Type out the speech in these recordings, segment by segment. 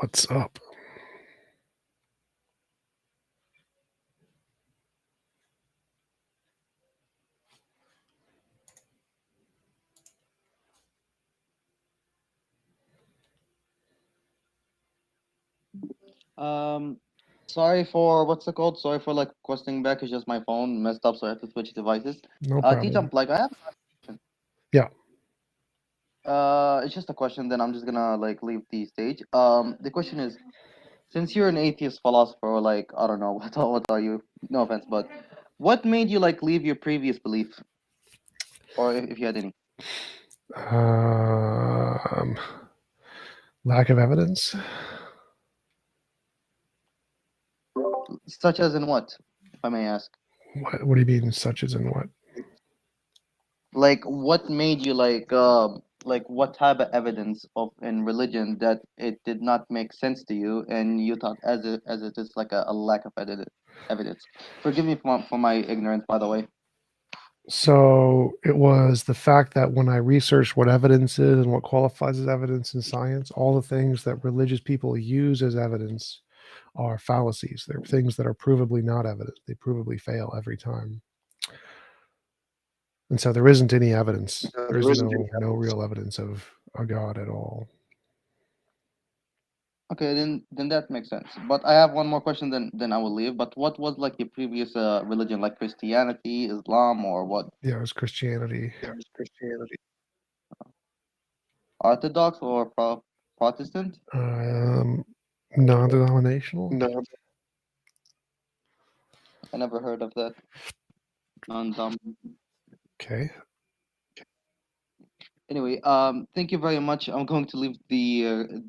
What's up? Sorry for what's it called? Sorry for like questioning back. It's just my phone messed up, so I had to switch devices. No problem. TJump, like I have. Yeah. It's just a question. Then I'm just gonna like leave the stage. The question is, since you're an atheist philosopher, or like I don't know, what are you? No offense, but what made you like leave your previous belief, or if you had any? Lack of evidence. Such as in what, if I may ask? What do you mean, such as in what? Like, what made you like what type of evidence of in religion that it did not make sense to you, and you thought as it is like a lack of evidence. Forgive me for my ignorance, by the way. So it was the fact that when I researched what evidence is and what qualifies as evidence in science, all the things that religious people use as evidence are fallacies. They're things that are provably not evident. They provably fail every time. And so there isn't any evidence. There's no real evidence of a God at all. Okay, then that makes sense. But I have one more question. Then I will leave. But what was like your previous religion, like Christianity, Islam, or what? Yeah, it was Christianity. Orthodox or Protestant? Non-denominational. No, I never heard of that. Okay. Anyway, thank you very much. I'm going to leave the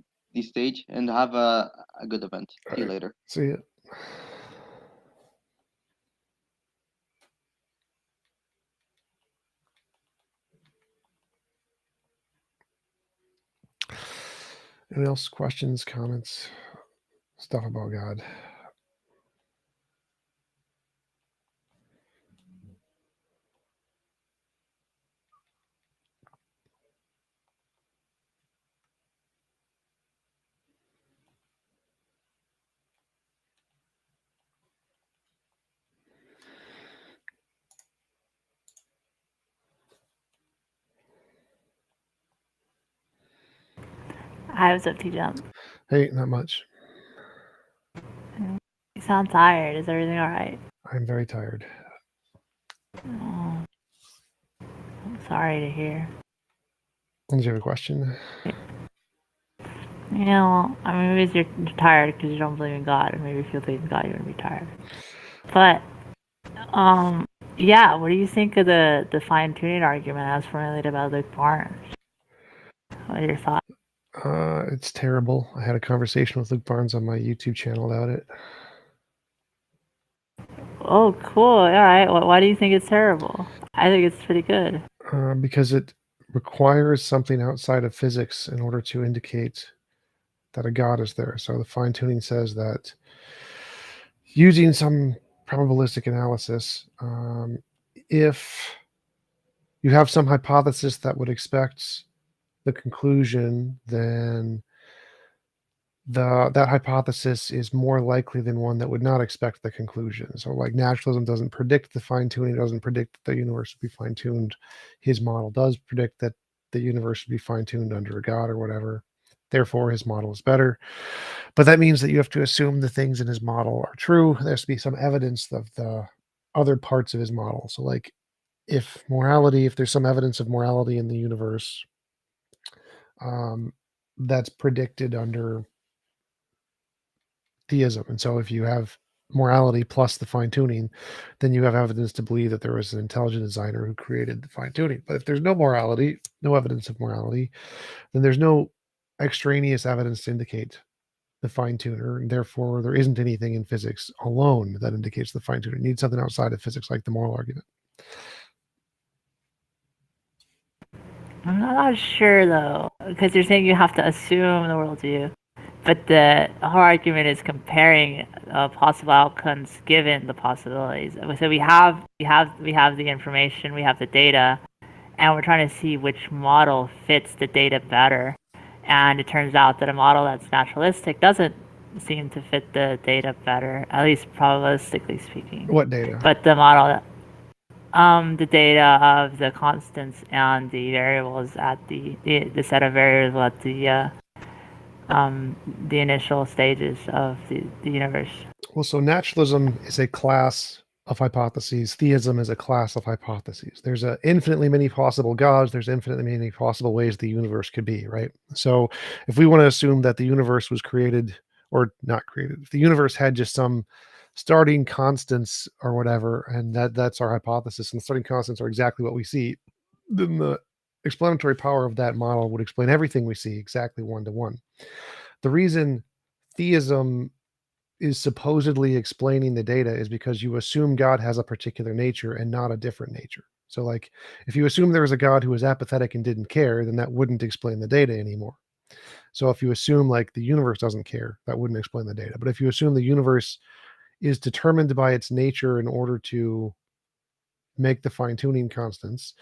stage and have a good event. See you later. See you. Anyone else? Questions, comments, stuff about God? Hi, what's up, TJump? Hey, not much. You sound tired. Is everything all right? I'm very tired. Oh, I'm sorry to hear. Did you have a question? You know, I mean, maybe you're tired because you don't believe in God, or maybe if you believe in God, you wouldn't be tired. But, yeah, what do you think of the fine-tuning argument as formulated by Luke Barnes? What are your thoughts? It's terrible. I had a conversation with Luke Barnes on my YouTube channel about it. Oh, cool. All right. Why do you think it's terrible? I think it's pretty good. Because it requires something outside of physics in order to indicate that a God is there. So the fine tuning says that using some probabilistic analysis, if you have some hypothesis that would expect the conclusion, then that hypothesis is more likely than one that would not expect the conclusion. So like naturalism doesn't predict the fine-tuning, doesn't predict that the universe will be fine-tuned. His model does predict that the universe will be fine-tuned under a God or whatever. Therefore, his model is better. But that means that you have to assume the things in his model are true. There has to be some evidence of the other parts of his model. So like if there's some evidence of morality in the universe, that's predicted under theism. And so if you have morality plus the fine tuning, then you have evidence to believe that there was an intelligent designer who created the fine tuning. But if there's no morality, no evidence of morality, then there's no extraneous evidence to indicate the fine tuner. And therefore, there isn't anything in physics alone that indicates the fine tuner. You need something outside of physics, like the moral argument. I'm not sure, though, because you're saying you have to assume the worldview. But the whole argument is comparing possible outcomes given the possibilities. So we have the information, we have the data, and we're trying to see which model fits the data better. And it turns out that a model that's naturalistic doesn't seem to fit the data better, at least probabilistically speaking. What data? But the model, the data of the constants and the variables at the set of variables at the initial stages of the universe. Well, so naturalism is a class of hypotheses. Theism is a class of hypotheses. There's infinitely many possible gods. There's infinitely many possible ways the universe could be, right? So if we want to assume that the universe was created or not created, if the universe had just some starting constants or whatever, and that's our hypothesis, and the starting constants are exactly what we see, then the explanatory power of that model would explain everything we see exactly one-to-one. The reason theism is supposedly explaining the data is because you assume God has a particular nature and not a different nature. So like if you assume there was a God who was apathetic and didn't care, then that wouldn't explain the data anymore. So if you assume like the universe doesn't care, that wouldn't explain the data. But if you assume the universe is determined by its nature in order to make the fine-tuning constants,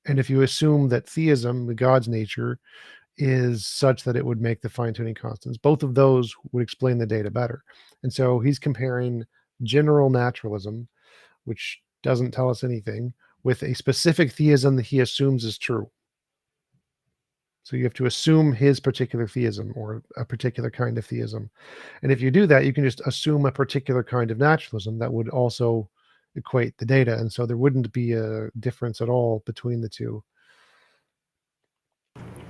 and if you assume that theism, the God's nature, is such that it would make the fine-tuning constants, both of those would explain the data better. And so he's comparing general naturalism, which doesn't tell us anything, with a specific theism that he assumes is true. So you have to assume his particular theism or a particular kind of theism. And if you do that, you can just assume a particular kind of naturalism that would also equate the data. And so there wouldn't be a difference at all between the two.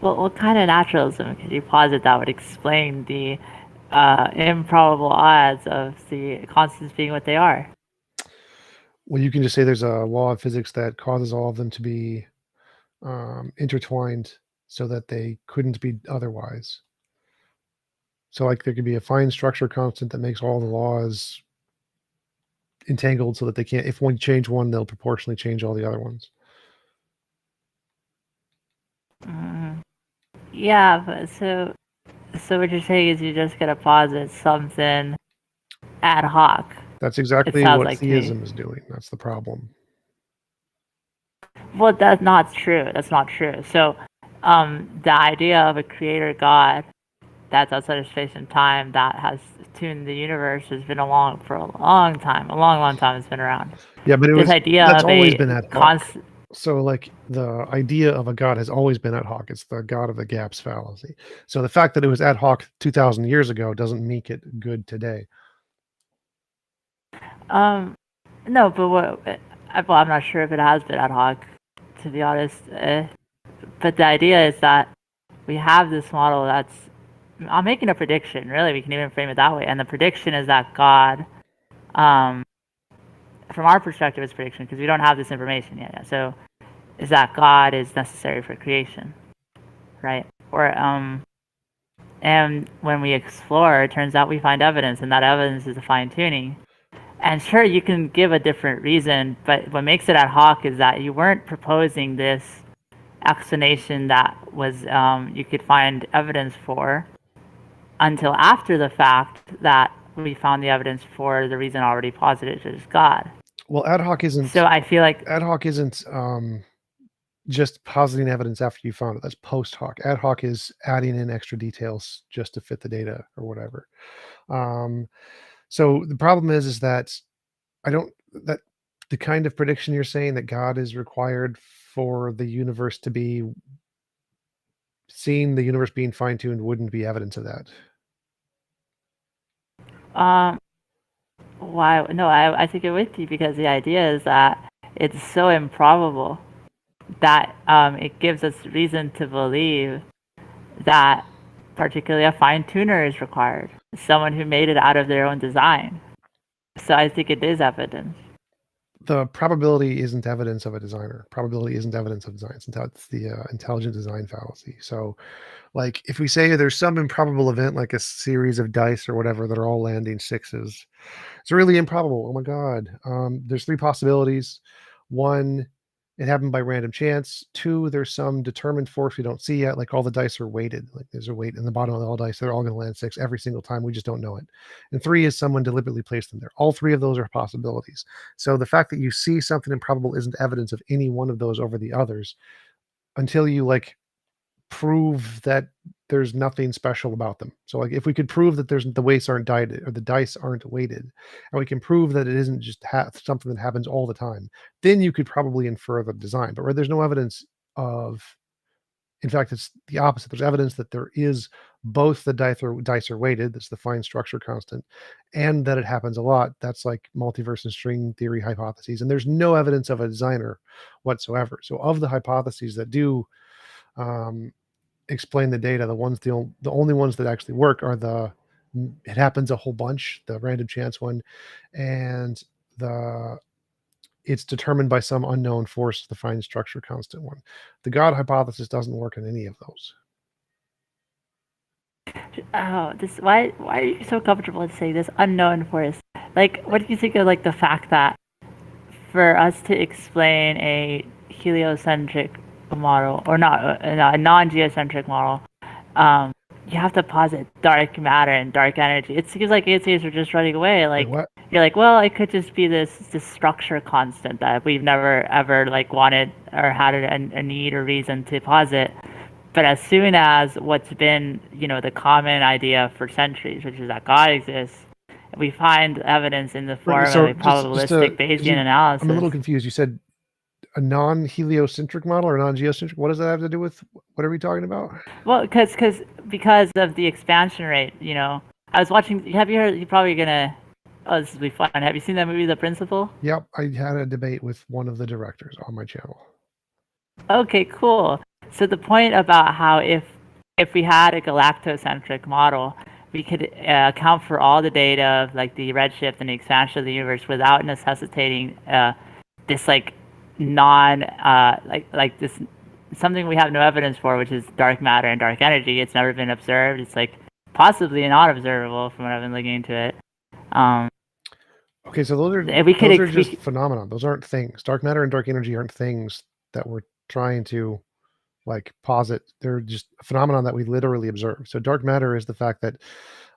Well, what kind of naturalism could you posit that would explain the improbable odds of the constants being what they are? Well, you can just say there's a law of physics that causes all of them to be intertwined so that they couldn't be otherwise. So like there could be a fine structure constant that makes all the laws entangled so that they can't, if one change one, they'll proportionally change all the other ones. Yeah, but so what you're saying is you just gotta posit something ad hoc. That's exactly sounds what like to theism me. is doing. That's the problem. Well, that's not true. That's not true. So, the idea of a creator God that's outside of space and time that has tuned the universe has been along for a long time. A long, long time it's been around. Yeah, but This idea that's of always a been ad hoc. So like the idea of a God has always been ad hoc. It's the God of the gaps fallacy. So the fact that it was ad hoc 2,000 years ago doesn't make it good today. No, but well, I'm not sure if it has been ad hoc, to be honest. But the idea is that we have this model that's, I'm making a prediction, really, we can even frame it that way. And the prediction is that God, from our perspective, it's prediction because we don't have this information yet. So, is that God is necessary for creation, right? Or, and when we explore, it turns out we find evidence, and that evidence is a fine tuning. And sure, you can give a different reason, but what makes it ad hoc is that you weren't proposing this explanation that was you could find evidence for until after the fact that we found the evidence for the reason already posited, which is God. Well, ad hoc isn't. So I feel like ad hoc isn't just positing evidence after you found it. That's post hoc. Ad hoc is adding in extra details just to fit the data or whatever. So the problem is that that the kind of prediction you're saying that God is required for the universe to be, seeing the universe being fine-tuned wouldn't be evidence of that. why? No, I think it would be because the idea is that it's so improbable that it gives us reason to believe that particularly a fine tuner is required, someone who made it out of their own design. So I think it is evidence. The probability isn't evidence of a designer. Probability isn't evidence of design. It's the intelligent design fallacy. So like if we say there's some improbable event, like a series of dice or whatever that are all landing sixes, it's really improbable. Oh my God. There's three possibilities. One, it happened by random chance. Two, there's some determined force we don't see yet. Like all the dice are weighted. Like there's a weight in the bottom of all dice. They're all going to land six every single time. We just don't know it. And three is someone deliberately placed them there. All three of those are possibilities. So the fact that you see something improbable isn't evidence of any one of those over the others until you like prove that there's nothing special about them. So like if we could prove that the weights aren't died or the dice aren't weighted, and we can prove that it isn't just something that happens all the time, then you could probably infer the design. But where there's no evidence of, in fact, it's the opposite. There's evidence that there is both the dice are weighted, that's the fine structure constant, and that it happens a lot. That's like multiverse and string theory hypotheses. And there's no evidence of a designer whatsoever. So of the hypotheses that do explain the data, the only ones that actually work are it happens a whole bunch, the random chance one, and it's determined by some unknown force, the fine structure constant one. The God hypothesis doesn't work in any of those. Oh, why are you so comfortable to say this unknown force? Like, what do you think of like the fact that for us to explain a heliocentric model, or not a non-geocentric model, you have to posit dark matter and dark energy. It seems like atheists are just running away. Like, what? You're like, well, it could just be this structure constant that we've never ever like wanted or had a need or reason to posit. But as soon as what's been, the common idea for centuries, which is that God exists, we find evidence in the form of a probabilistic Bayesian analysis. I'm a little confused. You said a non-heliocentric model or non-geocentric? What does that have to do with, what are we talking about? Well, because of the expansion rate, I was watching, have you heard, you're probably gonna, oh, this will be fun. Have you seen that movie, The Principal? Yep, I had a debate with one of the directors on my channel. Okay, cool. So the point about how if we had a galactocentric model, we could account for all the data of like the redshift and the expansion of the universe without necessitating this like like this something we have no evidence for, which is dark matter and dark energy. It's never been observed. It's like possibly not observable from what I've been looking into it. Okay, so those are just phenomena. Those aren't things. Dark matter and dark energy aren't things that we're trying to like posit. They're just a phenomenon that we literally observe. So dark matter is the fact that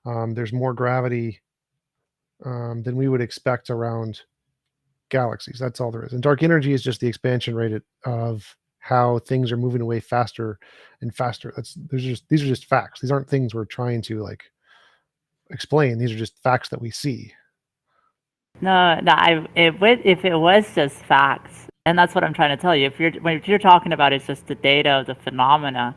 there's more gravity than we would expect around galaxies. That's all there is. And dark energy is just the expansion rate of how things are moving away faster and faster. These are just facts. These aren't things we're trying to like explain. These are just facts that we see. No, if it was just facts, and that's what I'm trying to tell you. If you're talking about it's just the data of the phenomena,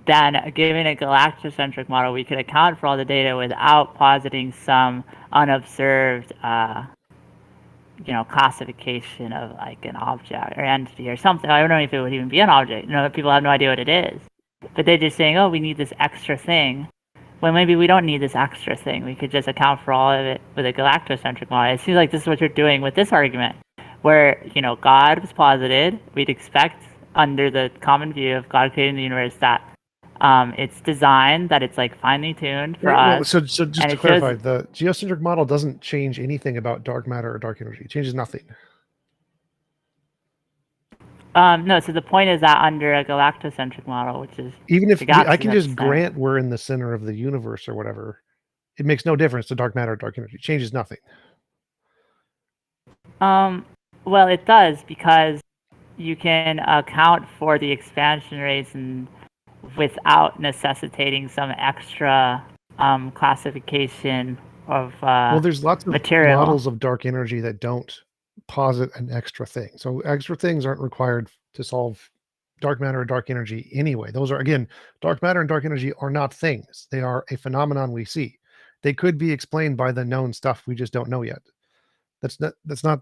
then given a galactocentric model, we could account for all the data without positing some unobserved, classification of like an object or entity or something. I don't know if it would even be an object. People have no idea what it is, but they're just saying, oh, we need this extra thing. Well, maybe we don't need this extra thing. We could just account for all of it with a galactocentric model. It seems like this is what you're doing with this argument, where, God was posited. We'd expect, under the common view of God creating the universe, that it's designed, that it's like finely tuned for us. So just to clarify, the geocentric model doesn't change anything about dark matter or dark energy. It changes nothing. No, so the point is that under a galactocentric model, which is even if I can just grant we're in the center of the universe or whatever, it makes no difference to dark matter or dark energy. It changes nothing. Well, it does, because you can account for the expansion rates and without necessitating some extra classification of well, there's lots of material. Models of dark energy that don't posit an extra thing. So extra things aren't required to solve dark matter or dark energy anyway. Those are, again, dark matter and dark energy are not things. They are a phenomenon we see. They could be explained by the known stuff we just don't know yet. That's not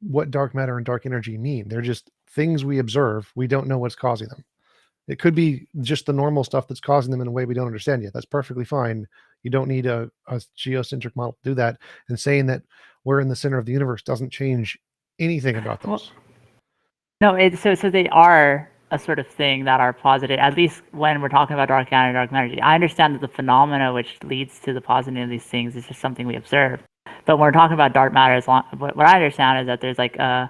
what dark matter and dark energy mean. They're just things we observe. We don't know what's causing them. It could be just the normal stuff that's causing them in a way we don't understand yet. That's perfectly fine. You don't need a geocentric model to do that. And saying that we're in the center of the universe doesn't change anything about those. Well, no, so they are a sort of thing that are posited, at least when we're talking about dark matter and dark energy. I understand that the phenomena which leads to the positing of these things is just something we observe. But when we're talking about dark matter, what I understand is that there's like an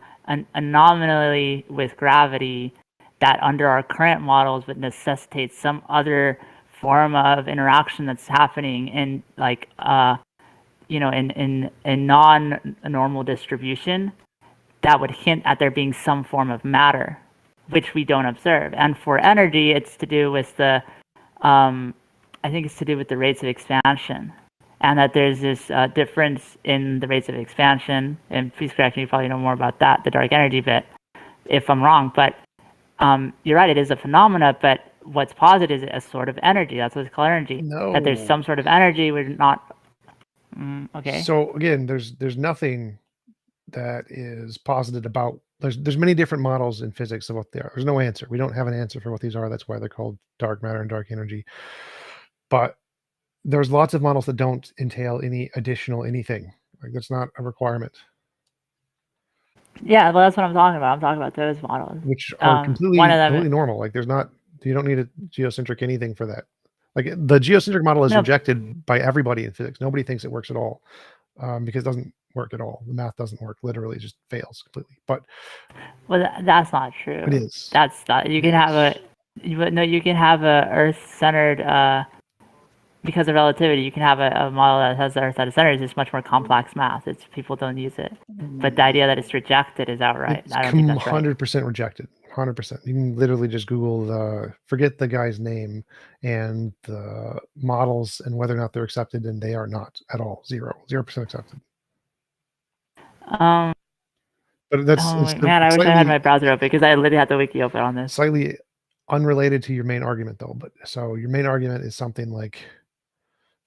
anomaly with gravity that under our current models would necessitate some other form of interaction that's happening in like in non-normal distribution that would hint at there being some form of matter which we don't observe. And for energy, it's to do with the I think it's to do with the rates of expansion, and that there's this difference in the rates of expansion. And please correct me, you probably know more about that, the dark energy bit, if I'm wrong. But you're right, it is a phenomena, but what's posited is a sort of energy. That's what's called energy. No. That there's some sort of energy. We're not. Okay. So again, there's nothing that is posited about. There's many different models in physics of what they are. There's no answer. We don't have an answer for what these are. That's why they're called dark matter and dark energy. But there's lots of models that don't entail any additional anything. Like that's not a requirement. Yeah, well, that's what I'm talking about. I'm talking about those models, which are completely one of them, completely normal. Like there's not, you don't need a geocentric anything for that. Like the geocentric model is No. rejected by everybody in physics. Nobody thinks it works at all, because it doesn't work at all. The math doesn't work. Literally, it just fails completely. But well, that's not true. it is. That's not. You can have you can have a Earth-centered. Because of relativity, you can have a model that has the Earth at its center. It's just much more complex math. It's people don't use it, but the idea that it's rejected is outright. It's I don't think that's right. 100% rejected. 100%. You can literally just Google forget the guy's name and the models and whether or not they're accepted, and they are not at all. 0% accepted. But that's I wish I had my browser open because I literally had the wiki open on this. Slightly unrelated to your main argument, though. But so your main argument is something like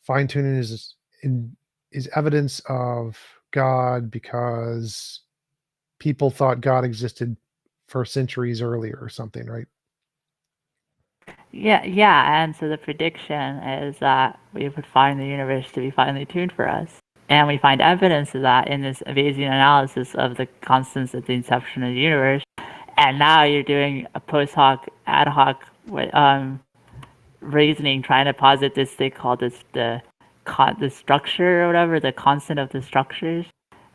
fine tuning is evidence of God because people thought God existed for centuries earlier or something, right? Yeah, and so the prediction is that we would find the universe to be finely tuned for us. And we find evidence of that in this Bayesian analysis of the constants at the inception of the universe. And now you're doing a post hoc, ad hoc reasoning, trying to posit this thing called the structure or whatever, the constant of the structures,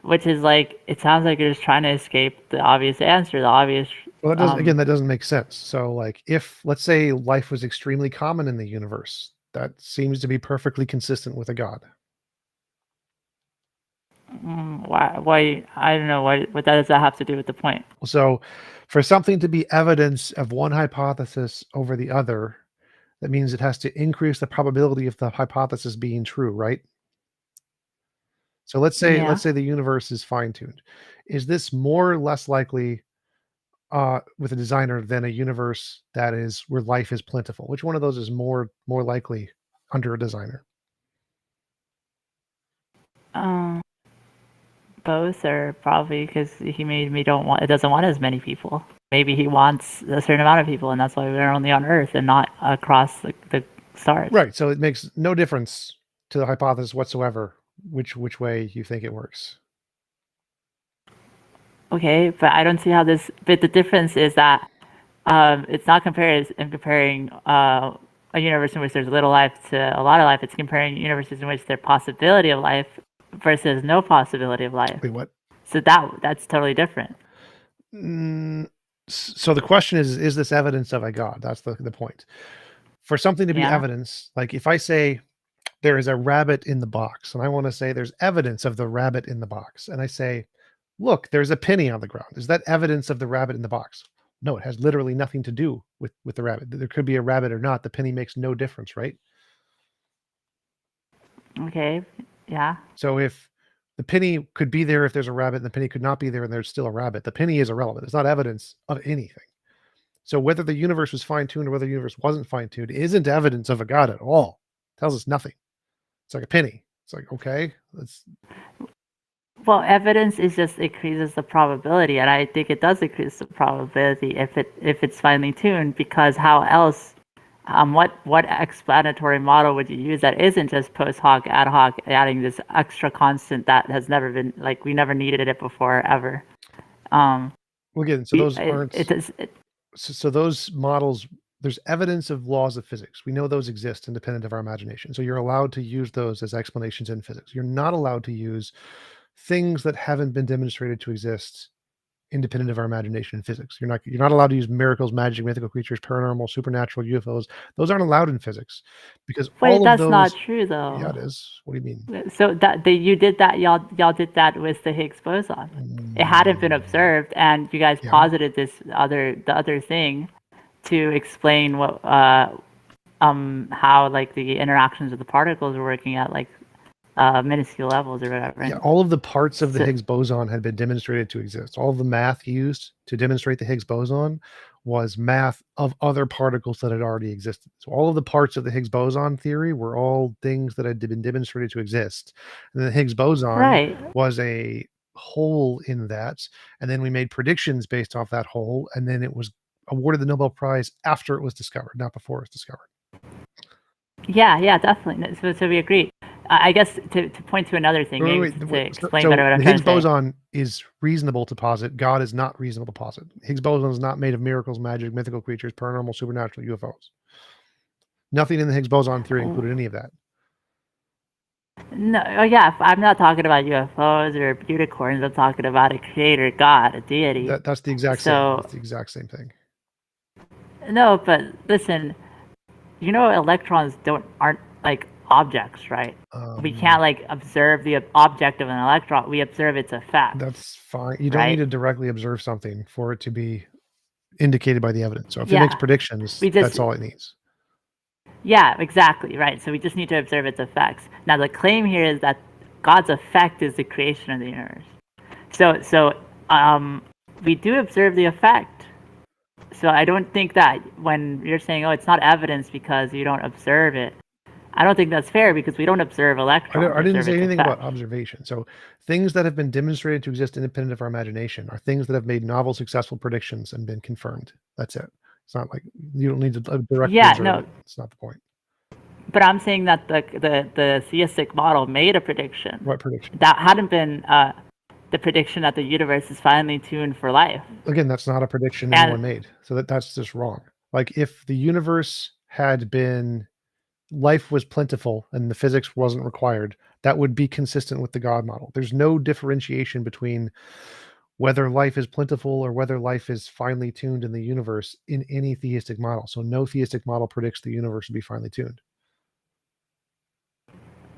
which is like, it sounds like you're just trying to escape the obvious answer, the obvious. Well, that doesn't, again, that doesn't make sense. So like if, let's say life was extremely common in the universe, that seems to be perfectly consistent with a God. Why? I don't know. What does that have to do with the point? So for something to be evidence of one hypothesis over the other, that means it has to increase the probability of the hypothesis being true, right? So let's say the universe is fine-tuned. Is this more or less likely with a designer than a universe that is where life is plentiful? Which one of those is more likely under a designer? Both, or probably because he doesn't want as many people. Maybe he wants a certain amount of people, and that's why we're only on Earth and not across the stars. Right. So it makes no difference to the hypothesis whatsoever which way you think it works. Okay, but I don't see how this. But the difference is that it's not comparing a universe in which there's little life to a lot of life. It's comparing universes in which there's possibility of life versus no possibility of life. Wait, what? So that's totally different. So the question is this evidence of a God? That's the point. For something to be evidence, like if I say there is a rabbit in the box, and I want to say there's evidence of the rabbit in the box, and I say, look, there's a penny on the ground. Is that evidence of the rabbit in the box? No, it has literally nothing to do with the rabbit. There could be a rabbit or not. The penny makes no difference, right? Okay, yeah. So if the penny could be there if there's a rabbit, and the penny could not be there and there's still a rabbit, the penny is irrelevant. It's not evidence of anything. So whether the universe was fine-tuned or whether the universe wasn't fine-tuned isn't evidence of a God at all. It tells us nothing. It's like a penny. It's like, okay, let's... Well, evidence is just increases the probability, and I think it does increase the probability if it's finely tuned, because how else? What explanatory model would you use that isn't just post hoc, ad hoc, adding this extra constant that has never been, like, we never needed it before ever? Well, again, so those aren't. So those models, there's evidence of laws of physics. We know those exist independent of our imagination. So you're allowed to use those as explanations in physics. You're not allowed to use things that haven't been demonstrated to exist independent of our imagination in physics. You're not allowed to use miracles, magic, mythical creatures, paranormal, supernatural, UFOs. Those aren't allowed in physics because all of those. That's not true, though. Yeah, it is. What do you mean? So you did that. Y'all did that with the Higgs boson. It hadn't been observed, and you guys posited the other thing to explain what how like the interactions of the particles are working at like minuscule levels or whatever. Yeah, all of the parts of the So- Higgs boson had been demonstrated to exist. All of the math used to demonstrate the Higgs boson was math of other particles that had already existed. So all of the parts of the Higgs boson theory were all things that had been demonstrated to exist. And the Higgs boson Right. was a hole in that. And then we made predictions based off that hole. And then it was awarded the Nobel Prize after it was discovered, not before it was discovered. Yeah, definitely. So we agree. I guess to point to another thing, Wait, to wait, explain so better what I'm the trying Higgs to say. boson is reasonable to posit. God is not reasonable to posit. Higgs boson is not made of miracles, magic, mythical creatures, paranormal, supernatural, UFOs. Nothing in the Higgs boson theory included any of that. No, yeah, I'm not talking about UFOs or unicorns. I'm talking about a creator, God, a deity. That's the exact same. That's the exact same thing. No, but listen, electrons aren't like objects, right? We can't like observe the object of an electron. We observe its effect. That's fine. You don't need to directly observe something for it to be indicated by the evidence. So if it makes predictions, that's all it needs. Yeah, exactly, right. So we just need to observe its effects. Now the claim here is that God's effect is the creation of the universe. So we do observe the effect. So I don't think that when you're saying, oh, it's not evidence because you don't observe it, I don't think that's fair because we don't observe electrons. I didn't say anything about observation. So things that have been demonstrated to exist independent of our imagination are things that have made novel, successful predictions and been confirmed. That's it. It's not like you don't need to directly observe it. It's not the point. But I'm saying that the theistic model made a prediction. What prediction? That hadn't been the prediction that the universe is finely tuned for life. Again, that's not a prediction anyone made. So that's just wrong. Like if the universe had been, life was plentiful and the physics wasn't required, that would be consistent with the God model. There's no differentiation between whether life is plentiful or whether life is finely tuned in the universe in any theistic model. So no theistic model predicts the universe to be finely tuned.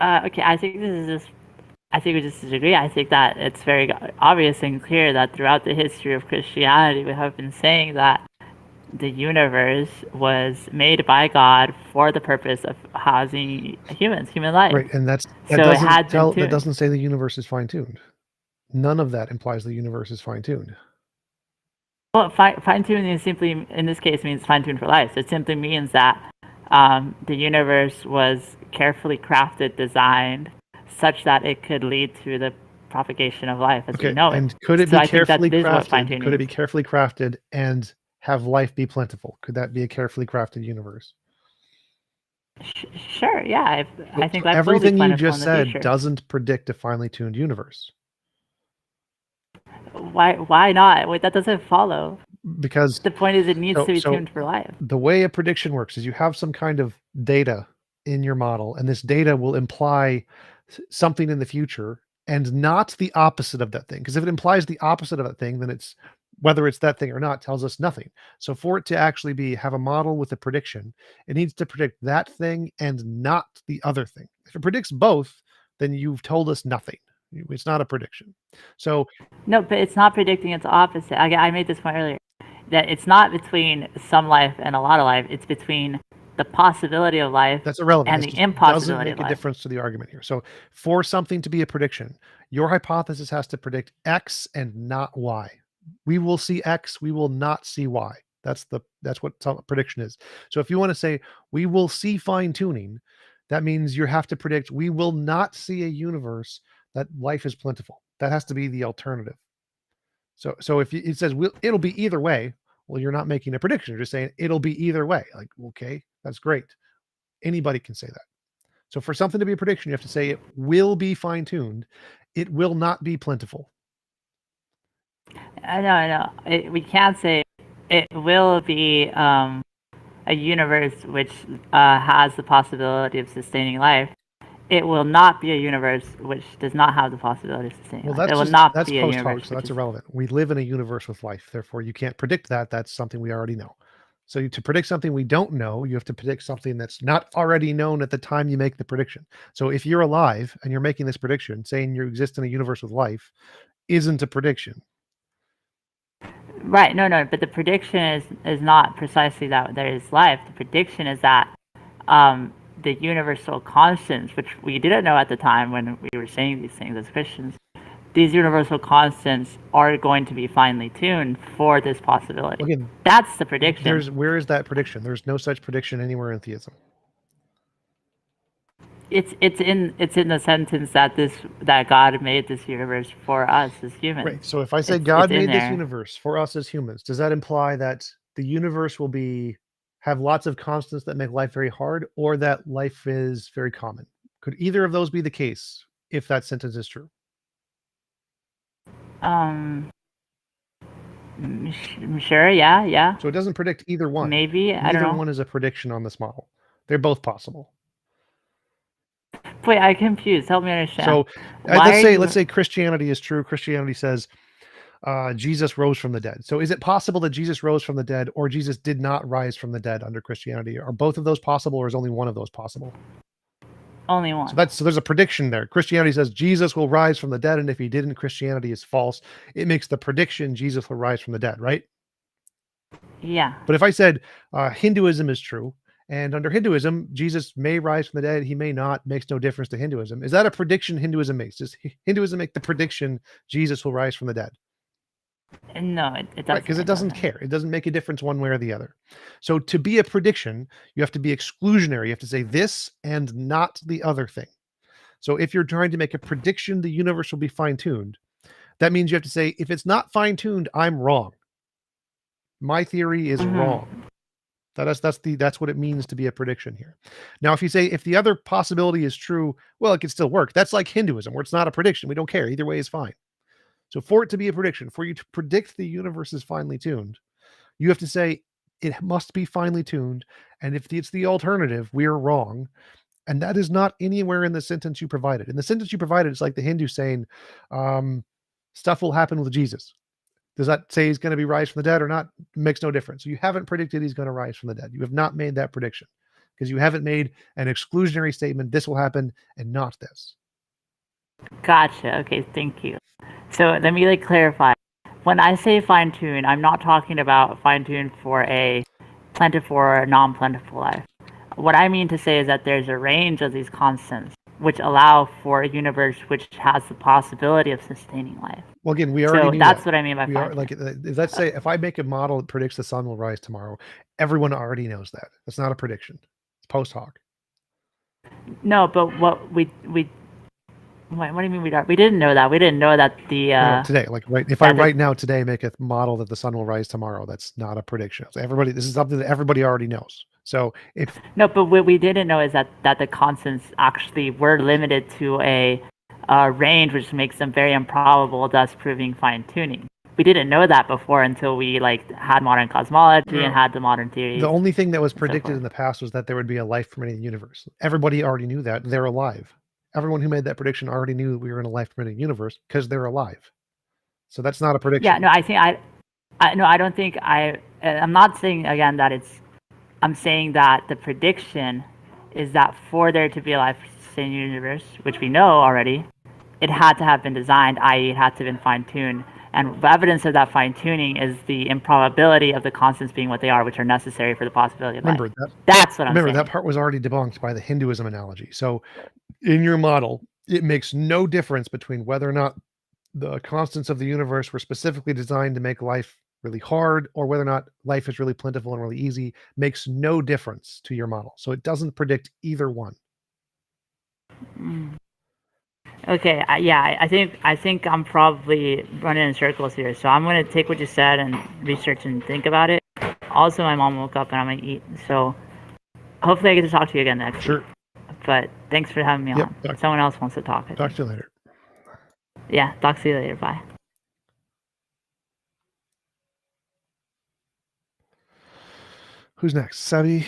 Okay, I think we just disagree. I think that it's very obvious and clear that throughout the history of Christianity, we have been saying that the universe was made by God for the purpose of housing human life. Right, and that doesn't say the universe is fine-tuned. None of that implies the universe is fine-tuned. Well, fine-tuning simply, in this case, means fine-tuned for life. So it simply means that the universe was carefully crafted, designed, such that it could lead to the propagation of life as we know it. And could it be carefully crafted? Could it be carefully crafted and have life be plentiful? Could that be a carefully crafted universe? Sure, yeah. I think life everything will be you just said future. doesn't predict a finely tuned universe. Why not? Wait, that doesn't follow. Because the point is it needs to be tuned for life. The way a prediction works is you have some kind of data in your model, and this data will imply something in the future and not the opposite of that thing. Because if it implies the opposite of that thing, then it's whether it's that thing or not tells us nothing. So for it to actually have a model with a prediction, it needs to predict that thing and not the other thing. If it predicts both, then you've told us nothing. It's not a prediction. So no, but it's not predicting its opposite. I made this point earlier, that it's not between some life and a lot of life. It's between the possibility of life that's irrelevant and the impossibility doesn't make a difference to the argument here. So for something to be a prediction, your hypothesis has to predict X and not Y. We will see X, we will not see Y. That's what prediction is. So if you want to say we will see fine tuning, that means you have to predict we will not see a universe that life is plentiful. That has to be the alternative. So if it says it'll be either way, well, you're not making a prediction. You're just saying it'll be either way. Like, okay, that's great. Anybody can say that. So for something to be a prediction, you have to say it will be fine-tuned. It will not be plentiful. I know. We can't say it will be a universe which has the possibility of sustaining life. It will not be a universe which does not have the possibility of sustaining life. It will not be a universe. So that's irrelevant. We live in a universe with life. Therefore, you can't predict that. That's something we already know. So to predict something we don't know, you have to predict something that's not already known at the time you make the prediction. So if you're alive and you're making this prediction, saying you exist in a universe with life isn't a prediction. Right. No. But the prediction is not precisely that there is life. The prediction is that the universal constants, which we didn't know at the time when we were saying these things as Christians, these universal constants are going to be finely tuned for this possibility. Again, that's the prediction. Where is that prediction? There's no such prediction anywhere in theism. It's in the sentence that God made this universe for us as humans. Right. So if I say God made this universe for us as humans, does that imply that the universe will have lots of constants that make life very hard, or that life is very common? Could either of those be the case if that sentence is true? Sure, yeah. So it doesn't predict either one. Maybe, I don't know. Neither one is a prediction on this model. They're both possible. Wait, I'm confused. Help me understand. So let's say Christianity is true. Christianity says Jesus rose from the dead. So is it possible that Jesus rose from the dead, or Jesus did not rise from the dead under Christianity? Are both of those possible, or is only one of those possible? Only one. So there's a prediction there. Christianity says Jesus will rise from the dead, and if he didn't, Christianity is false. It makes the prediction Jesus will rise from the dead, right? Yeah. But if I said Hinduism is true, and under Hinduism, Jesus may rise from the dead, he may not, makes no difference to Hinduism. Is that a prediction Hinduism makes? Does Hinduism make the prediction Jesus will rise from the dead? No, it doesn't. Right, because it doesn't care. It doesn't make a difference one way or the other. So to be a prediction, you have to be exclusionary. You have to say this and not the other thing. So if you're trying to make a prediction the universe will be fine-tuned, that means you have to say, if it's not fine-tuned, I'm wrong. My theory is wrong. That's what it means to be a prediction here. Now, if you say if the other possibility is true, well, it could still work. That's like Hinduism, where it's not a prediction. We don't care. Either way is fine. So for it to be a prediction, for you to predict the universe is finely tuned, you have to say it must be finely tuned. And if it's the alternative, we're wrong. And that is not anywhere in the sentence you provided. In the sentence you provided, it's like the Hindu saying, stuff will happen with Jesus. Does that say he's going to be rise from the dead or not? It makes no difference. You haven't predicted he's going to rise from the dead. You have not made that prediction because you haven't made an exclusionary statement. This will happen and not this. Gotcha. Okay, thank you. So let me clarify. When I say fine-tune, I'm not talking about fine-tune for a plentiful or non-plentiful life. What I mean to say is that there's a range of these constants which allow for a universe which has the possibility of sustaining life. Well, again, we already knew that's that. what I mean by fine-tune. Let's say if I make a model that predicts the sun will rise tomorrow, everyone already knows that. That's not a prediction. It's post hoc. No, but what do you mean we didn't know that? We didn't know that today, if I right now today make a model that the sun will rise tomorrow, that's not a prediction. So this is something that everybody already knows. So but what we didn't know is that the constants actually were limited to a range, which makes them very improbable, thus proving fine tuning. We didn't know that before until we had modern cosmology and had the modern theories. The only thing that was predicted in the past was that there would be a life permitting universe. Everybody already knew that. They're alive. Everyone who made that prediction already knew that we were in a life permitting universe because they're alive. So that's not a prediction. Yeah, no, I don't think I'm not saying again that I'm saying that the prediction is that for there to be a life-sustaining universe, which we know already, it had to have been designed, i.e. it had to have been fine-tuned. And the evidence of that fine-tuning is the improbability of the constants being what they are, which are necessary for the possibility of life. That's what I'm saying. Remember, that part was already debunked by the Hinduism analogy. So in your model, it makes no difference between whether or not the constants of the universe were specifically designed to make life really hard or whether or not life is really plentiful and really easy. Makes no difference to your model. So it doesn't predict either one. Okay, I think I'm probably running in circles here. So I'm going to take what you said and research and think about it. Also, my mom woke up and I'm going to eat. So hopefully I get to talk to you again next week. Sure. But thanks for having me on. Someone else wants to talk. Talk to you later. Yeah, talk to you later. Bye. Who's next? Sabi?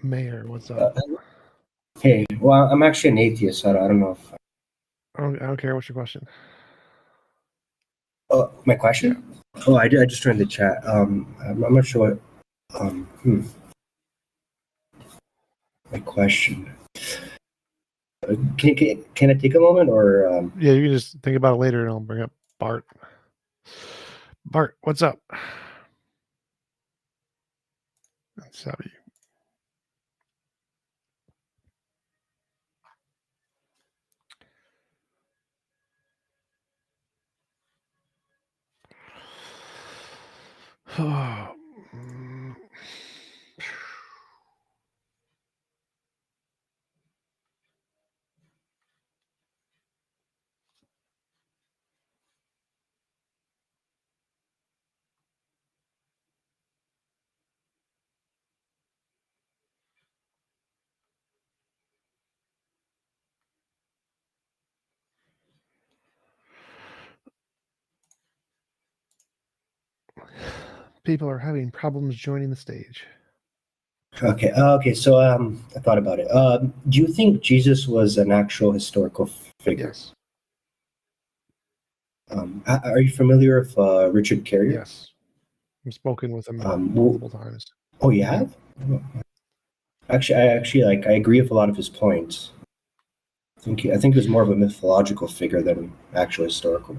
Mayor, what's up? Hey, well, I'm actually an atheist, so I don't know if... I don't care. What's your question? Oh, my question? Yeah. Oh, I just joined the chat. I'm not sure what... Hmm. My question. Can I take a moment, or Yeah, you can just think about it later, and I'll bring up Bart. Bart, what's up? That's how you. People are having problems joining the stage. okay? Okay, so I thought about it. Do you think Jesus was an actual historical figure? Yes. Are you familiar with Richard Carrier? Yes. I've spoken with him Well, multiple times. oh, you have? Actually, I agree with a lot of his points. I think he was more of a mythological figure than actual historical.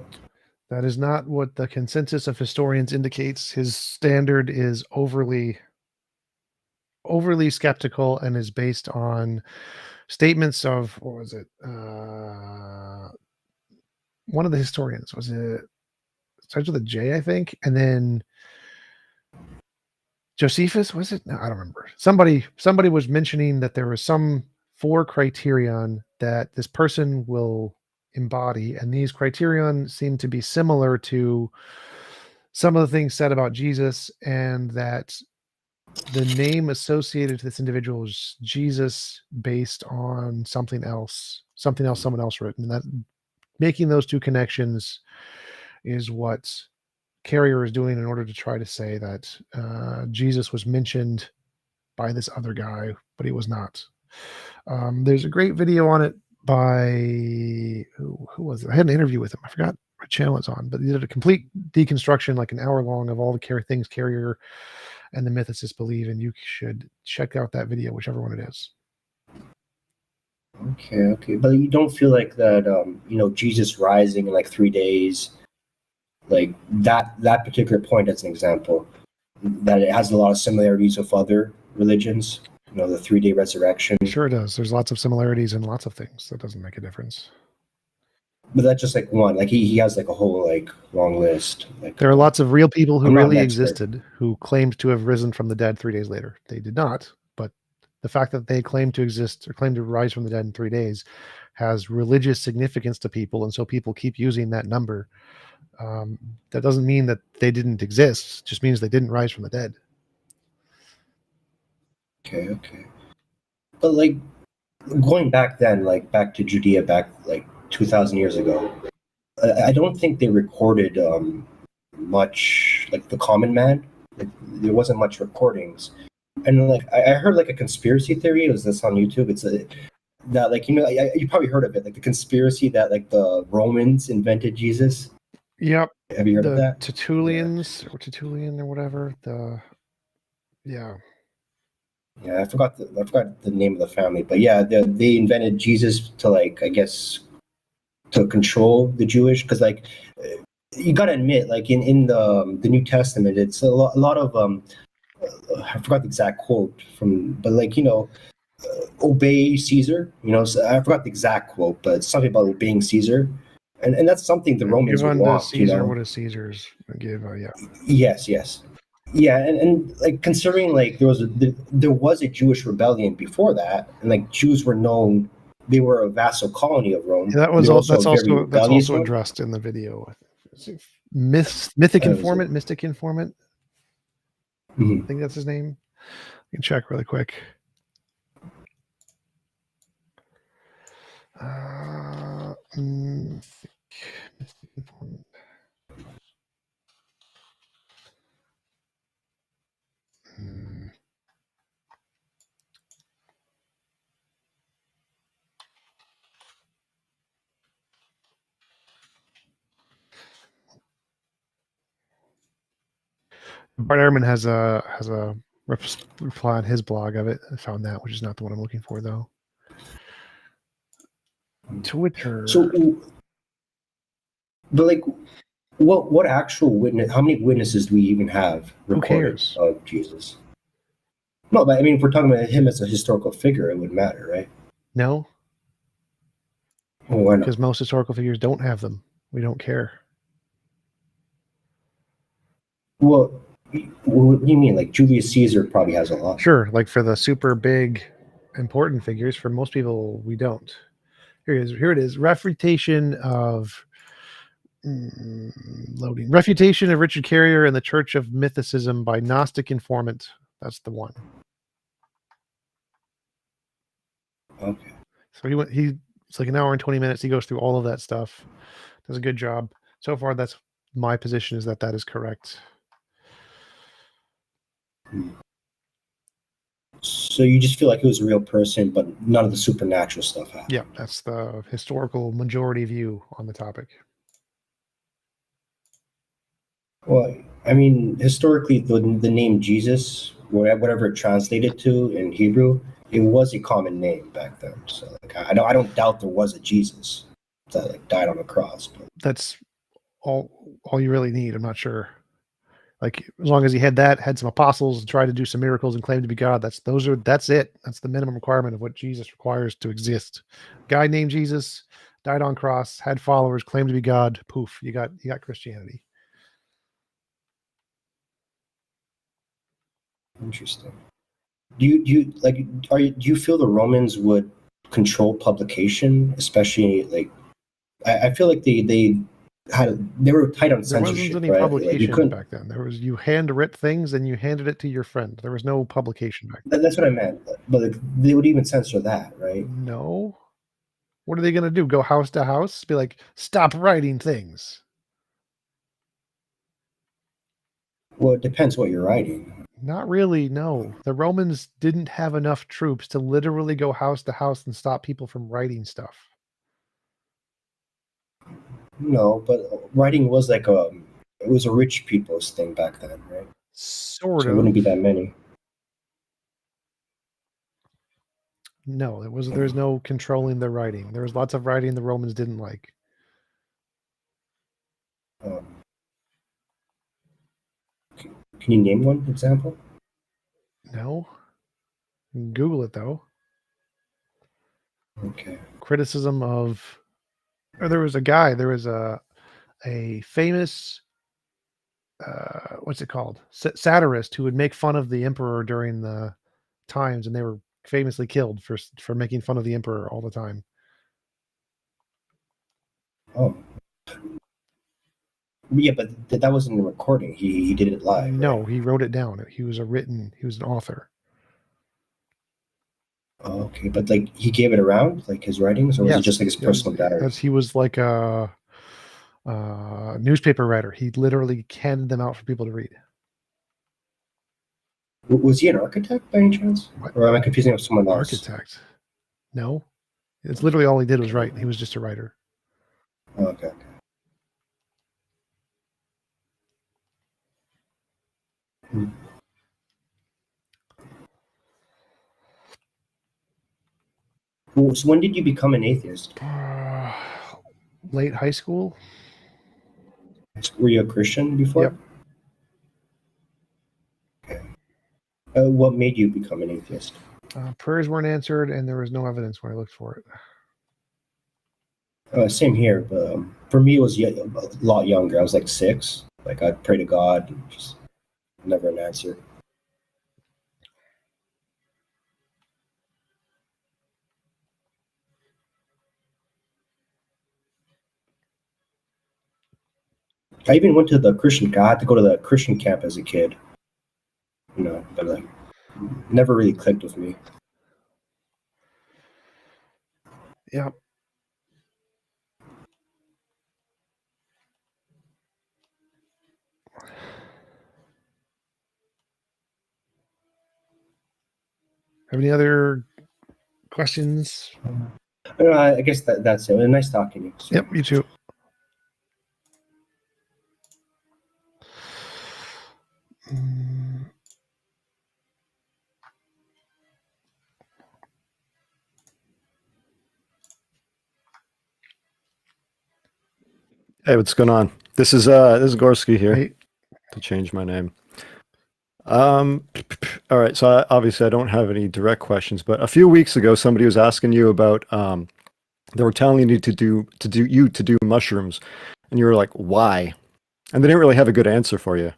That is not what the consensus of historians indicates. His standard is overly skeptical and is based on statements of, what was it? One of the historians, was it starts with a J, I think, and then Josephus, was it? No, I don't remember. Somebody was mentioning that there was some 4 criterion that this person will embody, and these criterion seem to be similar to some of the things said about Jesus, and that the name associated to this individual is Jesus based on something else someone else written. And that making those 2 connections is what Carrier is doing in order to try to say that Jesus was mentioned by this other guy, but he was not. There's a great video on it by who was it? I had an interview with him. I forgot what channel it's on, but he did a complete deconstruction, like an hour long, of all the things Carrier and the mythicists believe, and you should check out that video, whichever one it is. Okay, but you don't feel like that? Jesus rising in like 3 days, like that particular point as an example, that it has a lot of similarities with other religions. The 3-day resurrection. Sure it does. There's lots of similarities in lots of things. That doesn't make a difference. But that's just like one. Like he has like a whole like long list. Like there are lots of real people who I'm not an really expert. existed who claimed to have risen from the dead 3 days later. They did not, but the fact that they claim to exist or claim to rise from the dead in 3 days has religious significance to people, and so people keep using that number. That doesn't mean that they didn't exist. It just means they didn't rise from the dead. Okay. But like going back then, like back to Judea, back like 2,000 years ago, I don't think they recorded much, like the common man. Like, there wasn't much recordings. And like I heard like a conspiracy theory. It was this on YouTube. It's that like you probably heard of it, like the conspiracy that like the Romans invented Jesus. Yep. Have you heard of The that? Tertullians or Tertullian or whatever. Yeah. Yeah, I forgot the name of the family, but yeah, they invented Jesus to, like, I guess, to control the Jewish, because like you got to admit, like in the New Testament, it's a lot of I forgot the exact quote from, but like obey Caesar. So I forgot the exact quote, but it's something about obeying Caesar, and that's something the Romans Give would unto want. Caesar what is Caesar's. Give yeah. Yes. Yeah, and like considering like there was a Jewish rebellion before that, and like Jews were known, they were a vassal colony of Rome. Yeah, that was also that's a very rebellious one. addressed in the video. Mystic informant. Mhm. I think that's his name. You can check really quick. Mystic informant. Bart Ehrman has a reply on his blog of it. I found that, which is not the one I'm looking for, though. Twitter. So, but like, what actual witness? How many witnesses do we even have Who recorded cares? of Jesus? No, but I mean, if we're talking about him as a historical figure, it would matter, right? No, Well, why not? because most historical figures don't have them. We don't care. Well, what do you mean? Like Julius Caesar probably has a lot. Sure, like for the super big, important figures, for most people, we don't. Here it is. Refutation of loading. Refutation of Richard Carrier and the Church of Mythicism by Gnostic Informant. That's the one. Okay. So it's like an hour and 20 minutes. He goes through all of that stuff. Does a good job. So far, that's my position, is that is correct. So you just feel like it was a real person, but none of the supernatural stuff happened. Yeah, that's the historical majority view on the topic. Well, I mean, historically, the name Jesus, whatever it translated to in Hebrew, it was a common name back then. So like, I don't doubt there was a Jesus that like died on a cross. But That's all you really need. I'm not sure. Like, as long as he had some apostles, and tried to do some miracles and claimed to be God, that's it. That's the minimum requirement of what Jesus requires to exist. Guy named Jesus, died on cross, had followers, claimed to be God. Poof, you got Christianity. interesting. Do you feel the Romans would control publication, especially like I feel like they were tight on There censorship, wasn't any right? publication Like you couldn't. back then. You handwrit things and you handed it to your friend. There was no publication back then. That's what I meant. But like, they would even censor that, right? No. What are they going to do? Go house to house? Be like, stop writing things. Well, it depends what you're writing. Not really, no. The Romans didn't have enough troops to literally go house to house and stop people from writing stuff. No, but writing was like it was a rich people's thing back then, right? Sort So of. it wouldn't be that many. No, there's no controlling the writing. There was lots of writing the Romans didn't like. Can you name one example? No. Google it though. Okay. Criticism of, or there was a famous what's it called? Satirist who would make fun of the emperor during the times, and they were famously killed for making fun of the emperor all the time. Oh. Yeah, but that wasn't a recording. He did it live. No, right? he wrote it down. He was an author. Oh, okay, but like he gave it around, like his writings, or was it just like his personal diary? He was like a newspaper writer. He literally handed them out for people to read. Was he an architect by any chance? What? Or am I confusing with someone else? Architect? No, it's literally all he did was write. He was just a writer. Oh, okay. Well, so when did you become an atheist? Late high school. Were you a Christian before? Yep. Okay. What made you become an atheist? Prayers weren't answered, and there was no evidence when I looked for it. Same here, but for me it was a lot younger. I was like 6. Like I'd pray to God, and just never an answer. I even went to the Christian. I had to go to the Christian camp as a kid. But like, never really clicked with me. Yeah. Have any other questions? I guess that's it. It was nice talking to you. So. Yep, you too. Hey, what's going on? This is Gorski here. Hey, To change my name. All right. So obviously I don't have any direct questions, but a few weeks ago somebody was asking you about they were telling you to do mushrooms, and you were like, why? And they didn't really have a good answer for you.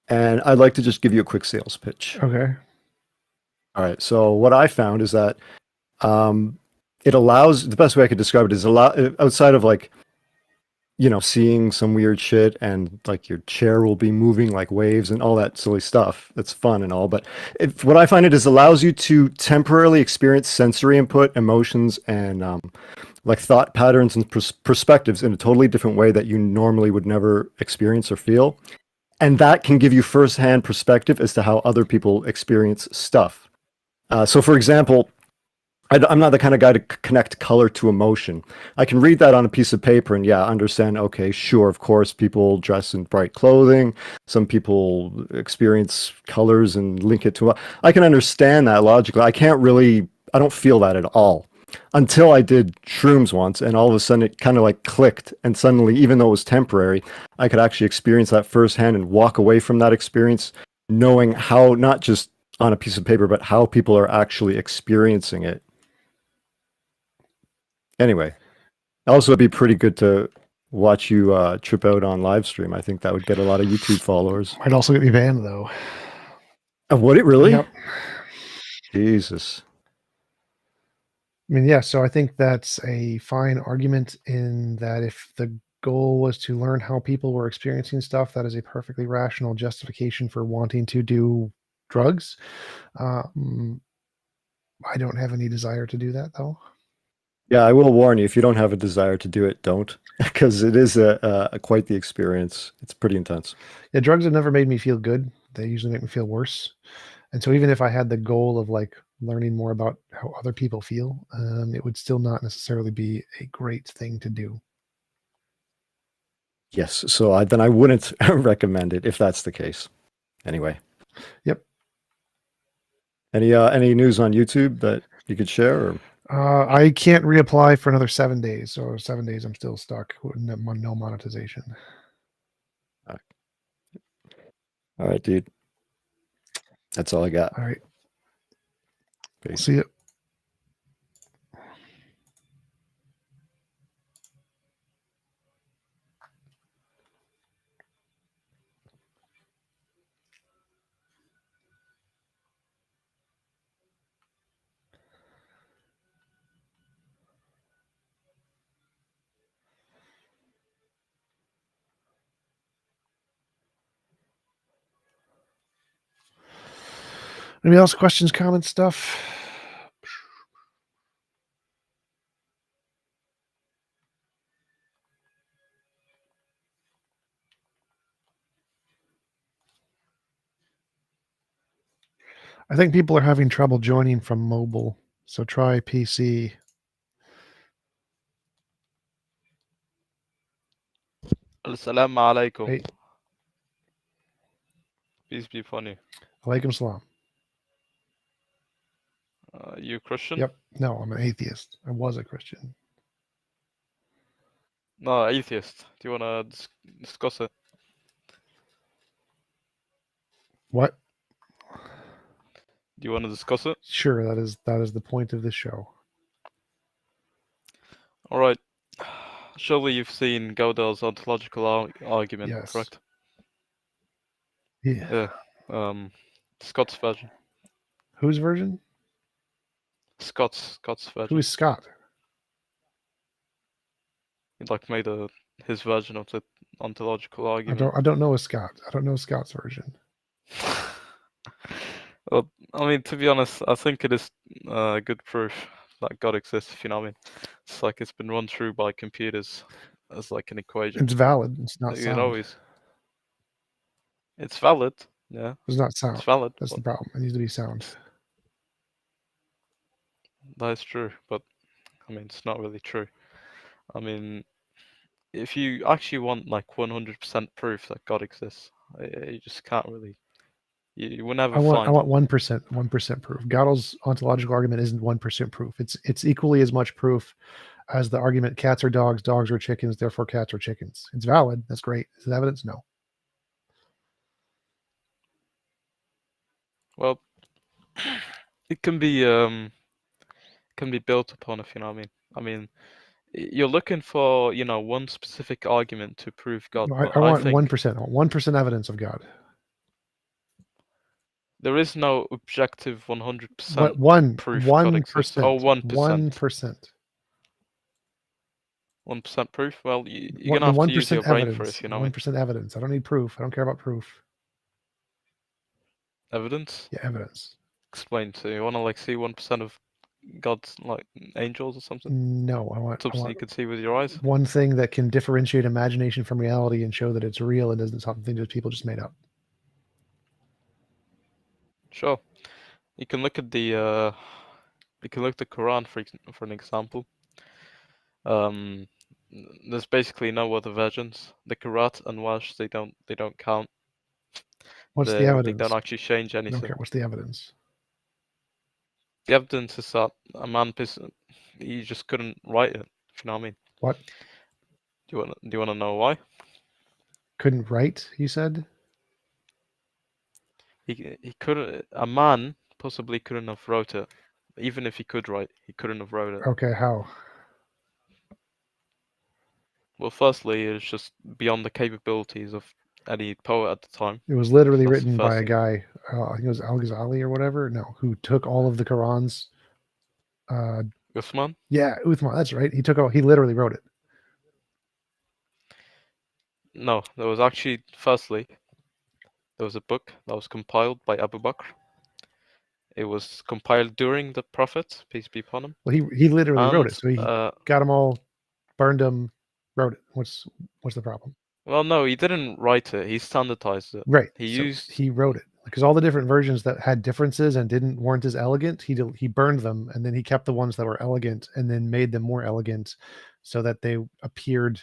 And I'd like to just give you a quick sales pitch. okay. All right. So what I found is that it allows, the best way I could describe it is outside of like, seeing some weird shit and like your chair will be moving like waves and all that silly stuff. That's fun and all. But what I find it is allows you to temporarily experience sensory input, emotions, and like thought patterns and perspectives in a totally different way that you normally would never experience or feel. And that can give you firsthand perspective as to how other people experience stuff. So for example, I'm not the kind of guy to connect color to emotion. I can read that on a piece of paper and understand, okay, sure, of course, people dress in bright clothing. Some people experience colors and link it to, I can understand that logically. I don't feel that at all until I did shrooms once, and all of a sudden it kind of like clicked, and suddenly, even though it was temporary, I could actually experience that firsthand and walk away from that experience knowing how, not just on a piece of paper, but how people are actually experiencing it. Anyway, also it'd be pretty good to watch you trip out on live stream. I think that would get a lot of YouTube followers. Might also get me banned though. Would it really? Yep. Jesus. I mean, yeah. So I think that's a fine argument in that if the goal was to learn how people were experiencing stuff, that is a perfectly rational justification for wanting to do drugs. I don't have any desire to do that though. Yeah, I will warn you, if you don't have a desire to do it, don't, because it is quite the experience. It's pretty intense. Yeah, drugs have never made me feel good. They usually make me feel worse. And so even if I had the goal of like learning more about how other people feel, it would still not necessarily be a great thing to do. Yes, so then I wouldn't recommend it if that's the case. Anyway. Yep. Any news on YouTube that you could share? Or? I can't reapply for another 7 days. So 7 days I'm still stuck with no monetization. All right, dude. That's all I got. All right. Peace. See you. Anybody else? Questions, comments, stuff? I think people are having trouble joining from mobile, so try PC. Assalamu alaikum. Hey, Peace be upon you. alaikum salam. You Christian? Yep. No, I'm an atheist. I was a Christian. No, atheist. Do you want to discuss it? What? Do you want to discuss it? Sure, that is the point of this show. All right. Surely you've seen Gödel's ontological argument, Yes. correct? Yeah. Yeah. Scott's version. Whose version? Scott's version. Who is Scott? He like made his version of the ontological argument. I don't know a Scott. I don't know Scott's version. Well, I mean, to be honest, I think it is good proof that God exists, if you know what I mean. It's like it's been run through by computers as like an equation. It's valid. It's not You sound. know, it's valid, yeah. It's not sound. It's valid. That's the but problem. It needs to be sound. that is true, but I mean, it's not really true. I mean, if you actually want like 100% proof that God exists, you just can't really. You will never I want find. 1% proof. Gödel's ontological argument isn't 1% proof. It's equally as much proof as the argument, cats are dogs are chickens, therefore cats are chickens. It's valid. That's great. Is it evidence? No. Well, it can be built upon, if you know what I mean. I mean, you're looking for, you know, one specific argument to prove God. No, but I want think 1%. 1% evidence of God. there is no objective 100% What one proof 1%? God exists. Oh, 1%. 1%. 1% proof? Well, you're What gonna the have to use 1% your brain for it, evidence? if you know what I mean. 1% evidence. I don't need proof. I don't care about proof. Evidence? Yeah, evidence. Explain to you. Want to like see 1% of God's like angels or something? No, I want Something you could see with your eyes? one thing that can differentiate imagination from reality and show that it's real and isn't something that people just made up. Sure. You can look at the Quran for an example. There's basically no other versions. The Quran and Welsh they don't count. What's the They evidence? don't actually change I don't anything. care. What's the evidence? The evidence is that a man he just couldn't write it. If you know what I mean. What? Do you wanna know why? Couldn't write, you said? He couldn't. A man possibly couldn't have wrote it. Even if he could write, he couldn't have wrote it. Okay, how? Well, firstly, it's just beyond the capabilities of any poet at the time. It was literally That's the written by first a thing. guy, I think it was Al-Ghazali or whatever. No, who took all of the Qurans. Uthman? Yeah, Uthman. That's right. He literally wrote it. No, there was actually, firstly, there was a book that was compiled by Abu Bakr. It was compiled during the Prophet, peace be upon him. Well, he literally wrote it. So he And got them all, burned them, wrote it. What's the problem? well, no, he didn't write it. He standardized it. Right. He so used. he wrote it because all the different versions that had differences and weren't as elegant, he burned them, and then he kept the ones that were elegant and then made them more elegant so that they appeared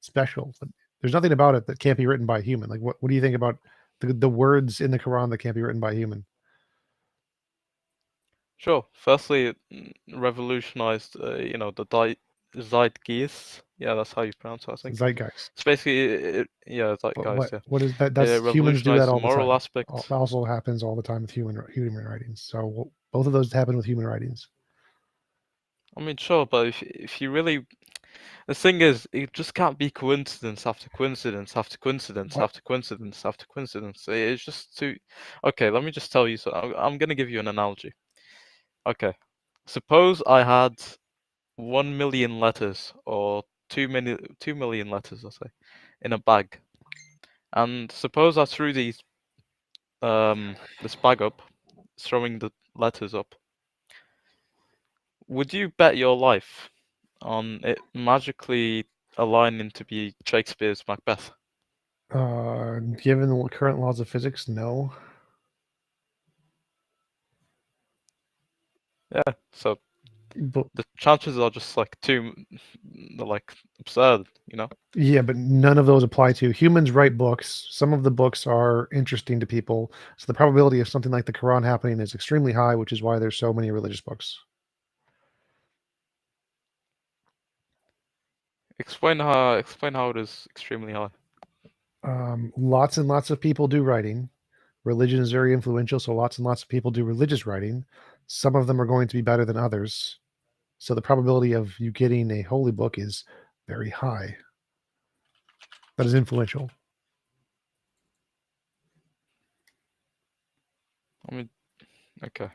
special. But there's nothing about it that can't be written by a human. Like what do you think about the words in the Quran that can't be written by a human? Sure. Firstly, it revolutionized, you know, the zeitgeist. Yeah, that's how you pronounce it, I think. Zeitgeist. It's basically, yeah, zeitgeist. Yeah. What is that? It That's humans do that revolutionized the all the moral time. aspect. That also happens all the time with human writings. So both of those happen with human writings. I mean, sure, but if you really, the thing is, it just can't be coincidence after coincidence after coincidence What? after coincidence after coincidence. It's just too. Okay, let me just tell you. So I'm gonna give you an analogy. Okay, suppose I had 1 million letters or 2 million letters, I'll say, in a bag, and suppose I threw this bag up, throwing the letters up. Would you bet your life on it magically aligning to be Shakespeare's Macbeth? Given the current laws of physics, no. Yeah, so But the chances are just like they're like absurd, you know? yeah, but none of those apply to humans. Write books. Some of the books are interesting to people, so the probability of something like the Quran happening is extremely high, which is why there's so many religious books. Explain how it is extremely high. Lots and lots of people do writing. Religion is very influential, so lots and lots of people do religious writing. Some of them are going to be better than others. So the probability of you getting a holy book is very high. That is influential. I mean, okay.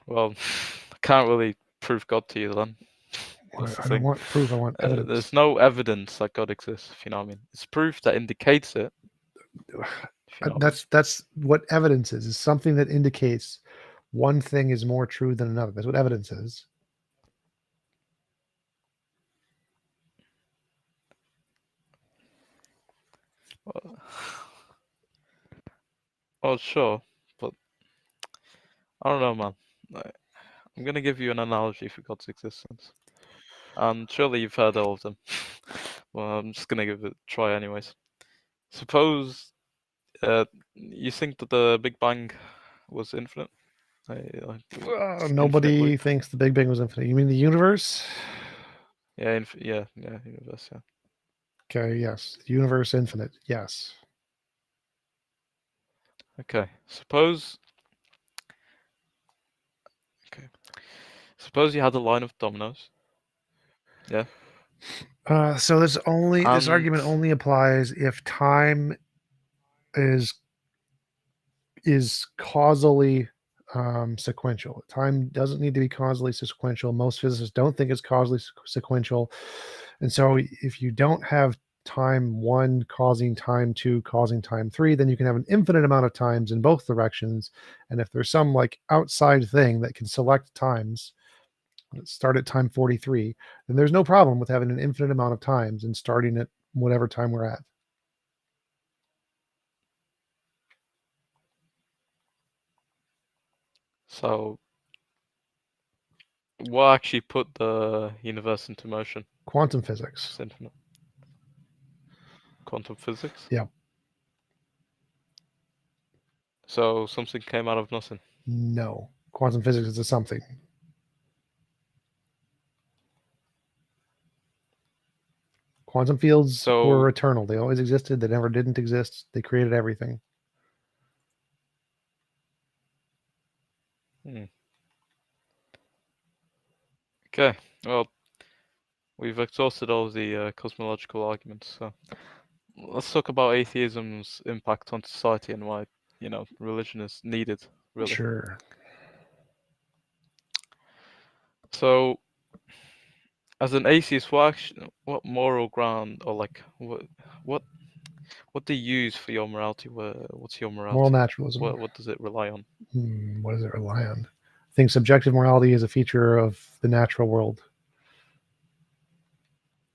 Well, I can't really prove God to you then. That's the I don't thing. want proof. I want evidence. There's no evidence that God exists, if you know what I mean. It's proof that indicates it. if you know what I mean. That's what evidence is something that indicates one thing is more true than another. That's what evidence is. Well, sure, but I don't know, man. I'm gonna give you an analogy for God's existence, and surely you've heard all of them. Well, I'm just gonna give it a try anyways. Suppose you think that the Big Bang was infinite. Infinite Nobody loop. thinks the Big Bang was infinite. You mean the universe? Yeah, universe. Yeah. Okay, yes. The universe infinite. Yes. Okay. Suppose you had a line of dominoes. Yeah. So this argument And- only applies if time is causally sequential. Time doesn't need to be causally sequential. Most physicists don't think it's causally sequential, and so if you don't have time 1 causing time 2 causing time 3, then you can have an infinite amount of times in both directions. And if there's some like outside thing that can select times, let's start at time 43, then there's no problem with having an infinite amount of times and starting at whatever time we're at. So, what actually put the universe into motion? Quantum physics. It's infinite. Quantum physics? Yeah. So something came out of nothing. No. Quantum physics is a something. Quantum fields were eternal. They always existed. They never didn't exist. They created everything. Okay, well, we've exhausted all the cosmological arguments. So let's talk about atheism's impact on society and why, religion is needed, really. Sure. So, as an atheist, what moral ground or like what do you use for your morality? What's your morality? Moral naturalism. What does it rely on? What does it rely on? I think subjective morality is a feature of the natural world.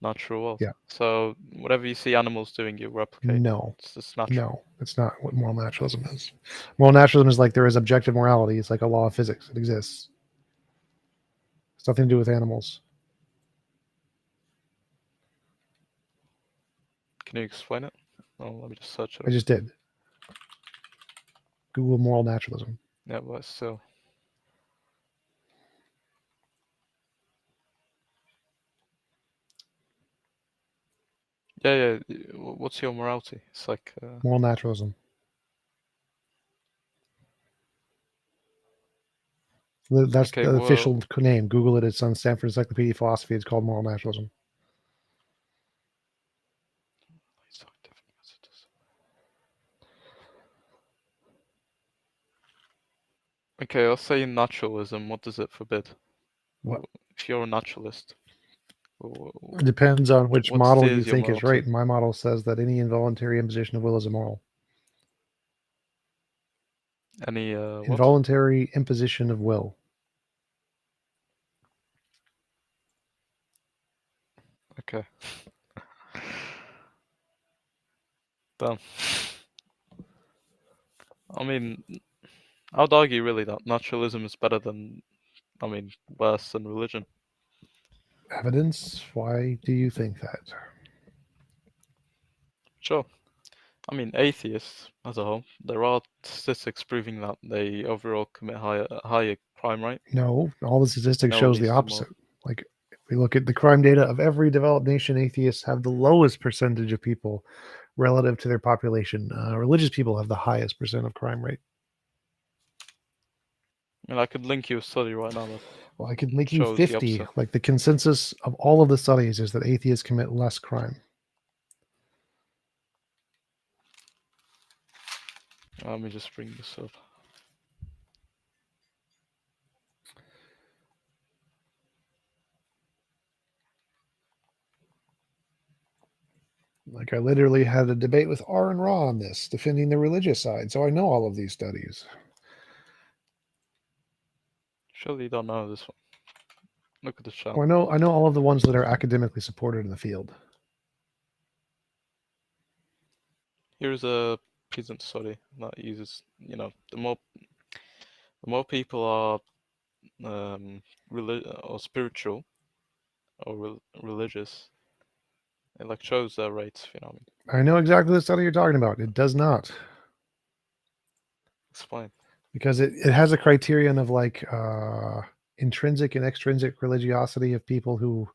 Natural world. Yeah. So whatever you see animals doing, you replicate. No. It's just natural. No, it's not what moral naturalism is. Moral naturalism is like there is objective morality. It's like a law of physics. It exists. It's nothing to do with animals. Can you explain it? Oh, let me just search it. I just did. Google moral naturalism. Yeah, but still. Yeah. What's your morality? It's like moral naturalism. That's okay, the official name. Google it. It's on Stanford Encyclopedia of Philosophy. It's called moral naturalism. Okay, let's say naturalism. What does it forbid? What? If you're a naturalist. It depends on which model you think is right. morality? My model says that any involuntary imposition of will is immoral. Any what? Involuntary imposition of will. Okay. Done. I mean, I would argue really that naturalism is better than, worse than religion. Evidence? Why do you think that? Sure. I mean, atheists as a whole, there are statistics proving that they overall commit higher crime rate. No, all the statistics No, shows at the least opposite. Like, if we look at the crime data of every developed nation, atheists have the lowest percentage of people relative to their population. Religious people have the highest percent of crime rate. I could link you a study right now that Well, I could link you shows the 50. opposite. Like, the consensus of all of the studies is that atheists commit less crime. Let me just bring this up. Like, I literally had a debate with R and Raw on this, defending the religious side, so I know all of these studies. Surely you don't know this one. Look at the chart. Well, I know all of the ones that are academically supported in the field. Here's a present study that uses, the more people are or spiritual or religious, it like shows their rates, if you know what I mean. I know exactly the study you're talking about. It does not. Explain. because it has a criterion of like intrinsic and extrinsic religiosity of people who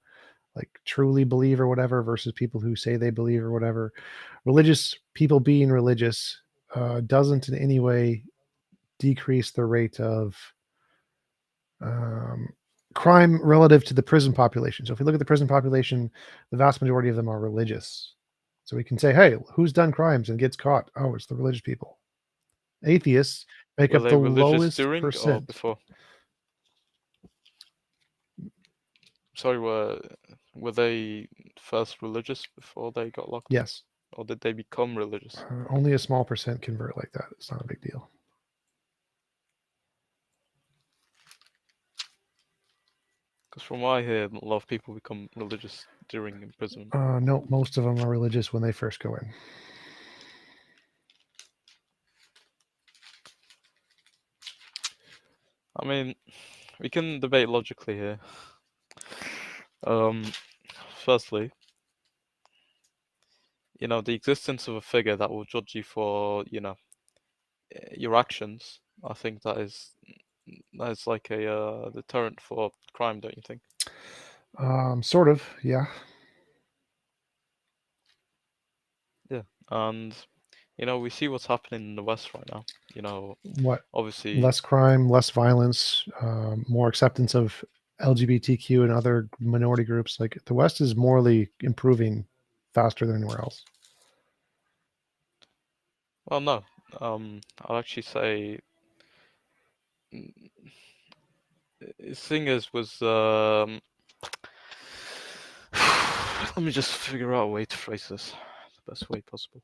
like truly believe or whatever versus people who say they believe or whatever. Religious people being religious doesn't in any way decrease the rate of crime relative to the prison population. So if we look at the prison population, the vast majority of them are religious. So we can say, hey, who's done crimes and gets caught? Oh, it's the religious people. Atheists make Were up they the religious lowest during or percent. before? Sorry, were they first religious before they got locked up? Yes. Or did they become religious? Only a small percent convert like that. It's not a big deal. Because from what I hear, a lot of people become religious during imprisonment. No, most of them are religious when they first go in. I mean, we can debate logically here. Firstly, you know, the existence of a figure that will judge you for, you know, your actions. I think that is like a deterrent for crime, don't you think? Sort of, yeah. Yeah, and you know, we see what's happening in the West right now. You know, What? obviously, Less crime, less violence, more acceptance of LGBTQ and other minority groups. Like the West is morally improving faster than anywhere else. well, no, I'll actually say, Singers was let me just figure out a way to phrase this the best way possible.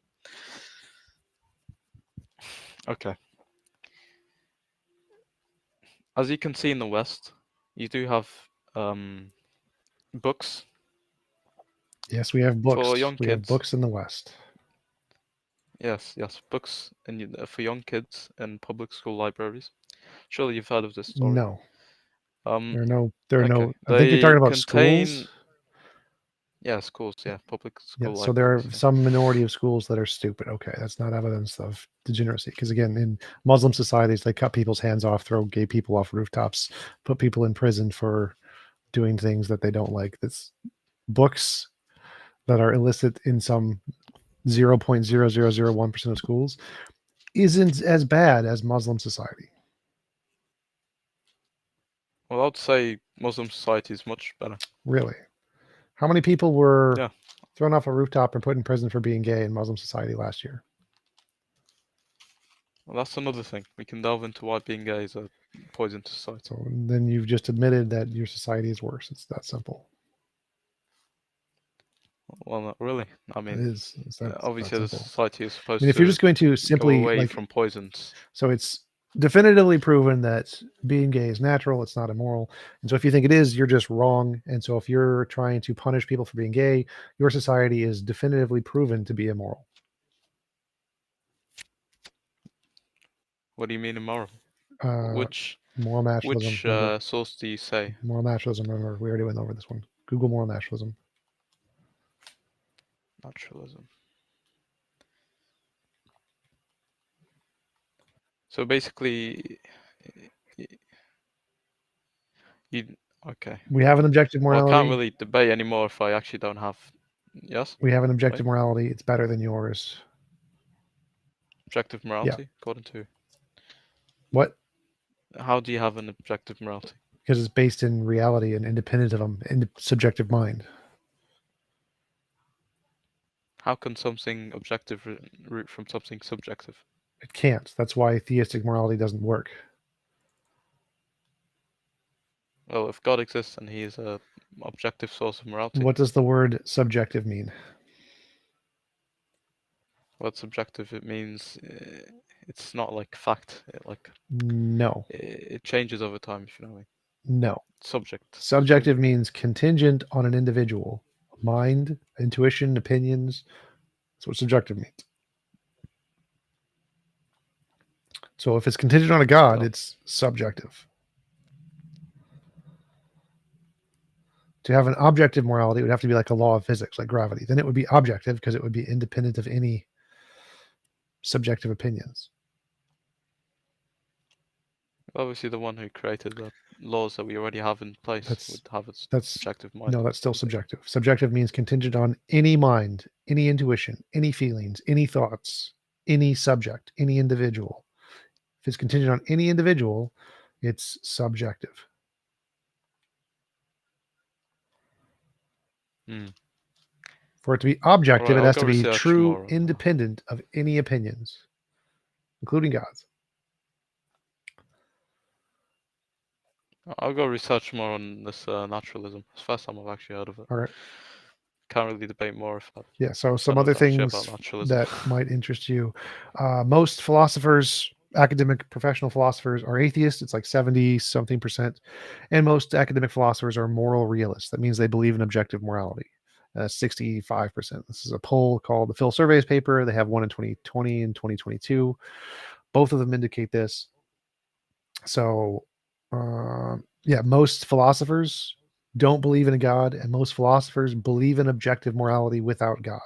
Okay. As you can see in the West, you do have books Yes, we have books. for young We have kids. books in the West. Yes, books for young kids in public school libraries. Surely you've heard of this story. No, Um, there are okay. no. I think you're talking about contain, schools. Yeah, schools. Yeah, public Yeah, school so there are libraries. Yeah. some minority of schools that are stupid. Okay, that's not evidence of degeneracy. Because again, in Muslim societies, they cut people's hands off, throw gay people off rooftops, put people in prison for doing things that they don't like. That's books that are illicit in some 0.0001% of schools isn't as bad as Muslim society. Well, I'd say Muslim society is much better. Really? How many people were Yeah. thrown off a rooftop and put in prison for being gay in Muslim society last year? Well, that's another thing. We can delve into why being gay is a poison to society. So then you've just admitted that your society is worse. It's that simple. Well, not really. I mean, It's that obviously, the simple. society is I supposed mean, if to you're just going to go simply away like from poisons. so it's definitively proven that being gay is natural, it's not immoral. And so if you think it is, you're just wrong. And so if you're trying to punish people for being gay, your society is definitively proven to be immoral. What do you mean immoral? Which Moral naturalism. source do you say? Moral naturalism. Remember, we already went over this one. Google moral naturalism. Naturalism. So basically, okay. We have an objective Well, morality. I can't really debate anymore if I actually don't have. Yes. We have an objective morality. It's better than yours. Objective morality, according to. What? How do you have an objective morality? Because it's based in reality and independent of them, in the subjective mind. How can something objective root from something subjective? It can't. That's why theistic morality doesn't work. Well, if God exists and he is a objective source of morality. What does the word subjective mean? What's subjective? It means it's not like fact. No. It changes over time, if you know what I mean. No. Subjective means contingent on an individual. Mind, intuition, opinions. That's what subjective means. So if it's contingent on a God, it's subjective. To have an objective morality, it would have to be like a law of physics, like gravity. Then it would be objective because it would be independent of any subjective opinions. Obviously, the one who created the laws that we already have in place That's- would have a That's subjective mind. no, that's still subjective. Subjective means contingent on any mind, any intuition, any feelings, any thoughts, any subject, any individual. If it's contingent on any individual, it's subjective. Hmm. For it to be objective, Alright, it I'll has go to be research true, tomorrow. independent of any opinions, including God's. I'll go research more on this naturalism. It's the first time I've actually heard of it. All right. Can't really debate more if I Yeah. So some know other that shit things about naturalism. that might interest you. Most philosophers, academic professional philosophers, are atheists. It's like 70 something percent. And most academic philosophers are moral realists. That means they believe in objective morality. 65%. This is a poll called the Phil Surveys paper. They have one in 2020 and 2022. Both of them indicate this. So, yeah, most philosophers don't believe in a God, and most philosophers believe in objective morality without God.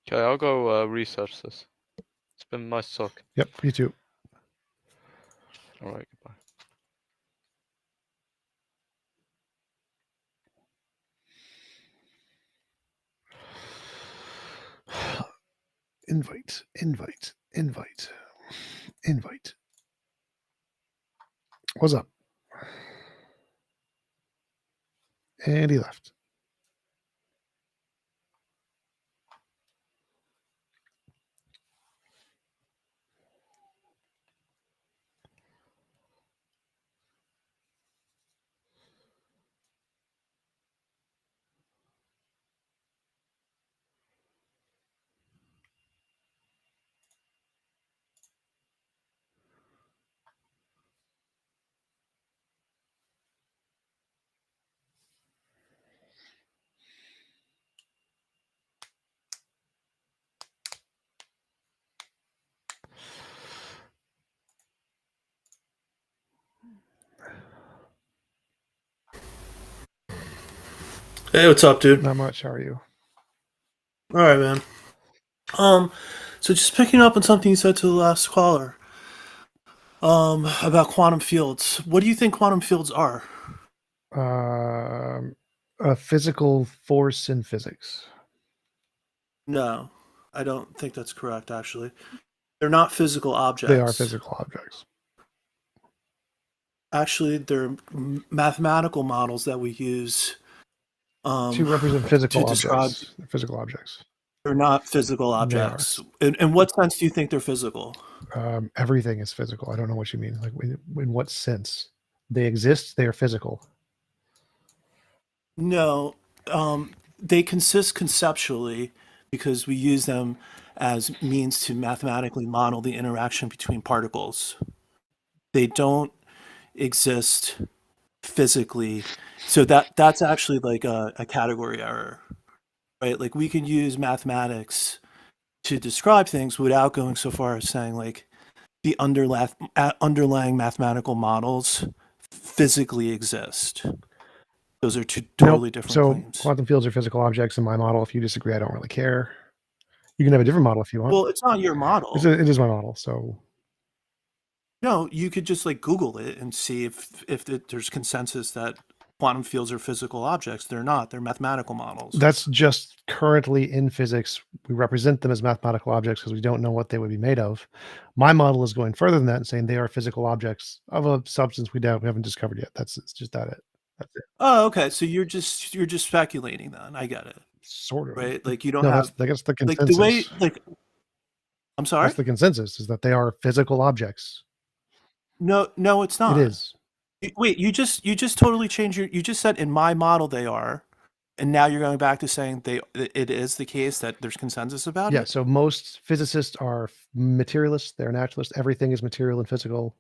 Okay, I'll go research this. It's been a nice talk. Yep, you too. Alright, goodbye. Invite, invite, invite, invite. What's up? And he left. Hey, what's up, dude? Not much. How are you? All right, man. So just picking up on something you said to the last caller, about quantum fields. What do you think quantum fields are? A physical force in physics. No, I don't think that's correct, actually. They're not physical objects. They are physical objects. Actually, they're mathematical models that we use To represent physical to describe. objects. They're physical objects. They're not physical They are. objects. In what sense do you think they're physical? Everything is physical. I don't know what you mean. Like, in what sense? They exist. They are physical. No, they consist conceptually because we use them as means to mathematically model the interaction between particles. They don't exist physically. So that's actually like a category error, right? Like we can use mathematics to describe things without going so far as saying like the underlying mathematical models physically exist. Those are two totally different So claims. quantum fields are physical objects in my model. If you disagree, I don't really care. You can have a different model if you want. Well, it's not your model. It is my model. So No, you could just like Google it and see if there's consensus that quantum fields are physical objects. They're not. They're mathematical models. that's just currently in physics. We represent them as mathematical objects because we don't know what they would be made of. My model is going further than that and saying they are physical objects of a substance we haven't discovered yet. It's just that it. That's it. Oh, okay. So you're just speculating then. I get it. Sort of. Right? Like you don't No, have that's the like consensus. the way like I'm sorry? That's the consensus, is that they are physical objects. No, it's not. It is. Wait, you just totally changed you just said in my model they are, and now you're going back to saying it is the case that there's consensus about Yeah. it? So most physicists are materialists. They're naturalists. Everything is material and physical.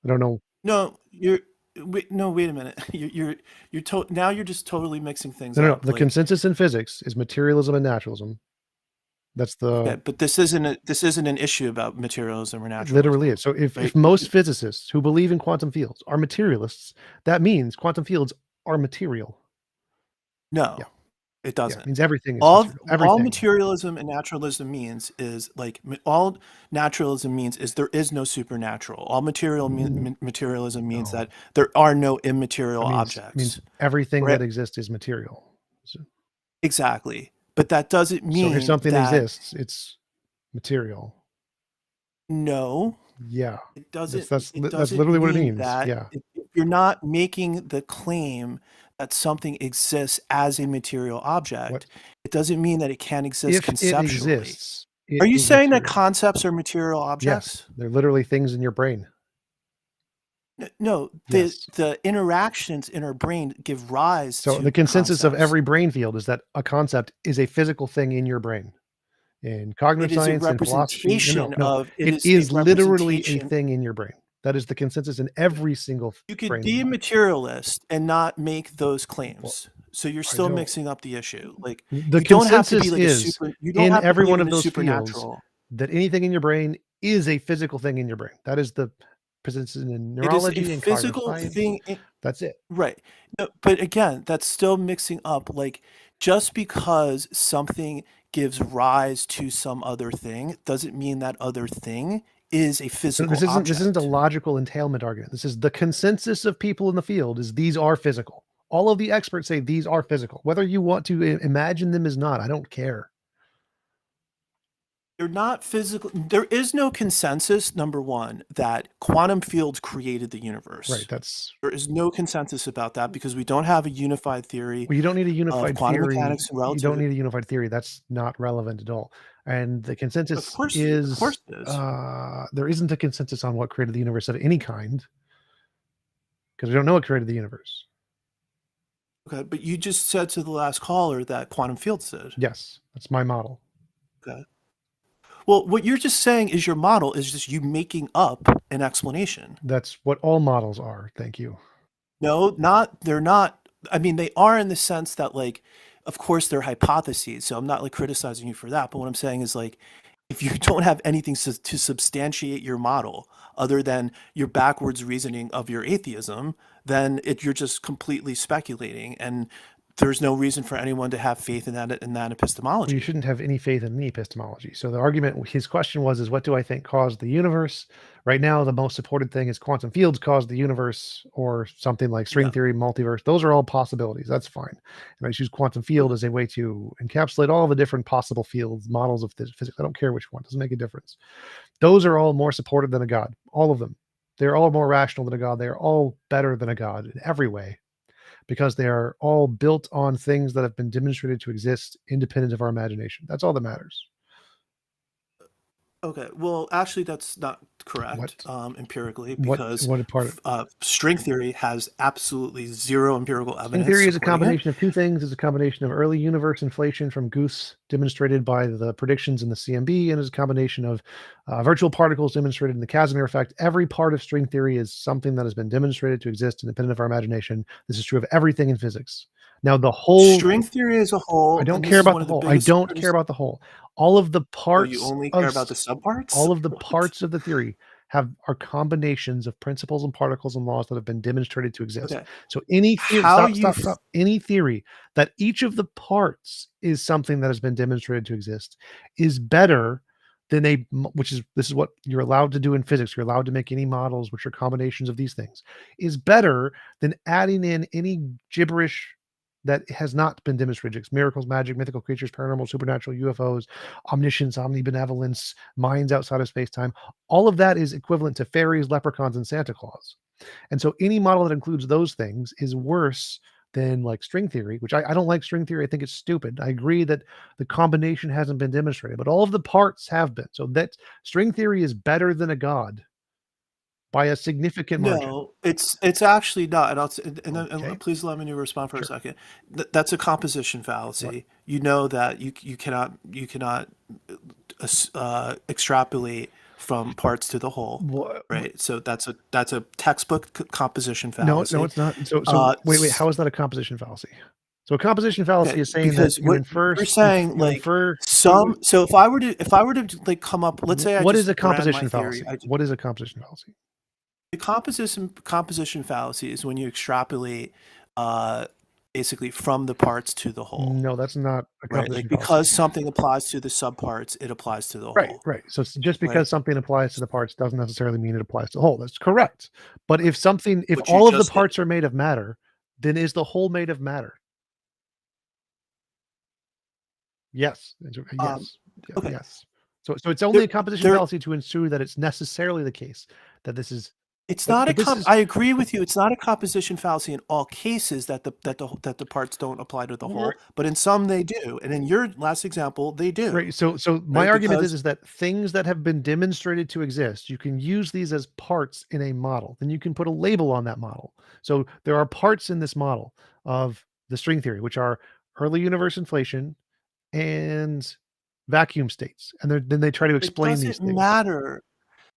I don't know. No, wait a minute. Now you're just totally mixing things No. up. The like, consensus in physics is materialism and naturalism. That's the okay, but this isn't an issue about materialism or naturalism. literally it. So if right? most physicists who believe in quantum fields are materialists, that means quantum fields are material. No. Yeah. It Yeah, doesn't. it means everything is all material. all Everything. materialism and naturalism means is like all naturalism means is there is no supernatural. All materialism means No. that there are no immaterial It means objects. everything Right. that exists is material. So Exactly. But that doesn't mean if something that exists, it's material. no, Yeah. it doesn't. That's It doesn't literally what it mean means. that Yeah. if you're not making the claim that something exists as a material object, What it doesn't mean that it can exist if it conceptually. exists? It Are you is saying that material. concepts are material Yes, objects? they're literally things in your brain. No, Yes. the interactions in our brain give rise So to the consensus of concepts. every brain field is that a concept is a physical thing in your brain. In cognitive It is a science and philosophy, representation no, of it a is literally a representation. thing in your brain. That is the consensus in every single You could brain. be a materialist and not make those claims. So you're I still don't. mixing up the issue. Like The you don't have to consensus be like a is super. You don't in have to every believe one in of a those fields supernatural. that anything in your brain is a physical thing in your brain. That is the consensus in It is neurology a and cognitive physical science. thing. That's it. Right. No, but again, that's still mixing up. Like just because something gives rise to some other thing doesn't mean that other thing is a So physical this isn't a object. logical entailment argument. This is the consensus of people in the field is these are physical. All of the experts say these are physical. Whether you want to imagine them is not, I don't care. They're not physical. There is no consensus, number one, that quantum fields created the universe. Right. That's There is no consensus about that because we don't have a unified theory well, you don't need a of unified quantum theory. mechanics and You don't relativity. need a unified theory. That's not relevant at all. And the Of consensus course is it is. there isn't a consensus on what created the universe of any kind because we don't know what created the universe. Okay, but you just said to the last caller that quantum fields did. Yes, that's my model. Okay. Well, what you're just saying is your model is just you making up an explanation. That's what all models are. Thank you. No, they're not. I mean, they are in the sense that, like, of course, they're hypotheses. So I'm not like criticizing you for that. But what I'm saying is, like, if you don't have anything to substantiate your model other than your backwards reasoning of your atheism, then you're just completely speculating. And there's no reason for anyone to have faith in that Well, epistemology. you shouldn't have any faith in any epistemology. So the argument, his question was, what do I think caused the universe? Right now, the most supported thing is quantum fields caused the universe, or something like string Yeah. theory, multiverse. Those are all possibilities. That's fine. And I choose quantum field as a way to encapsulate all the different possible fields, models of physics. I don't care which one. Doesn't make a difference. Those are all more supported than a god. All of them. They're all more rational than a god. They are all better than a god in every way, because they are all built on things that have been demonstrated to exist independent of our imagination. That's all that matters. Okay, well, actually, that's not correct empirically, What because part of string theory has absolutely zero empirical string evidence. theory is a supporting it. combination of two things. It's a combination of early universe inflation from Goose, demonstrated by the predictions in the CMB, and is a combination of virtual particles demonstrated in the Casimir effect. Every part of string theory is something that has been demonstrated to exist independent of our imagination. This is true of everything in physics. Now, the whole String theory as a whole. I don't and this care is about one the of the whole. I biggest don't care about the whole. All of the Oh, parts you only of care about the subparts? all of the What? parts of the theory are combinations of principles and particles and laws that have been demonstrated to exist. Okay. So any theory, How stop. Any theory that each of the parts is something that has been demonstrated to exist is better than this is what you're allowed to do in physics. You're allowed to make any models which are combinations of these things, is better than adding in any gibberish that has not been demonstrated. Miracles, magic, mythical creatures, paranormal, supernatural, UFOs, omniscience, omnibenevolence, minds outside of space-time. All of that is equivalent to fairies, leprechauns, and Santa Claus. And so any model that includes those things is worse than like string theory, which I don't like string theory. I think it's stupid. I agree that the combination hasn't been demonstrated, but all of the parts have been. So that string theory is better than a god by a significant margin. No, it's actually not. And Okay. please let me respond for a Sure. second. That's a composition fallacy. You know that you cannot extrapolate from parts to the whole, right? So that's a textbook composition fallacy. No, it's not. So wait. How is that a composition fallacy? So a composition fallacy is saying because that you infer. you're saying you like infer. some. So if I were to like come up, let's say What I is just a ran my composition theory, fallacy? What is a composition fallacy? The composition fallacy is when you extrapolate basically from the parts to the whole. No, that's not a Right, composition like because fallacy. something applies to the subparts, it applies to the Right, whole. right. So just because Right. something applies to the parts doesn't necessarily mean it applies to the whole. That's correct. But if But you all of the just said- parts are made of matter, then is the whole made of matter? Yes. Yes. Yeah, okay. Yes. So it's only There- a composition there- fallacy to ensure that it's necessarily the case that this is. It's But- not but a this is- I agree with you. It's not a composition fallacy in all cases that the parts don't apply to the whole, Right. but in some they do. And in your last example, they do. Right. So my Right, argument because- is that things that have been demonstrated to exist, you can use these as parts in a model. Then you can put a label on that model. So there are parts in this model of the string theory, which are early universe inflation and vacuum states. And then they try to explain it these doesn't things. matter.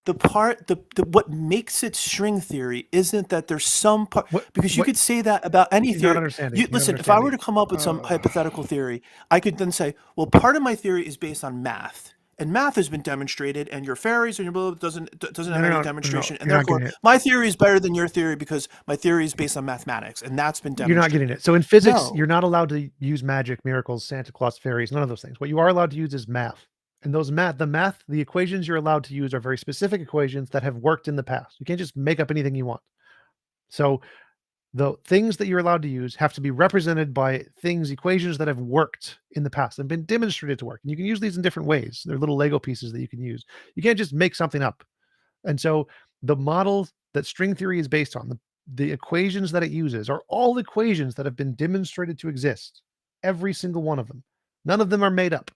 What makes it string theory isn't that there's some part, because you could say that about any You're not theory. understanding. You're not Listen, if I were to understanding. come up with some hypothetical theory, I could then say, well, part of my theory is based on math, and math has been demonstrated, and your fairies and your blah, blah, doesn't have No, any no, demonstration, and you're not therefore getting it. my theory is better than your theory because my theory is based on mathematics, and that's been You're demonstrated. not getting it. So in physics, No. you're not allowed to use magic, miracles, Santa Claus, fairies, none of those things. What you are allowed to use is math. And the equations you're allowed to use are very specific equations that have worked in the past. You can't just make up anything you want. So the things that you're allowed to use have to be represented by equations that have worked in the past and been demonstrated to work. And you can use these in different ways. They're little Lego pieces that you can use. You can't just make something up. And so the model that string theory is based on, the equations that it uses are all equations that have been demonstrated to exist. Every single one of them. None of them are made up.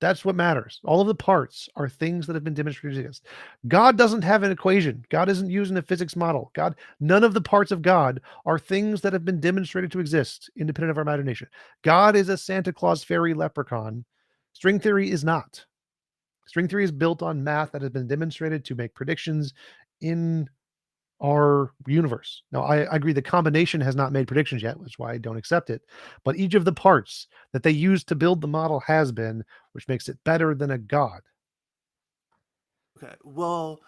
That's what matters. All of the parts are things that have been demonstrated to exist. God doesn't have an equation. God isn't using a physics model. None of the parts of God are things that have been demonstrated to exist, independent of our imagination. God is a Santa Claus fairy leprechaun. String theory is not. String theory is built on math that has been demonstrated to make predictions in our universe. Now, I agree the combination has not made predictions yet, which is why I don't accept it. But each of the parts that they used to build the model has been, which makes it better than a god. Okay, well,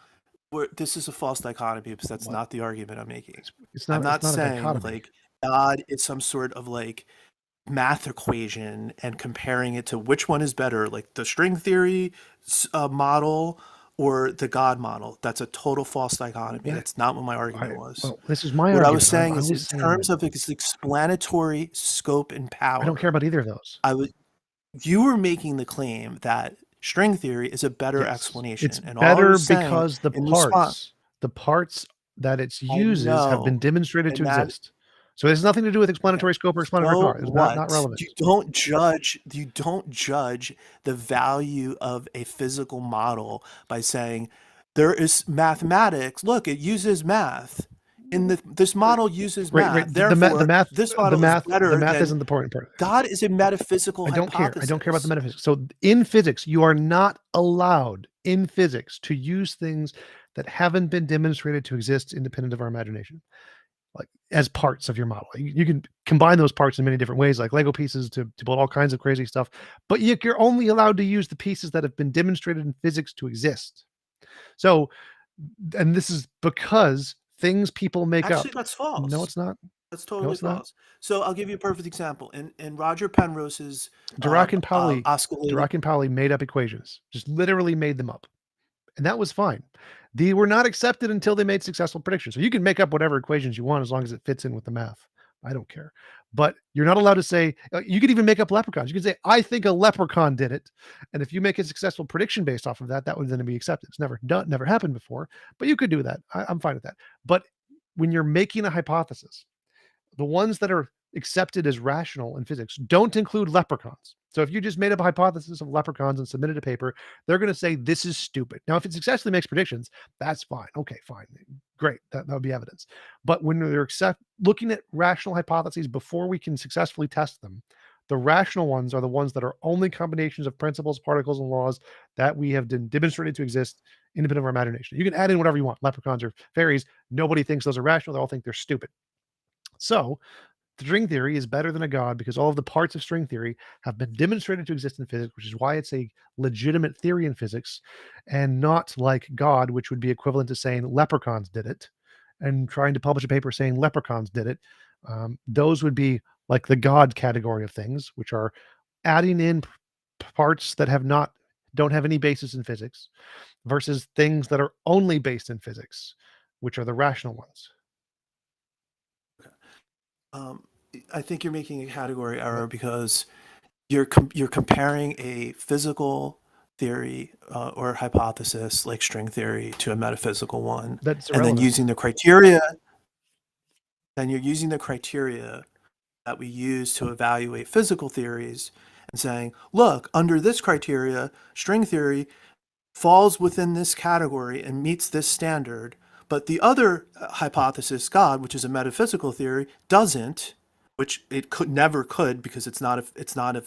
this is a false dichotomy because that's not the argument I'm making. It's not. I'm not it's not a saying dichotomy. like God is some sort of like math equation and comparing it to which one is better, like the string theory model or the God model. That's a total false dichotomy. That's not what my argument was. Well, this is my What argument. I was saying I is, was in saying terms of its explanatory scope and power, I don't care about either of those. You were making the claim that string theory is a better Yes. explanation. It's and all I better was saying because the in response- parts that it I uses have been know, demonstrated to and that- exist. So it has nothing to do with explanatory scope or explanatory So power. It's not relevant. You don't judge the value of a physical model by saying there is mathematics. Look, it uses math. This model uses math. Right. Therefore, The math. this The model math. is better The math than isn't the important part. God is a metaphysical I don't care. hypothesis. I don't care about the metaphysics. So in physics, you are not allowed in physics to use things that haven't been demonstrated to exist independent of our imagination, like as parts of your model. You can combine those parts in many different ways, like Lego pieces to build all kinds of crazy stuff. But you're only allowed to use the pieces that have been demonstrated in physics to exist. So, and this is because things people make Actually, up. that's false. No, it's not. That's totally it's not. false. So I'll give you a perfect example. In Roger Penrose's Dirac and Pauli oscillating- Dirac and Pauli made up equations, just literally made them up. And that was fine. They were not accepted until they made successful predictions. So you can make up whatever equations you want as long as it fits in with the math. I don't care. But you're not allowed to say, you could even make up leprechauns. You can say, I think a leprechaun did it. And if you make a successful prediction based off of that, that would then be accepted. It's never happened before, but you could do that. I'm fine with that. But when you're making a hypothesis, the ones that are accepted as rational in physics don't include leprechauns. So if you just made up a hypothesis of leprechauns and submitted a paper, they're going to say this is stupid. Now, if it successfully makes predictions, that's fine. Okay, fine. Great. That would be evidence. But when they're looking at rational hypotheses before we can successfully test them, the rational ones are the ones that are only combinations of principles, particles, and laws that we have demonstrated to exist independent of our imagination. You can add in whatever you want, leprechauns or fairies. Nobody thinks those are rational. They all think they're stupid. So string theory is better than a god because all of the parts of string theory have been demonstrated to exist in physics, which is why it's a legitimate theory in physics and not like God, which would be equivalent to saying leprechauns did it and trying to publish a paper saying leprechauns did it. Those would be like the God category of things, which are adding in parts that don't have any basis in physics, versus things that are only based in physics, which are the rational ones. I think you're making a category error because you're comparing a physical theory or hypothesis like string theory to a metaphysical one, That's and then irrelevant. using the criteria. Then you're using the criteria that we use to evaluate physical theories and saying, look, under this criteria, string theory falls within this category and meets this standard, but the other hypothesis, God, which is a metaphysical theory, doesn't, which it never could because it's not a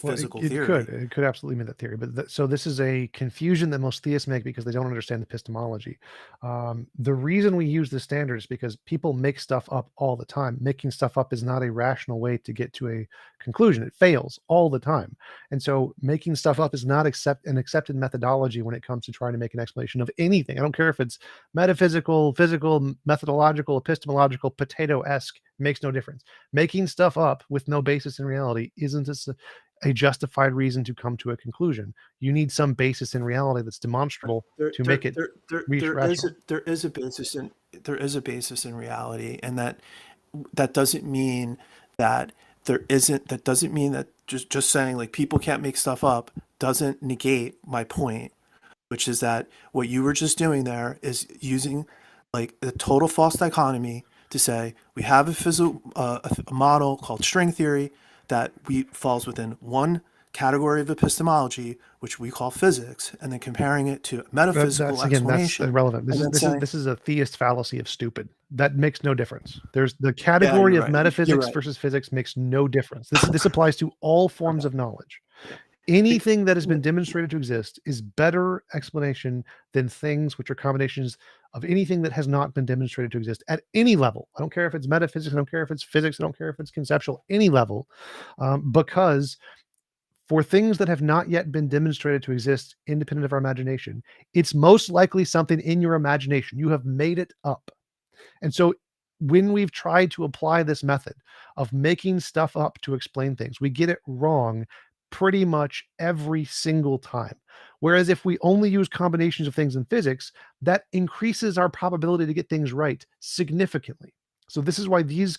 Well, physical it theory. could absolutely mean that theory, but so this is a confusion that most theists make because they don't understand epistemology. The reason we use the standard is because people make stuff up all the time. Making stuff up is not a rational way to get to a conclusion. It fails all the time, and so making stuff up is not an accepted methodology when it comes to trying to make an explanation of anything. I don't care if it's metaphysical, physical, methodological, epistemological, potato-esque. Makes no difference. Making stuff up with no basis in reality isn't a justified reason to come to a conclusion. You need some basis in reality that's demonstrable to make it reach rational. There is a basis in reality, and that doesn't mean that there isn't. That doesn't mean that just saying like people can't make stuff up doesn't negate my point, which is that what you were just doing there is using like a total false dichotomy to say we have a model called string theory that falls within one category of epistemology, which we call physics, and then comparing it to metaphysical explanation. That's irrelevant. This is a theist fallacy of stupid. That makes no difference. There's the category of metaphysics versus physics makes no difference. This applies to all forms of knowledge. Anything that has been demonstrated to exist is better explanation than things which are combinations of anything that has not been demonstrated to exist at any level. I don't care if it's metaphysics, I don't care if it's physics, I don't care if it's conceptual, any level, because for things that have not yet been demonstrated to exist independent of our imagination, it's most likely something in your imagination. You have made it up. And so when we've tried to apply this method of making stuff up to explain things, we get it wrong pretty much every single time. Whereas if we only use combinations of things in physics, that increases our probability to get things right significantly. So this is why these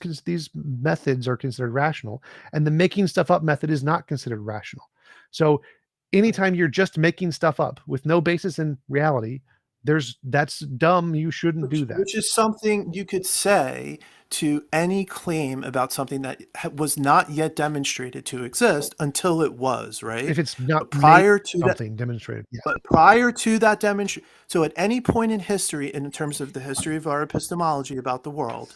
methods are considered rational, and the making stuff up method is not considered rational. So anytime you're just making stuff up with no basis in reality, that's dumb. You shouldn't do that. Which is something you could say to any claim about something that was not yet demonstrated to exist until it was, right? If it's not but prior to something demonstrated, yeah. But prior to that demonstration, so at any point in history, in terms of the history of our epistemology about the world,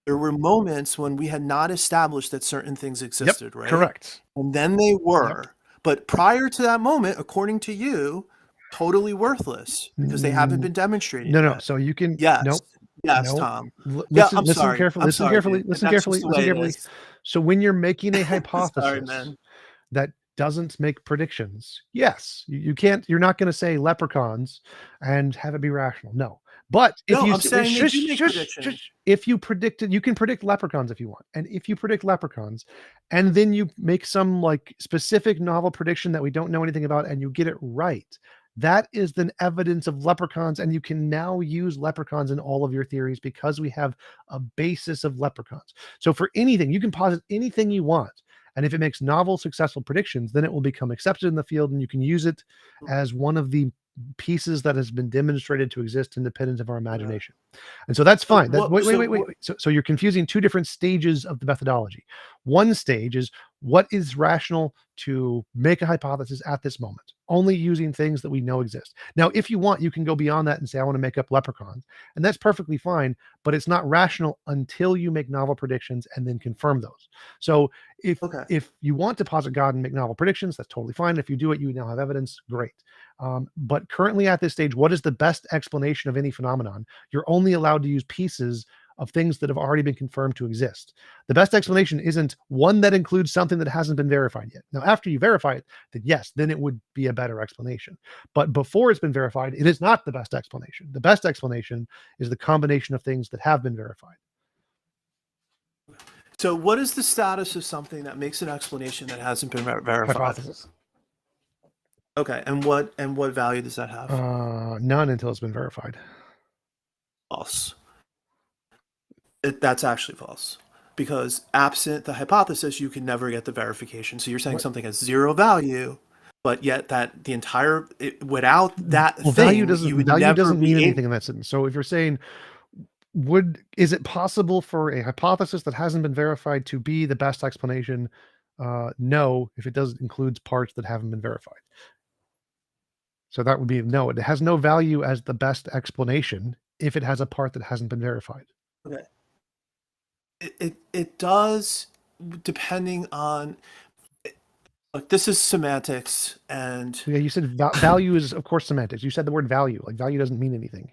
there were moments when we had not established that certain things existed, right? Correct. And then they were. Yep. But prior to that moment, according to you, totally worthless because they haven't been demonstrated. No. Yet. So you can. Yes. Nope. Yes, nope. Tom. Listen, I'm listen sorry. carefully. Listen carefully. Listen carefully. So when you're making a hypothesis that doesn't make predictions, yes, you can't. You're not going to say leprechauns and have it be rational. No. But if if you predicted, you can predict leprechauns if you want. And if you predict leprechauns and then you make some like specific novel prediction that we don't know anything about and you get it right, that is then evidence of leprechauns. And you can now use leprechauns in all of your theories because we have a basis of leprechauns. So for anything, you can posit anything you want. And if it makes novel, successful predictions, then it will become accepted in the field and you can use it as one of the pieces that has been demonstrated to exist independent of our imagination. And so that's fine. Wait. So you're confusing two different stages of the methodology. One stage is what is rational to make a hypothesis at this moment, only using things that we know exist. Now, if you want, you can go beyond that and say, I want to make up leprechauns. And that's perfectly fine, but it's not rational until you make novel predictions and then confirm those. So if you want to posit God and make novel predictions, that's totally fine. If you do it, you now have evidence, great. But currently at this stage, what is the best explanation of any phenomenon? You're only allowed to use pieces of things that have already been confirmed to exist. The best explanation isn't one that includes something that hasn't been verified yet. Now, after you verify it, then yes, then it would be a better explanation. But before it's been verified, it is not the best explanation. The best explanation is the combination of things that have been verified. So what is the status of something that makes an explanation that hasn't been verified? Hypothesis. Okay, and what value does that have? None until it's been verified. False. That's actually false. Because absent the hypothesis, you can never get the verification. So you're saying something has zero value, but yet that the entire without that Well, thing, value doesn't you would value never doesn't be mean able- anything in that sentence. So if you're saying, is it possible for a hypothesis that hasn't been verified to be the best explanation? No, if it does includes parts that haven't been verified. So that would be no. It has no value as the best explanation if it has a part that hasn't been verified. Okay. It does, depending on. Look, this is semantics, and Yeah, you said value is of course semantics. You said the word value. Like value doesn't mean anything.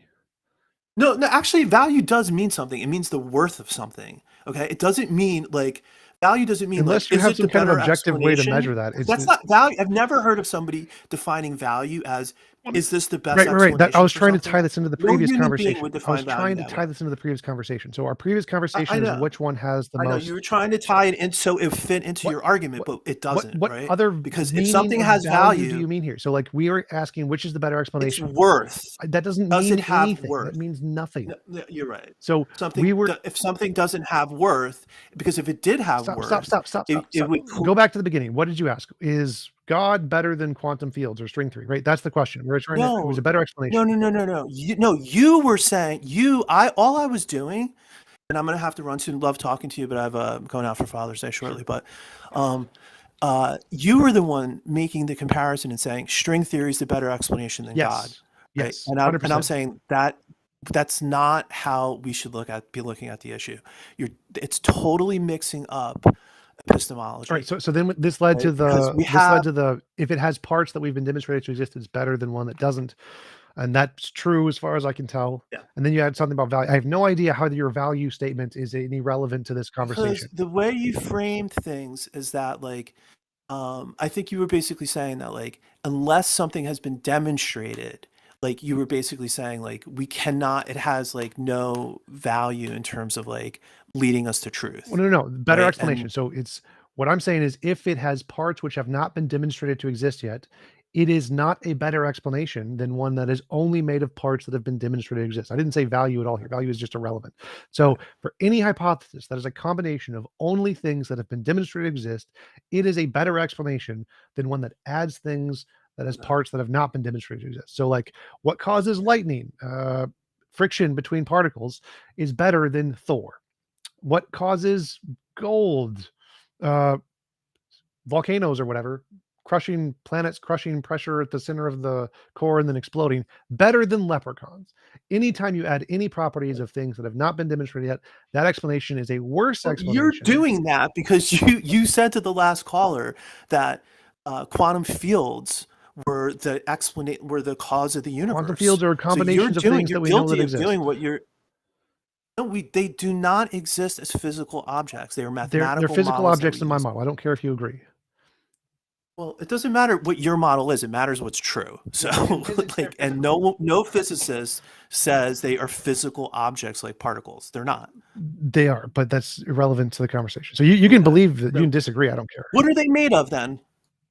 no, actually, value does mean something. It means the worth of something. Okay, it doesn't mean like value doesn't mean Unless like, you is have it some the kind of better objective way to explanation? measure that. That's not value. I've never heard of somebody defining value as is this the best Right. explanation? That, I was for trying to something? tie this into the No previous human being conversation. would I define was value trying to that tie way. this into the previous conversation. So our previous conversation is know. which one has the I know most. you were trying to tie it in so it fit into What- your argument, but it doesn't, What right? other Because if meaning something of has do value, you mean here? So like we are asking which is the better it's explanation. worth. That doesn't Does mean it have anything. worth? That means nothing. No, you're right. So Something if something doesn't have worth, because if it did have worth, stop. it would Go back to the beginning. What did you ask? Is God better than quantum fields or string theory? Right. That's the question. We're trying to. It was a better explanation. No. You were saying all I was doing, and I'm gonna have to run soon. Love talking to you, but I'm going out for Father's Day shortly. But you were the one making the comparison and saying string theory is the better explanation than God. Right? Yes. And I'm 100%. saying that's not how we should be looking at the issue. It's totally mixing up epistemology. All right. So then this led to Because the if it has parts that we've been demonstrated to exist, it's better than one that doesn't. And that's true as far as I can tell. Yeah. And then you had something about value. I have no idea how your value statement is any relevant to this conversation. Because the way you framed things is that like I think you were basically saying that like unless something has been demonstrated, like you were basically saying like it has like no value in terms of like leading us to truth. Well, no. Better Right, explanation. So it's what I'm saying is if it has parts which have not been demonstrated to exist yet, it is not a better explanation than one that is only made of parts that have been demonstrated to exist. I didn't say value at all here. Value is just irrelevant. So for any hypothesis that is a combination of only things that have been demonstrated to exist, it is a better explanation than one that adds things that has parts that have not been demonstrated to exist. So like what causes lightning, friction between particles is better than Thor. What causes gold, volcanoes or whatever, crushing planets, crushing pressure at the center of the core and then exploding, better than leprechauns. Anytime you add any properties of things that have not been demonstrated yet, that explanation is a worse explanation. You're doing that because you said to the last caller that quantum fields were the cause of the universe. Quantum fields are combinations of things that we know that exist. Doing what you're. No, they do not exist as physical objects. They are mathematical. They're physical models objects in my model. I don't care if you agree. Well, it doesn't matter what your model is. It matters what's true. So, like, and no physicist says they are physical objects like particles. They're not. They are, but that's irrelevant to the conversation. So you can believe that, you can disagree. I don't care. What are they made of then?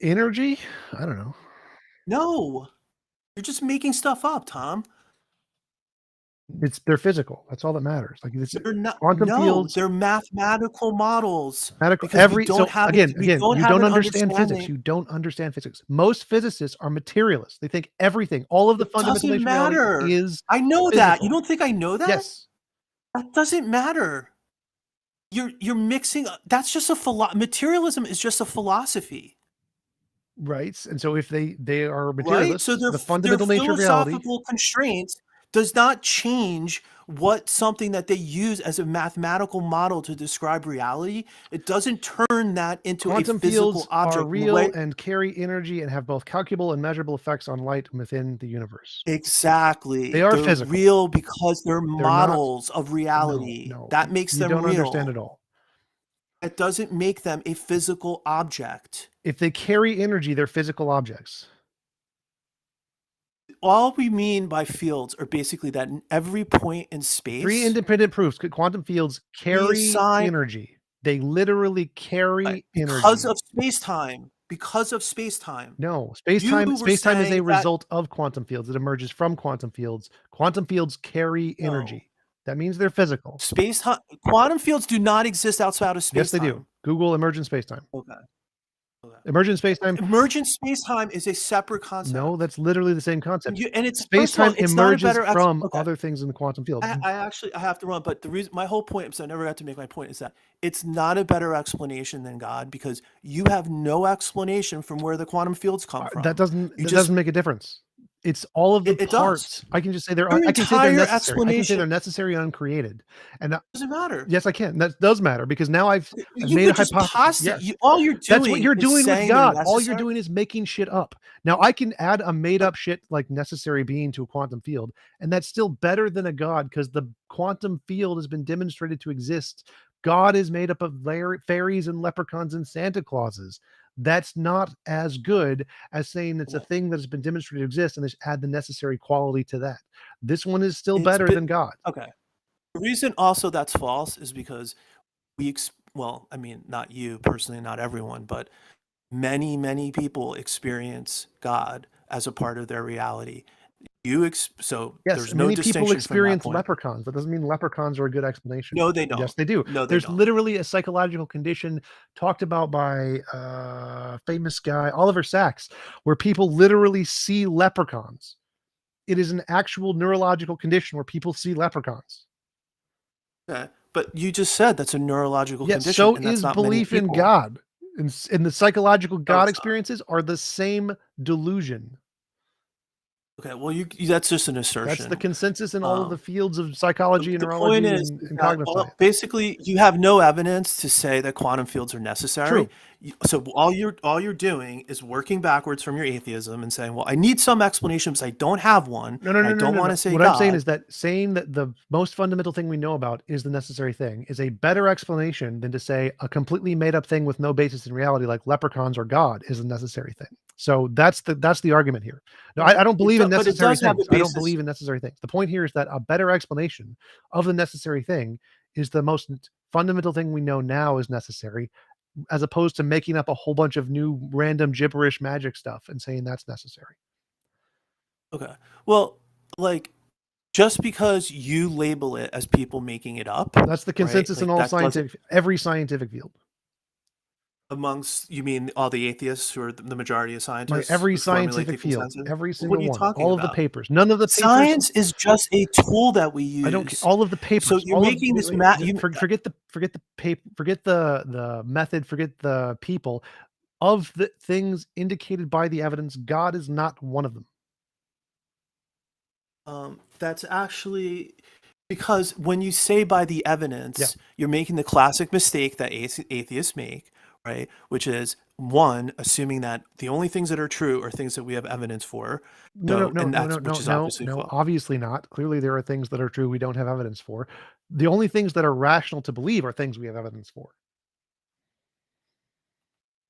Energy? I don't know. No, you're just making stuff up, Tom. They're physical. That's all that matters. Like They're not. quantum No, fields. they're mathematical models. Again, we don't have you don't understand physics. understanding. You don't understand physics. Most physicists are materialists. They think everything, all of the fundamental doesn't nature of reality matter. is I know that. physical. You don't think I know that? Yes. That doesn't matter. You're mixing. That's just materialism is just a philosophy. Right. And so if they are Right? materialists, So the fundamental their nature of reality. philosophical constraints does not change what something that they use as a mathematical model to describe reality. It doesn't turn that into Quantum a physical fields object. are real and carry energy and have both calculable and measurable effects on light within the universe. Exactly. They're They're physical. real because they're models of reality. No, that makes them real. You don't real. understand at all. It doesn't make them a physical object. If they carry energy, they're physical objects. All we mean by fields are basically that in every point in space, 3 independent proofs. Quantum fields carry energy. They literally carry because energy. of space-time. Because of space-time. No, You space-time were is a saying that- result of quantum fields. It emerges from quantum fields. Quantum fields carry No. energy. That means they're physical. Space-time, quantum fields do not exist outside of space-time. Yes, they do. Google emergent space-time. Okay. Emergent space-time. Emergent space-time is a separate concept. No, that's literally the same concept. And it's Space-time it's not a emerges better from okay. other things in the quantum field. I have to run, but the reason my whole point, because I never got to make my point, is that it's not a better explanation than God, because you have no explanation from where the quantum fields come from. That doesn't make a difference. It's all of the It parts. does. I can just say they're. Your I can say they're entire necessary. I can say explanation- they're necessary and uncreated. And doesn't matter. yes, I can. That does matter because now I've You made a could just hypothesis. posit- Yes. all you're doing. That's what you're is doing with saying they're God. All you're necessary. doing is making shit up. Now I can add a made up shit like necessary being to a quantum field, and that's still better than a God because the quantum field has been demonstrated to exist. God is made up of fairies and leprechauns and Santa Clauses. That's not as good as saying it's a thing that has been demonstrated to exist and just add the necessary quality to that. This one is still better than God. Okay. The reason also that's false is because well, I mean, not you personally, not everyone, but many people experience God as a part of their reality. So Yes, there's no many distinction people experience from that point. leprechauns. That doesn't mean leprechauns are a good explanation. No, they don't. Yes, they do. No, they There's don't. literally a psychological condition talked about by famous guy Oliver Sacks, where people literally see leprechauns. It is an actual neurological condition where people see leprechauns. Okay. But you just said that's a neurological Yes, condition. so and that's is not many belief in people. God. And the psychological God it's not. experiences are the same delusion. Okay, well, that's just an assertion. That's the consensus in all of the fields of psychology and the neurology point is and that, cognitive well, science. basically, you have no evidence to say that quantum fields are necessary. True. So all you're doing is working backwards from your atheism and saying, well, I need some explanation because I don't have one. No, I don't want to say what God. I'm saying is that saying that the most fundamental thing we know about is the necessary thing is a better explanation than to say a completely made up thing with no basis in reality, like leprechauns or God, is a necessary thing. So that's the argument here. No, I don't believe in but it necessary does have a things. I don't basis. believe in necessary things. The point here is that a better explanation of the necessary thing is the most fundamental thing we know now is necessary, as opposed to making up a whole bunch of new random gibberish magic stuff and saying that's necessary. Okay. Well, like, just because you label it as people making it up, That's the consensus right? in Like, all that doesn't- scientific, every scientific field. amongst, you mean all the atheists who are the majority of scientists? Every who formulate scientific the field, consensus? every What single are you one, talking all of the about? papers, none of the papers. Science is just a tool that we use. I don't. All of the papers. So you're all making of, this forget the paper. Forget the method. Forget the people. Of the things indicated by the evidence, God is not one of them. That's actually because when you say by the evidence, you're making the classic mistake that atheists make, right? Which is one, assuming that the only things that are true are things that we have evidence for. No. Obviously false. Obviously not. Clearly, there are things that are true we don't have evidence for. The only things that are rational to believe are things we have evidence for.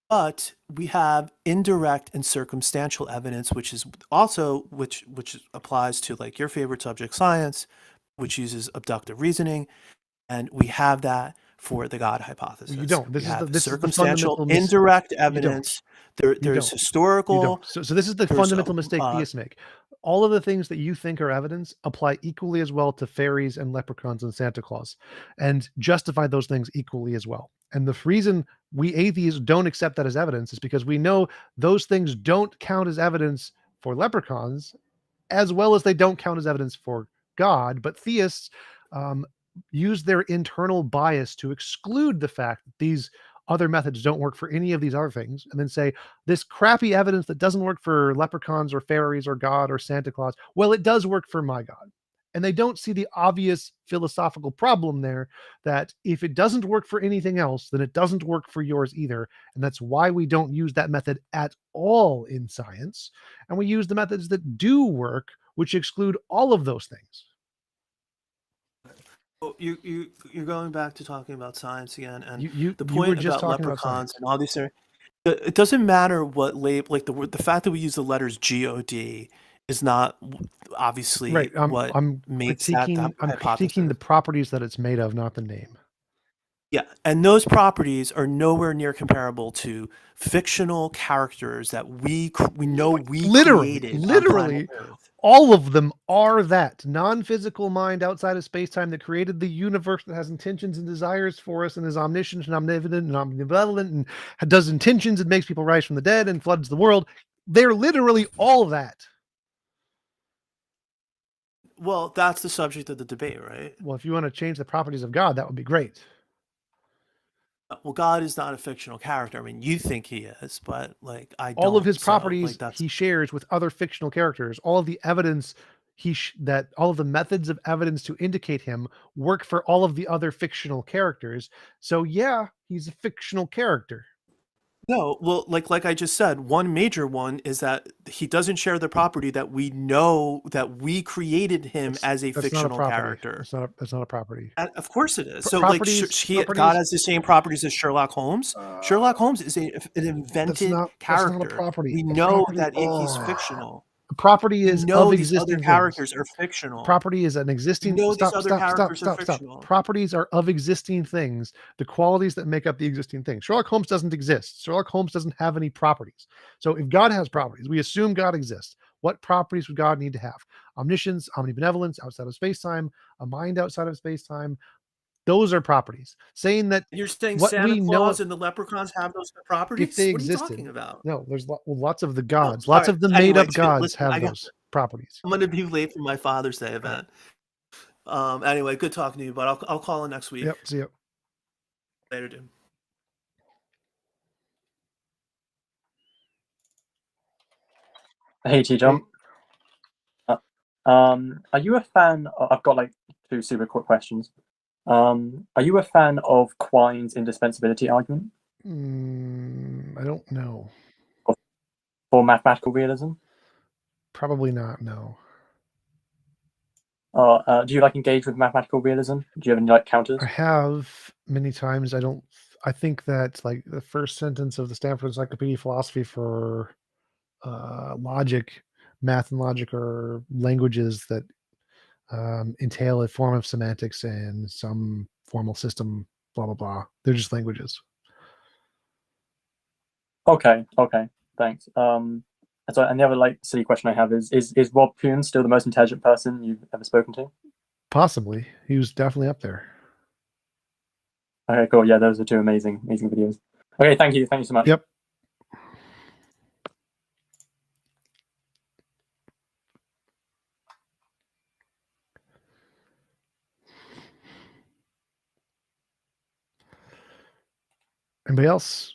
But we have indirect and circumstantial evidence, which is also which applies to like your favorite subject, science, which uses abductive reasoning, and we have that for the God hypothesis. You don't. This is the circumstantial, fundamental indirect evidence. There's historical. So this is the fundamental mistake theists make. All of the things that you think are evidence apply equally as well to fairies and leprechauns and Santa Claus, and justify those things equally as well. And the reason we atheists don't accept that as evidence is because we know those things don't count as evidence for leprechauns, as well as they don't count as evidence for God. But theists use their internal bias to exclude the fact that these other methods don't work for any of these other things, and then say this crappy evidence that doesn't work for leprechauns or fairies or God or Santa Claus, well, it does work for my God. And they don't see the obvious philosophical problem there, that if it doesn't work for anything else, then it doesn't work for yours either. And that's why we don't use that method at all in science. And we use the methods that do work, which exclude all of those things. Well, you're going back to talking about science again, and You the were point just about talking about leprechauns science. and all these things. It doesn't matter what label, like the fact that we use the letters God is not obviously Right. what I'm makes critiquing that I'm hypothesis. critiquing the properties that it's made of, not the name. Yeah, and those properties are nowhere near comparable to fictional characters that we know we created on planet Earth. All of them are that non-physical mind outside of space-time that created the universe, that has intentions and desires for us and is omniscient and omnipotent and omnibenevolent and does intentions and makes people rise from the dead and floods the world. They're literally all that. Well, that's the subject of the debate, right? Well, if you want to change the properties of God, that would be great. Well, God is not a fictional character. I mean, you think he is, but like I don't. All of his so, properties like, he shares with other fictional characters. All of the evidence that all of the methods of evidence to indicate him work for all of the other fictional characters. So yeah, he's a fictional character. No, well, like I just said, one major one is that he doesn't share the property that we know that we created him as a fictional character. That's not a property. Of course it is. So, Properties- God has the same properties as Sherlock Holmes. Sherlock Holmes is an invented character. That's not a property. We A know property- that he's fictional. A property is We know of these existing other things. characters are fictional. Property is an existing. We know these other characters are fictional. Properties are of existing things. The qualities that make up the existing things. Sherlock Holmes doesn't exist. Sherlock Holmes doesn't have any properties. So if God has properties, we assume God exists. What properties would God need to have? Omniscience, omnibenevolence, outside of space-time, a mind outside of space-time. Those are properties. Saying that You're saying what Santa we know- Claus and the leprechauns have those properties? if they what existed. are you talking about? No, there's lots of the gods. all Lots right. of the Anyway, made-up dude, gods listen, have I got- those properties. I'm going to be late for my Father's Day event. Anyway, good talking to you, but I'll call in next week. Yep. See ya. Later, dude. Hey, TJump. Are you a fan? I've got like two super quick questions. Are you a fan of Quine's indispensability argument I don't know. for mathematical realism? Probably not. No. Do you like engage with mathematical realism? Do you have any like counters? I have many times. I think that like the first sentence of the Stanford Encyclopedia of Philosophy for logic, math and logic are languages that entail a form of semantics and some formal system, blah, blah, blah. They're just languages. Okay, thanks. And the other like silly question I have is Rob Kuhn still the most intelligent person you've ever spoken to? Possibly. He was definitely up there. Okay, cool. Yeah, those are two amazing videos. Okay, thank you so much. Yep. Anybody else?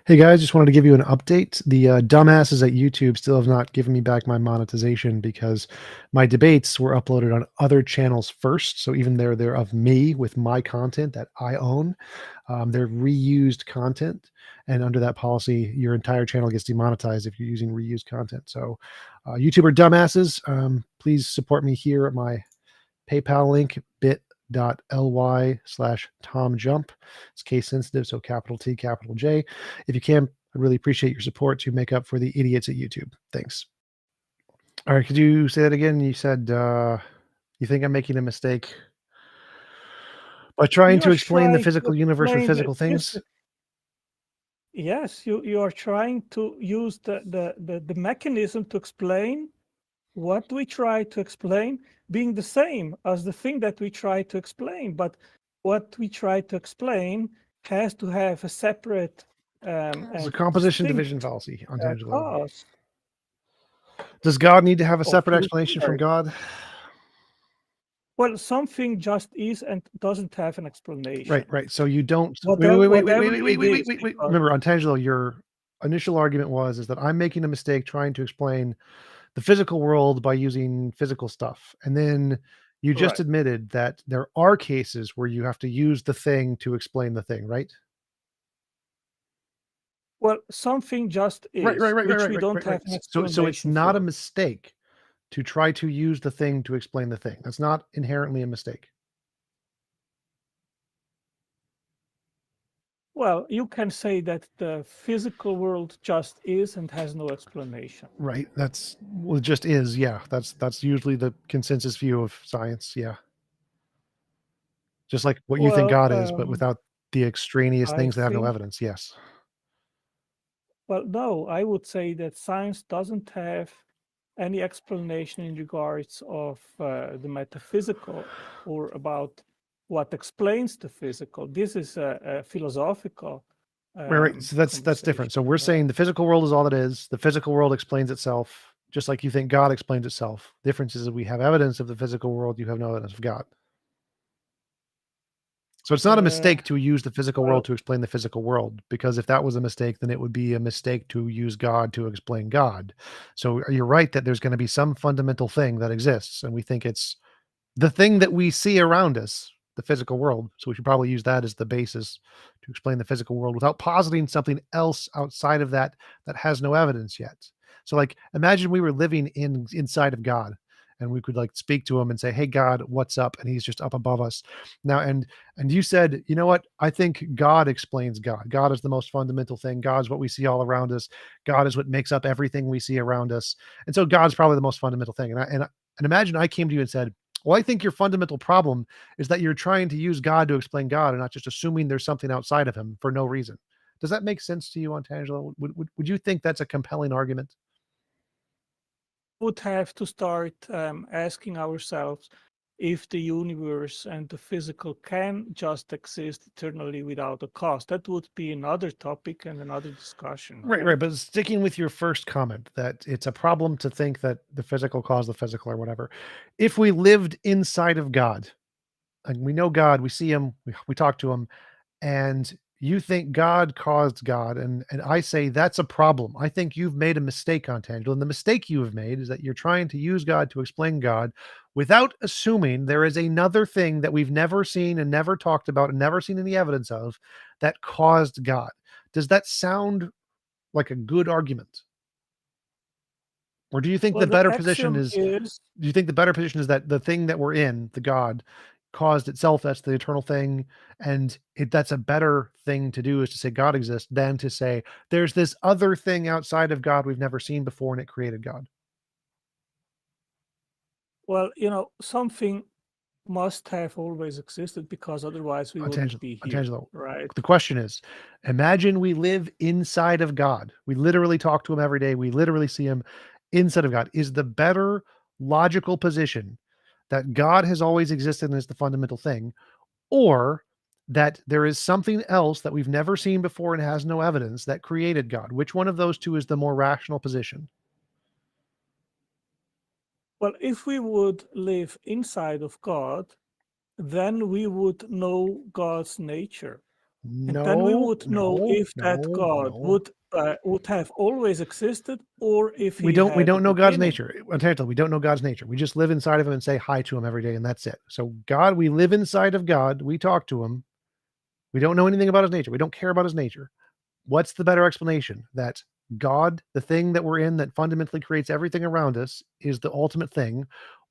Hey guys, just wanted to give you an update. The dumbasses at YouTube still have not given me back my monetization because my debates were uploaded on other channels first. So even though they're of me with my content that I own, they're reused content. And under that policy, your entire channel gets demonetized if you're using reused content. So YouTube are dumbasses. Please support me here at my PayPal link, bit.ly/TomJump. It's case sensitive, so capital T, capital J. If you can, I'd really appreciate your support to make up for the idiots at YouTube. Thanks. All right, could you say that again? You said you think I'm making a mistake by trying to explain the physical universe with physical things? Yes, you are trying to use the mechanism to explain what we try to explain being the same as the thing that we try to explain, but what we try to explain has to have a separate It's a composition division fallacy on tangent level. cause. Does God need to have a separate Okay, explanation from sorry. God? Well, something just is and doesn't have an explanation. Right. So you don't. Whatever- Wait. whatever it is, Remember, on Tangelo, your initial argument is that I'm making a mistake trying to explain the physical world by using physical stuff, and then You just Right. admitted that there are cases where you have to use the thing to explain the thing, right? Well, something just is, which we don't have an So it's explanation not a for. mistake to try to use the thing to explain the thing. That's not inherently a mistake. Well, you can say that the physical world just is and has no explanation. Right. Well, it just is. Yeah. That's usually the consensus view of science. Yeah. Just like what you think Well, God is, but without the extraneous I things that have no think, evidence. Yes. well, no, I would say that science doesn't have any explanation in regards of the metaphysical or about what explains the physical. This is a philosophical Right. So that's different. So we're saying the physical world is all that is. The physical world explains itself, just like you think God explains itself. The difference is that we have evidence of the physical world. You have no evidence of God. So it's not a mistake to use the physical world to explain the physical world, because if that was a mistake, then it would be a mistake to use God to explain God. So you're right that there's going to be some fundamental thing that exists, and we think it's the thing that we see around us, the physical world. So we should probably use that as the basis to explain the physical world without positing something else outside of that that has no evidence yet. So like imagine we were living inside of God, and we could like speak to him and say, "Hey God, what's up?" And he's just up above us. Now and you said, "You know what? I think God explains God. God is the most fundamental thing. God's what we see all around us. God is what makes up everything we see around us." And so God's probably the most fundamental thing. And imagine I came to you and said, "Well, I think your fundamental problem is that you're trying to use God to explain God and not just assuming there's something outside of him for no reason." Does that make sense to you, Ontangelo? Would you think that's a compelling argument? Would have to start asking ourselves if the universe and the physical can just exist eternally without a cause. That would be another topic and another discussion. Right. But sticking with your first comment that it's a problem to think that the physical caused the physical or whatever. If we lived inside of God, and we know God, we see him, we talk to him, and you think God caused God, and I say that's a problem. I think you've made a mistake, Ontangelo, and the mistake you have made is that you're trying to use God to explain God without assuming there is another thing that we've never seen and never talked about and never seen any evidence of that caused God. Does that sound like a good argument? Or do you think Well, the the better position axiom is, do you think the better position is that the thing that we're in, the God, caused itself, that's the eternal thing, and that's a better thing to do is to say God exists than to say there's this other thing outside of God we've never seen before and it created God? Well, something must have always existed because otherwise we wouldn't be here, right? The question is, imagine we live inside of God. We literally talk to him every day. We literally see him inside of God. Is the better logical position that God has always existed and is the fundamental thing, or that there is something else that we've never seen before and has no evidence that created God? Which one of those two is the more rational position? Well, if we would live inside of God, then we would know God's nature. And then we would know if that God would have always existed, or if he we don't know God's beginning. nature. We don't know God's nature. We just live inside of him and say hi to him every day, and that's it. So God, we live inside of God. We talk to him. We don't know anything about his nature. We don't care about his nature. What's the better explanation? That God, the thing that we're in that fundamentally creates everything around us, is the ultimate thing?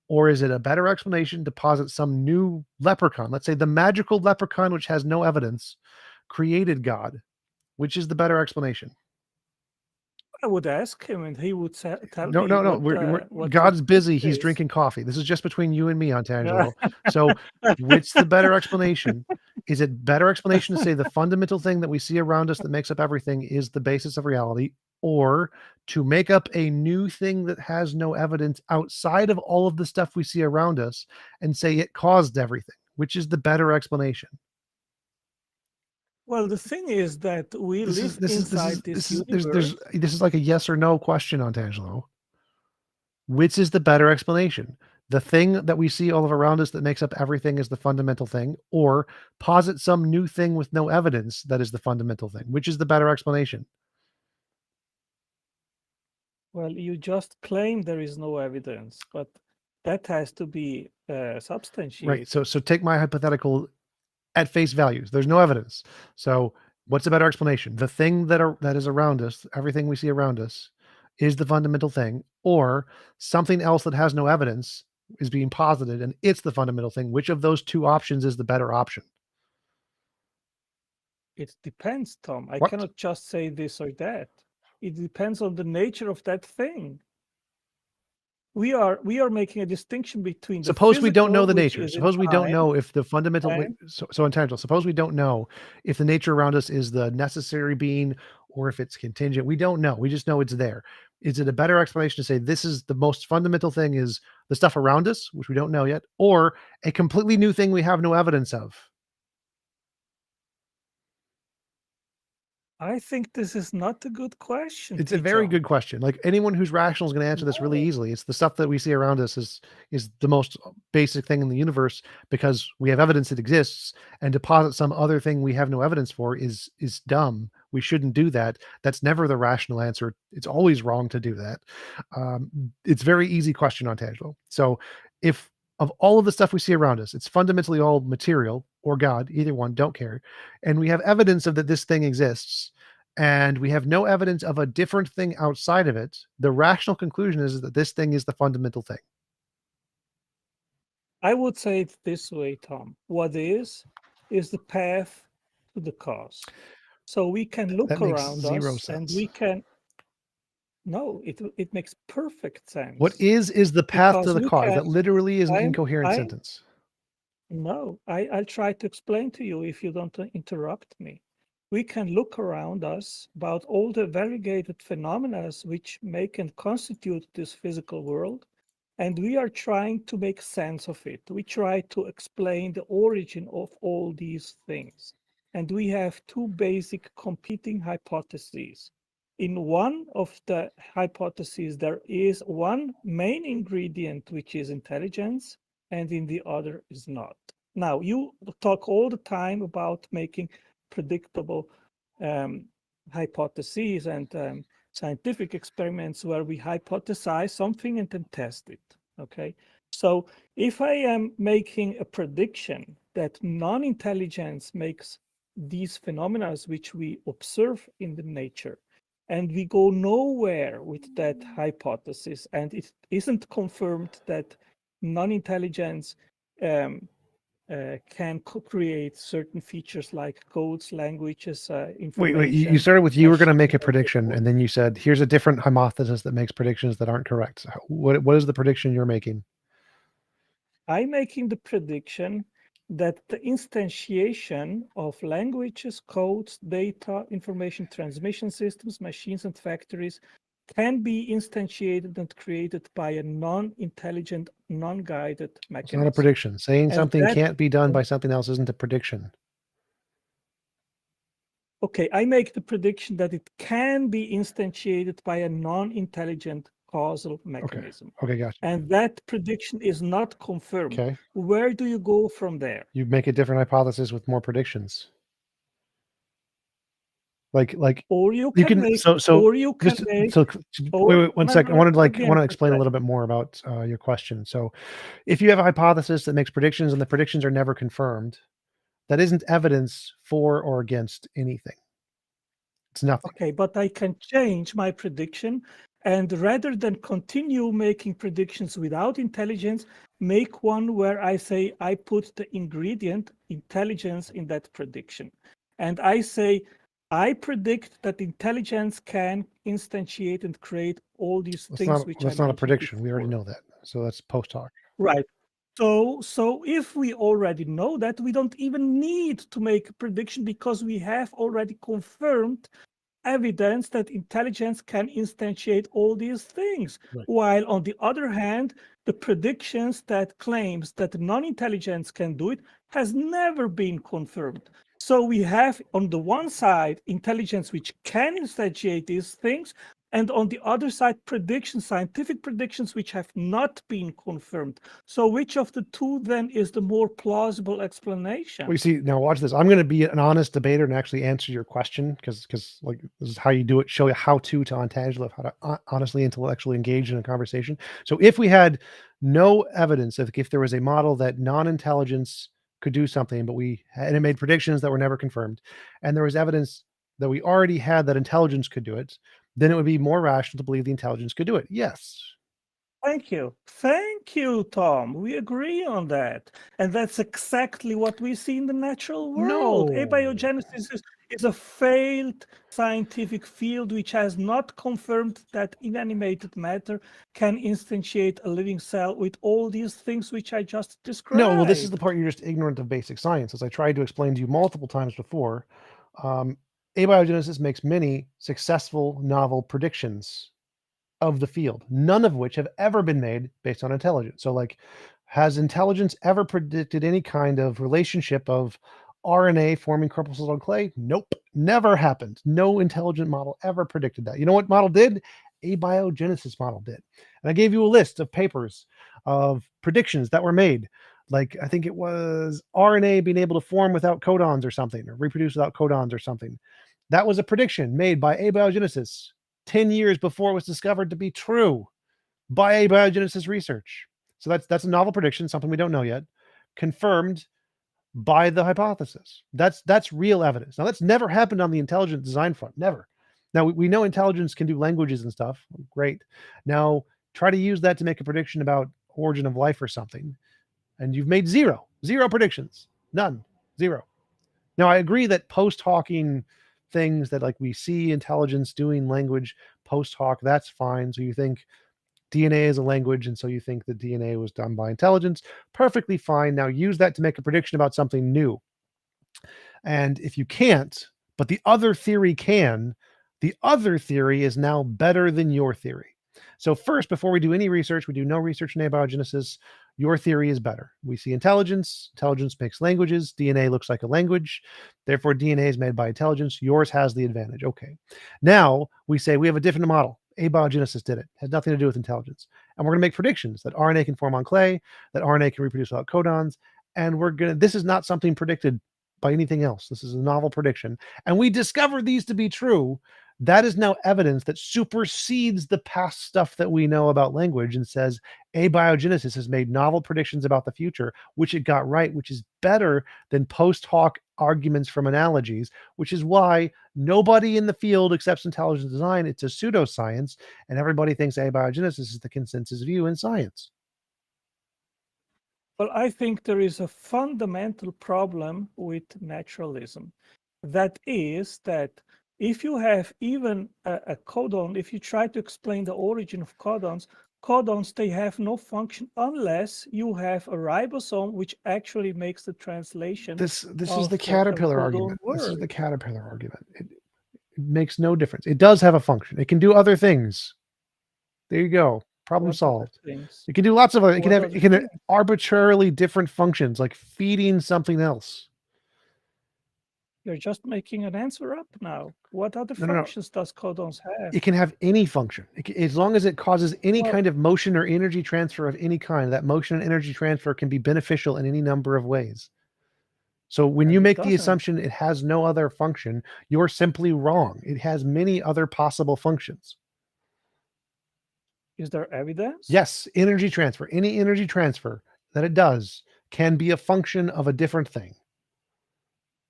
Or is it a better explanation to posit some new leprechaun? Let's say the magical leprechaun, which has no evidence, created God. Which is the better explanation? I would ask him, and he would tell me. No. God's busy. He's drinking coffee. This is just between you and me, Ontangelo. So, which the better explanation? Is it better explanation to say the fundamental thing that we see around us that makes up everything is the basis of reality, or to make up a new thing that has no evidence outside of all of the stuff we see around us and say it caused everything? Which is the better explanation? Well, the thing is that we live inside this universe. This is like a yes or no question, Ontangelo. Which is the better explanation? The thing that we see all around us that makes up everything is the fundamental thing, or posit some new thing with no evidence that is the fundamental thing? Which is the better explanation? Well, you just claim there is no evidence, but That has to be substantiated. Right. So take my hypothetical at face values. There's no evidence. So what's a better explanation? The thing that is around us, everything we see around us, is the fundamental thing, or something else that has no evidence is being posited and it's the fundamental thing. Which of those two options is the better option? It depends, Tom. I What? cannot just say this or that. It depends on the nature of that thing. We are making a distinction between the Suppose we don't know physical, the which nature. is in Suppose we don't time, know if the fundamental and so intangible. Suppose we don't know if the nature around us is the necessary being or if it's contingent. We don't know. We just know it's there. Is it a better explanation to say this is the most fundamental thing is the stuff around us, which we don't know yet, or a completely new thing we have no evidence of? I think this is not a good question. It's a very TJump. good question. Like anyone who's rational is going to answer this really No. easily. It's the stuff that we see around us is the most basic thing in the universe because we have evidence it exists, and to posit some other thing we have no evidence for is dumb. We shouldn't do that. That's never the rational answer. It's always wrong to do that. It's very easy question on Tajlo. So if of all of the stuff we see around us, it's fundamentally all material or God, either one, don't care. And we have evidence of that this thing exists, and we have no evidence of a different thing outside of it. The rational conclusion is that this thing is the fundamental thing. I would say it this way, Tom. What is the path to the cause. So we can look That makes around zero us and sense. we can. No, it makes perfect sense. What is the path Because to the we cause? can- That literally is an I'm- incoherent I'm- sentence. No, I'll try to explain to you if you don't interrupt me. We can look around us about all the variegated phenomena which make and constitute this physical world, and we are trying to make sense of it. We try to explain the origin of all these things. And we have two basic competing hypotheses. In one of the hypotheses, there is one main ingredient, which is intelligence, and in the other is not. Now, you talk all the time about making predictable hypotheses and scientific experiments where we hypothesize something and then test it, okay? So if I am making a prediction that non-intelligence makes these phenomena which we observe in the nature, and we go nowhere with that hypothesis, and it isn't confirmed that non-intelligence can create certain features like codes, languages, information. Wait, you started with you were going to make a machine, prediction, and then you said, here's a different hypothesis that makes predictions that aren't correct. What is the prediction you're making? I'm making the prediction that the instantiation of languages, codes, data, information transmission systems, machines, and factories can be instantiated and created by a non-intelligent, non-guided It's mechanism. not a prediction. Saying And something that- can't be done by something else isn't a prediction. Okay, I make the prediction that it can be instantiated by a non-intelligent causal mechanism. Okay, gotcha. And that prediction is not confirmed. Okay. Where do you go from there? You make a different hypothesis with more predictions. Like Or you you can can make, so or you can just make, so or- wait one no, second. I no, wanted let me to answer explain a that. little bit more about your question. So if you have a hypothesis that makes predictions and the predictions are never confirmed, that isn't evidence for or against anything. It's nothing. Okay, but I can change my prediction, and rather than continue making predictions without intelligence, make one where I say I put the ingredient intelligence in that prediction. And I say, I predict that intelligence can instantiate and create all these things which That's I not a mentioned prediction. We already before. know that. So that's post hoc. Right. So if we already know that, we don't even need to make a prediction because we have already confirmed evidence that intelligence can instantiate all these things. Right. While on the other hand, the predictions that claims that non-intelligence can do it has never been confirmed. So we have on the one side intelligence which can instantiate these things, and on the other side, predictions, scientific predictions, which have not been confirmed. So which of the two then is the more plausible explanation? Well, you see, now watch this. I'm going to be an honest debater and actually answer your question because like this is how you do it. Show you how to ontology, how to honestly, intellectually engage in a conversation. So if we had no evidence of if there was a model that non-intelligence could do something, but and it made predictions that were never confirmed, and there was evidence that we already had that intelligence could do it, then it would be more rational to believe the intelligence could do it. Yes. Thank you. Thank you, Tom. We agree on that. And that's exactly what we see in the natural world. No. Abiogenesis is a failed scientific field which has not confirmed that inanimated matter can instantiate a living cell with all these things which I just described. No, well, this is the part you're just ignorant of basic science. As I tried to explain to you multiple times before, abiogenesis makes many successful novel predictions of the field, none of which have ever been made based on intelligence. So like, has intelligence ever predicted any kind of relationship of RNA forming corpuscles on clay? Nope, never happened. No intelligent model ever predicted that. You know what model did? Abiogenesis model did. And I gave you a list of papers of predictions that were made. Like, I think it was RNA being able to form without codons or something, or reproduce without codons or something. That was a prediction made by abiogenesis 10 years before it was discovered to be true by abiogenesis research. So that's a novel prediction, something we don't know yet, confirmed by the hypothesis. That's real evidence. Now, that's never happened on the intelligent design front, never. Now, we know intelligence can do languages and stuff. Great. Now, try to use that to make a prediction about origin of life or something, and you've made zero predictions. None. Zero. Now, I agree that post-hocking things that like we see intelligence doing language post hoc, that's fine. So you think DNA is a language, and so you think that DNA was done by intelligence, perfectly fine. Now use that to make a prediction about something new. And if you can't, but the other theory can, the other theory is now better than your theory. So first, before we do any research, we do no research in abiogenesis. Your theory is better. We see intelligence. Intelligence makes languages. DNA looks like a language. Therefore, DNA is made by intelligence. Yours has the advantage. Okay. Now we say we have a different model. Abiogenesis did it. Has nothing to do with intelligence. And we're going to make predictions that RNA can form on clay, that RNA can reproduce without codons. And this is not something predicted by anything else. This is a novel prediction. And we discover these to be true. That is now evidence that supersedes the past stuff that we know about language and says abiogenesis has made novel predictions about the future, which it got right, which is better than post hoc arguments from analogies, which is why nobody in the field accepts intelligent design. It's a pseudoscience, and everybody thinks abiogenesis is the consensus view in science. Well, I think there is a fundamental problem with naturalism. That is that if you have even a codon, if you try to explain the origin of codons, they have no function unless you have a ribosome which actually makes the translation. This is the caterpillar argument. Word. This is the caterpillar argument. It makes no difference. It does have a function. It can do other things. There you go. Problem solved. It can do lots of other. It can have arbitrarily different functions, like feeding something else. You're just making an answer up now. What other functions does codons have? It can have any function. As long as it causes any kind of motion or energy transfer of any kind, that motion and energy transfer can be beneficial in any number of ways. So when you make the assumption it has no other function, you're simply wrong. It has many other possible functions. Is there evidence? Yes, energy transfer. Any energy transfer that it does can be a function of a different thing.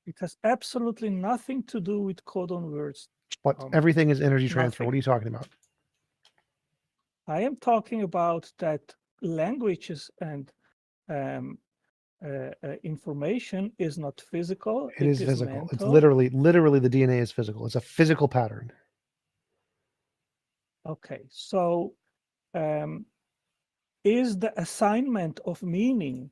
It has absolutely nothing to do with codon words. But everything is energy transfer. What are you talking about? I am talking about that languages and information is not physical. It is physical. Mental. It's literally the DNA is physical. It's a physical pattern. Okay, so is the assignment of meaning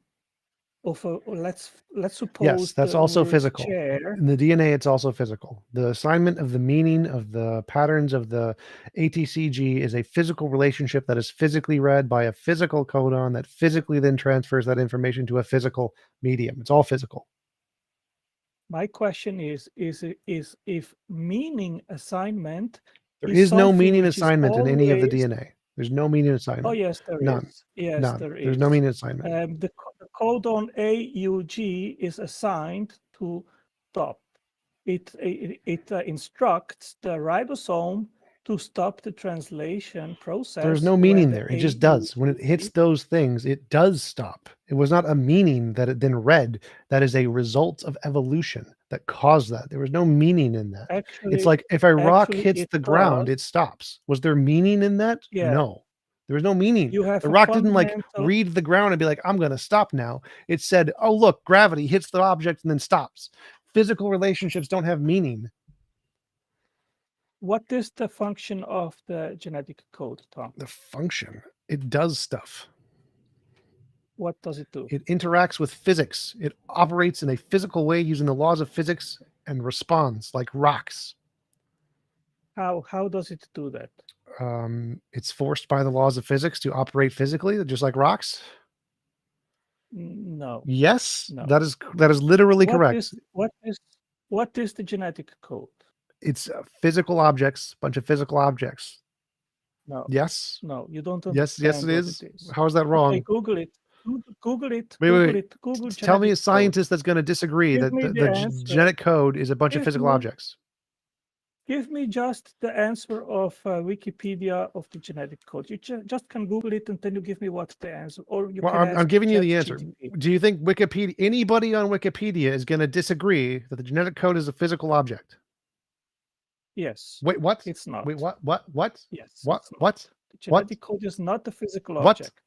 of a, let's suppose, yes, that's also physical. In the DNA, it's also physical. The assignment of the meaning of the patterns of the ATCG is a physical relationship that is physically read by a physical codon that physically then transfers that information to a physical medium. It's all physical. My question is if meaning assignment There is is no something meaning which is assignment in any of the always. DNA. There's no meaning assignment. Oh yes, there None. is. Yes, None. there is. There's no meaning assignment. The codon AUG is assigned to stop. It instructs the ribosome to stop the translation process. There's no when meaning the there. It just does. When it hits those things, it does stop. It was not a meaning that it then read. That is a result of evolution that caused that. There was no meaning in that. Actually, It's like if a rock actually hits it the ground, does. it stops. Was there meaning in that? Yeah. No. There was no meaning. You have The a rock didn't like fundamental- read the ground and be like, I'm going to stop now. It said, oh, look, gravity hits the object and then stops. Physical relationships don't have meaning. What is the function of the genetic code, Tom? The function, it does stuff. What does it do? It interacts with physics. It operates in a physical way using the laws of physics and responds like rocks. How does it do that? It's forced by the laws of physics to operate physically, just like rocks. No. Yes, No. that is literally correct. What is the genetic code? It's physical objects, bunch of physical objects. No. Yes. No, you don't Yes, understand yes, it what is. it is. How is that wrong? Okay, Google it. Google it. Wait, Google wait, wait. it. Google Tell me a genetic code. scientist that's going to disagree Give that me the the answer. genetic code is a bunch of Give physical me- objects. Give me just the answer of Wikipedia of the genetic code. You just can Google it and then you give me what's the answer. Or you Well, can I'm ask giving you the answer. ChatGPT. Do you think Wikipedia, anybody on Wikipedia is going to disagree that the genetic code is a physical object? Yes. Wait, what? It's not. Wait, what? Yes. What? it's not. What? The What? genetic code is not a physical What? object.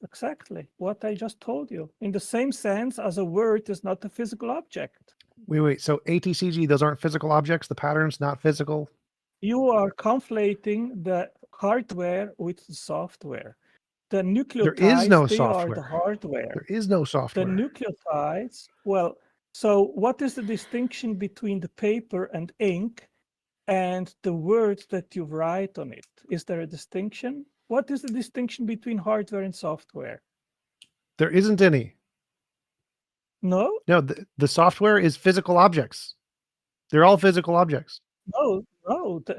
Exactly what I just told you. In the same sense as a word is not a physical object. Wait. So ATCG, those aren't physical objects. The pattern's not physical. You are conflating the hardware with the software. The nucleotides, There is no they are the software. hardware. There is no The software. nucleotides, well, so what is the distinction between the paper and ink and the words that you write on it? Is there a distinction? What is the distinction between hardware and software? There isn't any. No, No, the software is physical objects. They're all physical objects. no,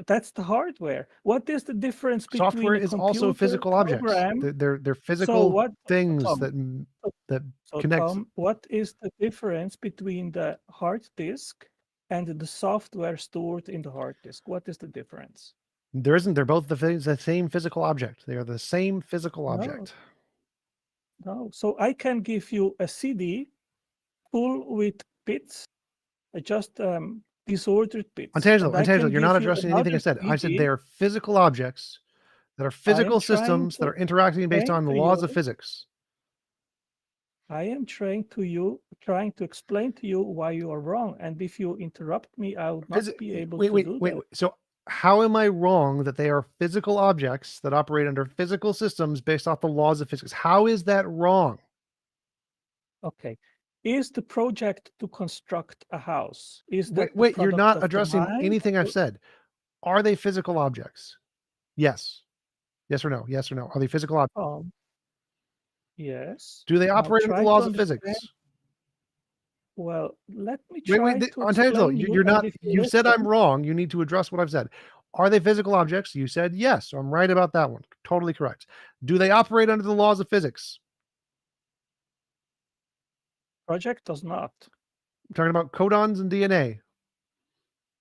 that's the hardware. What is the difference between Software a is also computer physical objects. program? They're physical what- things Tom, that So connect. Tom, what is the difference between the hard disk and the software stored in the hard disk? What is the difference? There isn't. They're both the same physical object. They are the same physical No. object. No, so I can give you a CD full with bits, just disordered bits. Ontological, and I can you're not give you addressing anything I another said. I said CD. they are physical objects that are physical trying systems that to are interacting based explain on the to laws of you- physics. I am trying to explain to you why you are wrong. And if you interrupt me, I will not be able to do that. So how am I wrong that they are physical objects that operate under physical systems based off the laws of physics? How is that wrong? Okay. Is the project to construct a house? Is that the You're product not of the addressing mind anything I've or- said. Are they physical objects? Yes. Yes or no? Yes or no? Are they physical objects? Yes. Do they Now operate under try the to laws of understand- physics? Well, let me try Wait, to Ontological, explain you're and not, if you said I'm listen- wrong. You need to address what I've said. Are they physical objects? You said yes. So I'm right about that one. Totally correct. Do they operate under the laws of physics? Project does not. I'm talking about codons and DNA.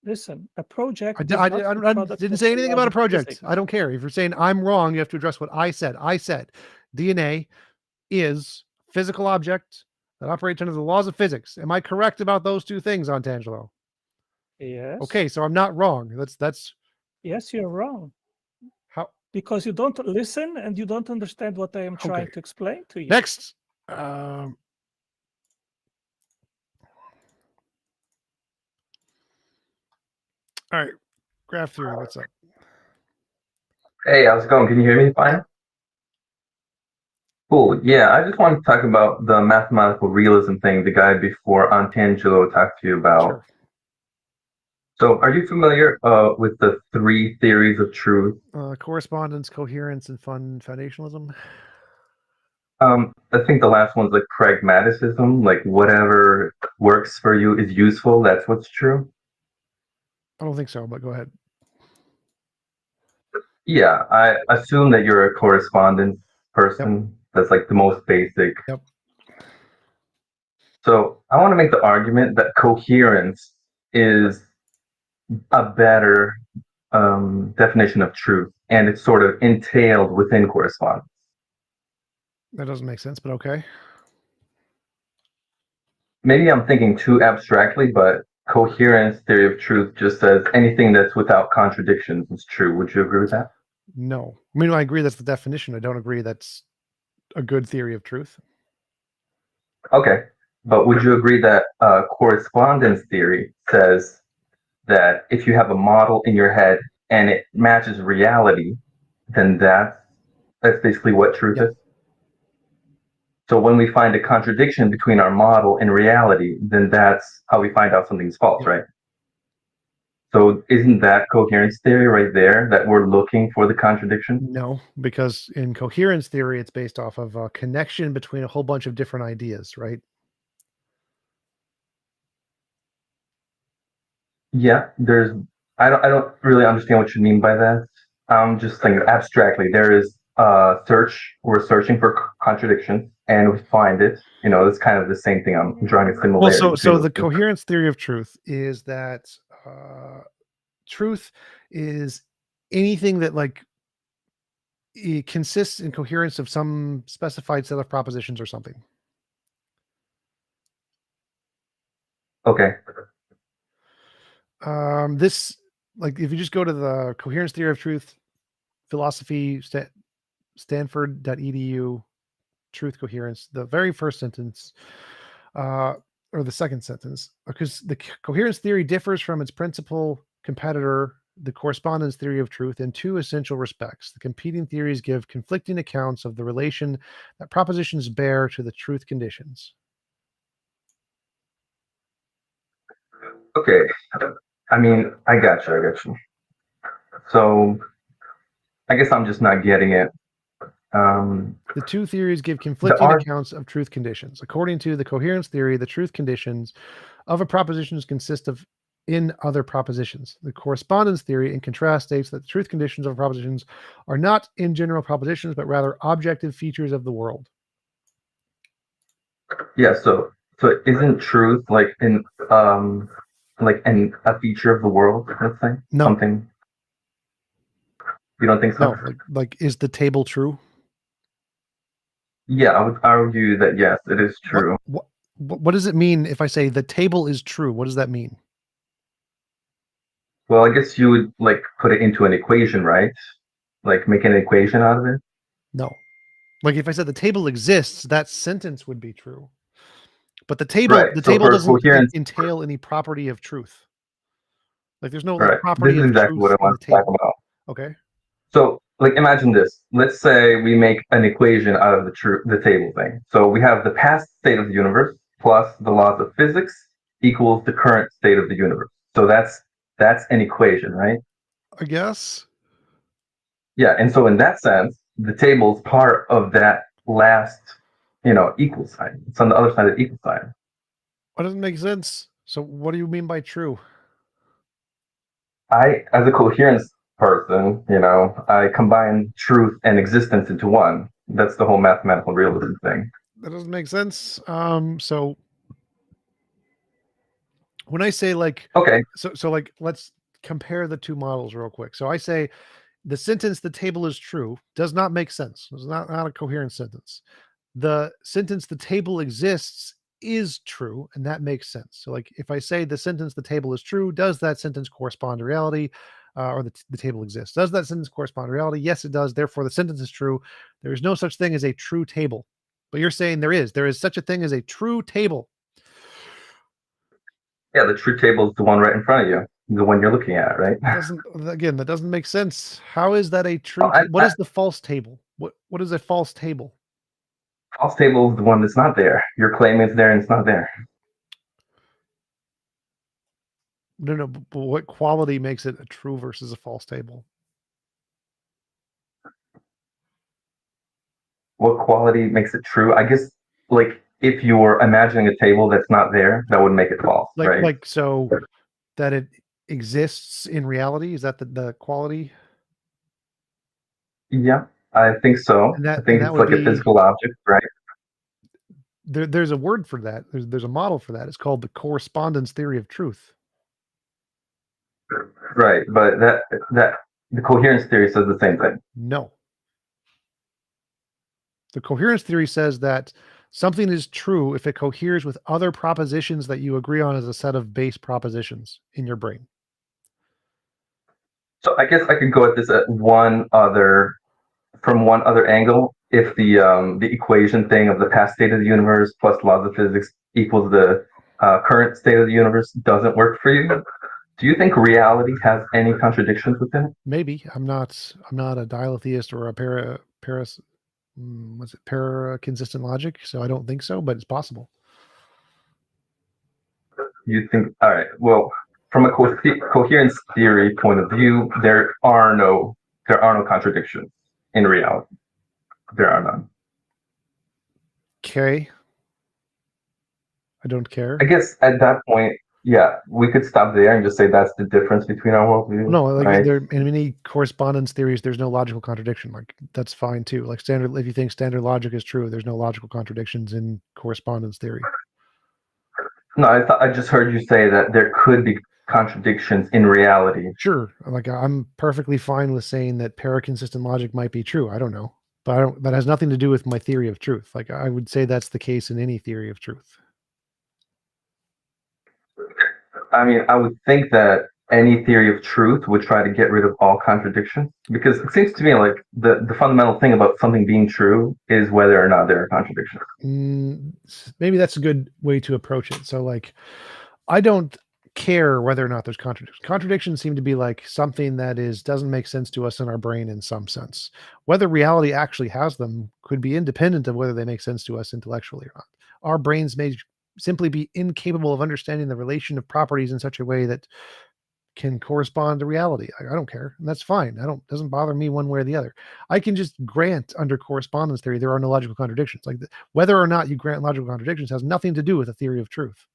Listen, a project. I is not the didn't product say of the anything laws about a of project. physics. I don't care. If you're saying I'm wrong, you have to address what I said. I said DNA is a physical object that operates under the laws of physics. Am I correct about those two things, Ontangelo? Yes. Okay, so I'm not wrong. That's Yes, you're wrong. how. Because you don't listen and you don't understand what I am trying Okay. to explain to you. Next. All right, graph theory. What's up? Hey, how's it going? Can you hear me fine? Cool. Yeah, I just wanted to talk about the mathematical realism thing the guy before Antangelo talked to you about. Sure. So, are you familiar with the three theories of truth? Correspondence, coherence, and foundationalism. I think the last one's like pragmaticism, like whatever works for you is useful. That's what's true. I don't think so, but go ahead. Yeah, I assume that you're a correspondence person. That's like the most basic. Yep. So I want to make the argument that coherence is a better definition of truth, and it's sort of entailed within correspondence. That doesn't make sense, but okay. Maybe I'm thinking too abstractly, but coherence theory of truth just says anything that's without contradictions is true. Would you agree with that? No. I mean, I agree that's the definition. I don't agree that's a good theory of truth. Okay, but would you agree that correspondence theory says that if you have a model in your head and it matches reality, then that's basically what truth is? So when we find a contradiction between our model and reality, then that's how we find out something's false, right? So isn't that coherence theory right there, that we're looking for the contradiction? No, because in coherence theory, it's based off of a connection between a whole bunch of different ideas, right? Yeah, I don't really understand what you mean by that. I'm just thinking abstractly. There is a search, we're searching for contradictions and we find it. You know, it's kind of the same thing. I'm drawing a similarity. Well, so the coherence theory of truth is that truth is anything that like it consists in coherence of some specified set of propositions or something. Okay. This, like, if you just go to the coherence theory of truth, philosophy, stanford.edu, truth coherence, the very first sentence, or the second sentence, because the coherence theory differs from its principal competitor, the correspondence theory of truth, in two essential respects. The competing theories give conflicting accounts of the relation that propositions bear to the truth conditions. Okay. I mean, I got you. So I guess I'm just not getting it. The two theories give conflicting accounts of truth conditions. According to the coherence theory, the truth conditions of a proposition consist of in other propositions. The correspondence theory, in contrast, states that the truth conditions of propositions are not in general propositions, but rather objective features of the world. Yeah, so isn't truth like a feature of the world, let's say? No. Something. You don't think so? No, like is the table true? Yeah, I would argue that yes, it is true. What does it mean if I say the table is true? What does that mean? Well, I guess you would like put it into an equation, right? Like make an equation out of it? No. Like if I said the table exists, that sentence would be true. But the table, right. the So table doesn't coherence, entail any property of truth. Like there's no right. property This is of exactly truth what I want to talk about. Okay. So, like, imagine this. Let's say we make an equation out of the table thing. So we have the past state of the universe plus the laws of physics equals the current state of the universe. So that's an equation, right? I guess. Yeah, and so in that sense, the table's part of that last, equal sign. It's on the other side of the equal sign. That doesn't make sense. So what do you mean by true? As a coherence person, I combine truth and existence into one. That's the whole mathematical realism thing. That doesn't make sense. So when I say like, okay, so like, let's compare the two models real quick. So I say the sentence, the table is true, does not make sense. It's not a coherent sentence. The sentence, the table exists, is true, and that makes sense. So like if I say the sentence, the table is true, does that sentence correspond to reality? Or the table exists. Does that sentence correspond to reality? Yes, it does. Therefore, the sentence is true. There is no such thing as a true table. But you're saying there is. There is such a thing as a true table. Yeah, the true table is the one right in front of you, the one you're looking at, right? That doesn't make sense. How is that a true? What is the false table? What is a false table? False table is the one that's not there. You're claiming it's there and it's not there. No, but what quality makes it a true versus a false table? What quality makes it true? I guess, like, if you're imagining a table that's not there, that would make it false, right? Like, so that it exists in reality? Is that the quality? Yeah, I think so. And that- I think and that it's would like a be- physical object, right? There's a word for that. There's a model for that. It's called the correspondence theory of truth. Right, but that the coherence theory says the same thing. No. The coherence theory says that something is true if it coheres with other propositions that you agree on as a set of base propositions in your brain. So I guess I could go at this from one other angle. If the equation thing of the past state of the universe plus laws of physics equals the current state of the universe doesn't work for you, do you think reality has any contradictions within it? Maybe. I'm not a dialetheist or a para-consistent logic, so I don't think so, but it's possible. You think, all right, well, from a coherence theory point of view, there are no contradictions in reality. There are none. Okay. I don't care. I guess at that point, yeah, we could stop there and just say that's the difference between our worldviews. No, like right? there in many correspondence theories, there's no logical contradiction. Like that's fine too. Like if you think standard logic is true, there's no logical contradictions in correspondence theory. No, I just heard you say that there could be contradictions in reality. Sure. Like I'm perfectly fine with saying that paraconsistent logic might be true. I don't know. But that has nothing to do with my theory of truth. Like I would say that's the case in any theory of truth. I mean, I would think that any theory of truth would try to get rid of all contradictions, because it seems to me like the fundamental thing about something being true is whether or not there are contradictions. Maybe that's a good way to approach it. So like, I don't care whether or not there's contradictions. Contradictions seem to be like something that doesn't make sense to us in our brain in some sense. Whether reality actually has them could be independent of whether they make sense to us intellectually or not. Our brains may simply be incapable of understanding the relation of properties in such a way that can correspond to reality. I don't care. And that's fine. Doesn't bother me one way or the other. I can just grant under correspondence theory there are no logical contradictions. Like whether or not you grant logical contradictions has nothing to do with a theory of truth.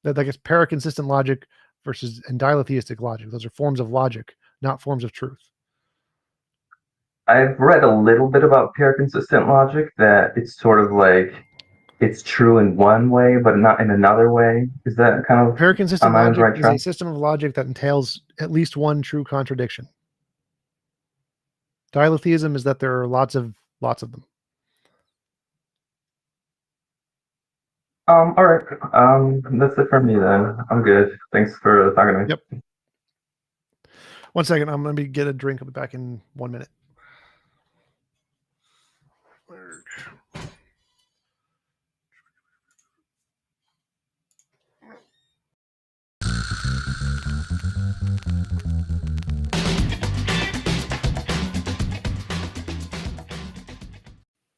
That like it's paraconsistent logic and dialetheistic logic. Those are forms of logic, not forms of truth. I've read a little bit about paraconsistent logic, that it's sort of like it's true in one way but not in another way. Is that kind of Paraconsistent am I on the logic right is track? a system of logic that entails at least one true contradiction. Dialetheism is that there are lots of them. All right. That's it for me then. I'm good. Thanks for talking to me. Yep. 1 second. I'm going to get a drink. I'll be back in 1 minute.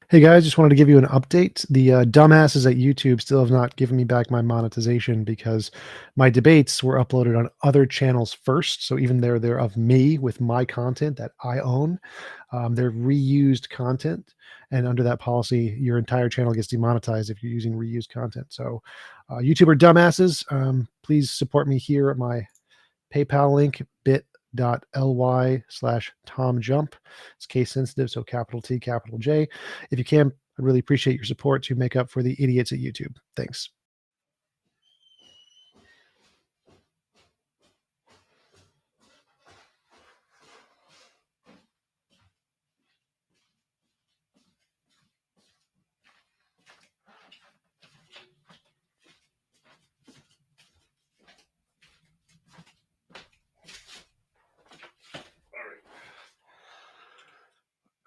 Hey guys, just wanted to give you an update. The dumbasses at YouTube still have not given me back my monetization because my debates were uploaded on other channels first. So even though they're of me with my content that I own, they're reused content. And under that policy, your entire channel gets demonetized if you're using reused content. So YouTube are dumbasses. Please support me here at my PayPal link, bit.ly/TomJump. It's case sensitive, so capital T, capital J. If you can, I'd really appreciate your support to make up for the idiots at YouTube. Thanks.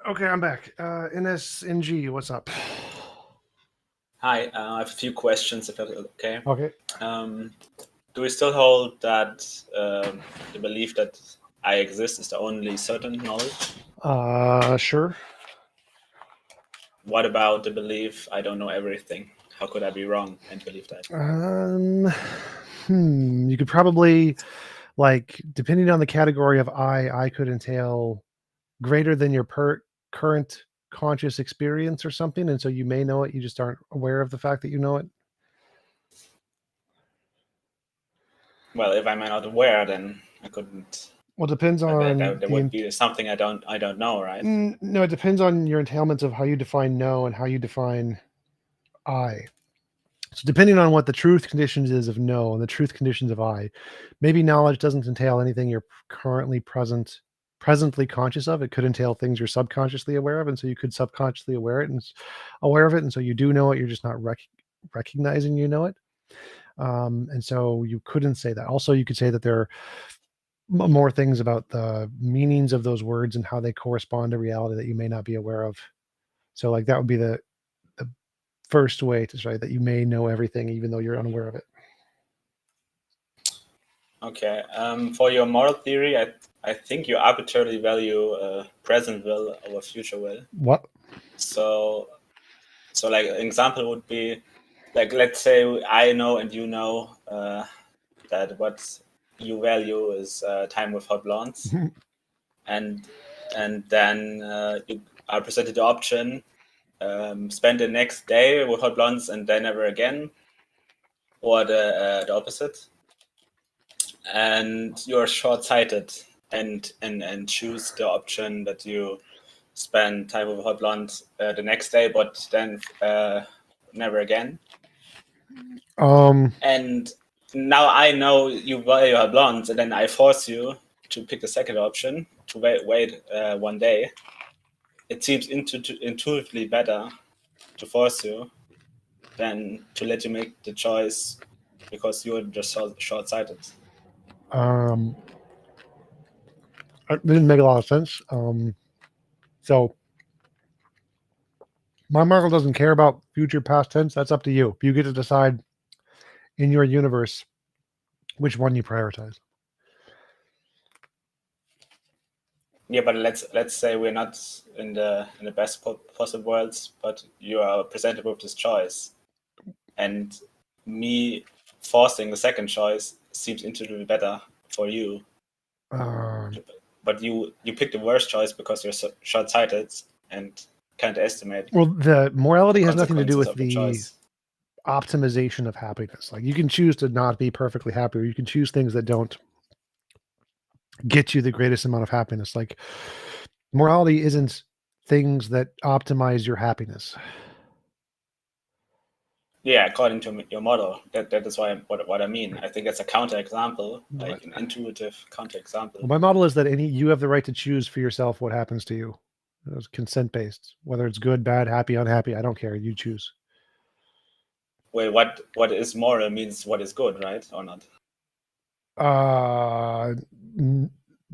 Okay, I'm back. NSNG, what's up? Hi, I have a few questions, if that's okay. Okay. Do we still hold that the belief that I exist is the only certain knowledge? Sure. What about the belief I don't know everything? How could I be wrong and believe that? You could probably, like, depending on the category of I could entail greater than your current conscious experience or something, and so you may know it, you just aren't aware of the fact that you know it. Well, if I'm not aware, then I couldn't Well, it depends But on that would be something I don't know, right? No, it depends on your entailments of how you define know and how you define I. So depending on what the truth conditions is of know and the truth conditions of I, maybe knowledge doesn't entail anything you're currently presently conscious of. It could entail things you're subconsciously aware of, and so you could subconsciously aware of it, and so you do know it. You're just not recognizing you know it, and so you couldn't say that. Also, you could say that there are more things about the meanings of those words and how they correspond to reality that you may not be aware of. So, like that would be the first way to say that you may know everything, even though you're unaware of it. Okay. For your moral theory, I think you arbitrarily value present will over future will. What? So like an example would be, like, let's say I know and you know that what you value is time with hot blondes, and then you are presented the option, spend the next day with hot blondes and then never again, or the opposite. And you're short-sighted and choose the option that you spend time with a hot blonde the next day, but then never again. And now I know you value hot blondes, and then I force you to pick the second option, to wait 1 day. It seems intuitively better to force you than to let you make the choice because you're just short-sighted. It didn't make a lot of sense. So my model doesn't care about future, past tense. That's up to you. You get to decide in your universe which one you prioritize. Yeah, but let's say we're not in the best possible worlds, but you are presented with this choice, and me forcing the second choice seems intuitively better for you. But you pick the worst choice because you're so short-sighted and can't estimate. Well, the morality has nothing to do with consequences of the choice. optimization of happiness. Like you can choose to not be perfectly happy, or you can choose things that don't get you the greatest amount of happiness. Like morality isn't things that optimize your happiness. Yeah, according to your model, that is what I mean. I think it's a counterexample, like an intuitive counterexample. Well, my model is that you have the right to choose for yourself what happens to you. It's consent-based. Whether it's good, bad, happy, unhappy, I don't care. You choose. Wait, what is moral means what is good, right? Or not?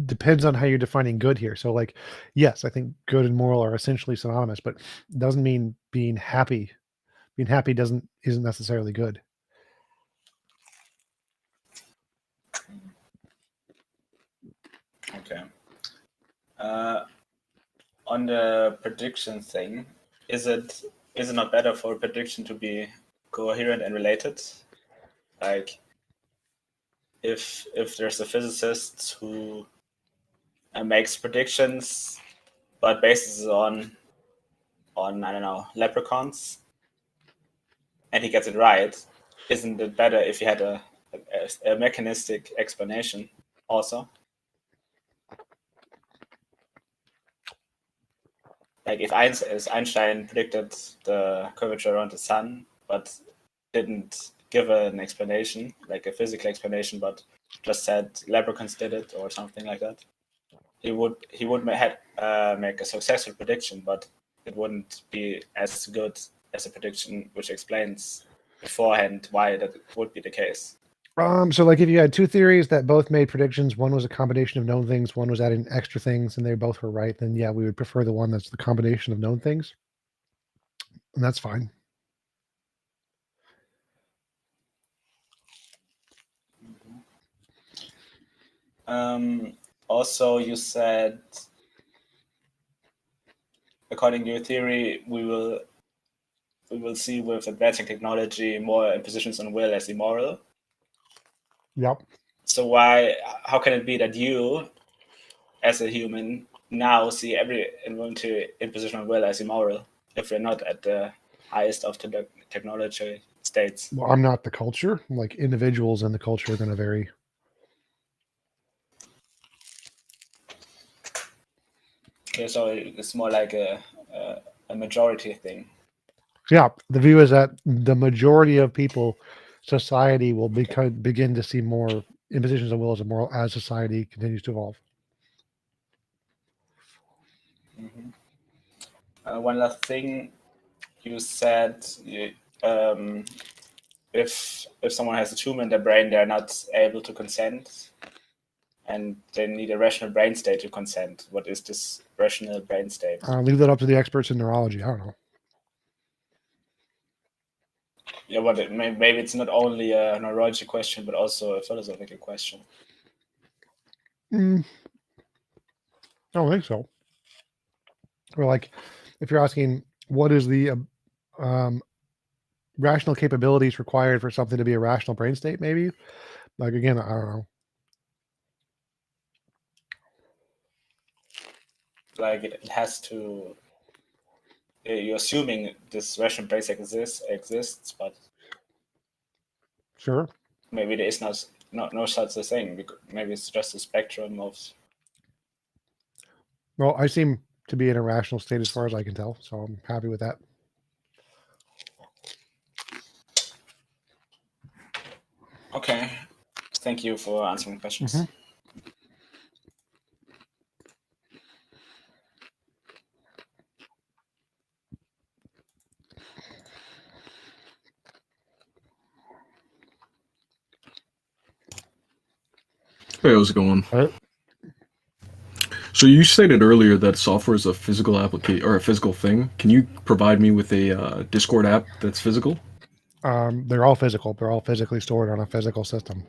Depends on how you're defining good here. So, like, yes, I think good and moral are essentially synonymous, but it doesn't mean being happy. Being happy isn't necessarily good. Okay. On the prediction thing, is it not better for a prediction to be coherent and related? Like, if there's a physicist who makes predictions but bases on I don't know, leprechauns, and he gets it right, isn't it better if he had a mechanistic explanation also? Like if Einstein predicted the curvature around the sun, but didn't give an explanation, like a physical explanation, but just said leprechauns did it or something like that, he would make a successful prediction, but it wouldn't be as good as a prediction which explains beforehand why that would be the case. So like if you had two theories that both made predictions, one was a combination of known things, one was adding extra things, and they both were right, then yeah, we would prefer the one that's the combination of known things. And that's fine. Also, you said, according to your theory, we will see with advancing technology more impositions on will as immoral. Yep. So how can it be that you, as a human, now see every involuntary imposition on will as immoral if we're not at the highest of the technology states? Well, I'm not the culture. Like individuals in the culture are going to vary. Okay, so it's more like a majority thing. Yeah, the view is that the majority of people, society will begin to see more impositions of will as a moral as society continues to evolve. One last thing, you said if someone has a tumor in their brain, they're not able to consent, and they need a rational brain state to consent. What is this rational brain state? Leave that up to the experts in neurology. I don't know. Yeah, but maybe it's not only a neurology question, but also a philosophical question. I don't think so. Or like, if you're asking what is the rational capabilities required for something to be a rational brain state, maybe. Like again, I don't know. Like it has to. You're assuming this rational brain state exists, but Sure. maybe there is no such a thing. Because maybe it's just a spectrum of. Well, I seem to be in a rational state as far as I can tell, so I'm happy with that. Okay, thank you for answering questions. Hey, how's it going? All right. So you stated earlier that software is a physical application or a physical thing. Can you provide me with a Discord app that's physical? They're all physical. They're all physically stored on a physical system.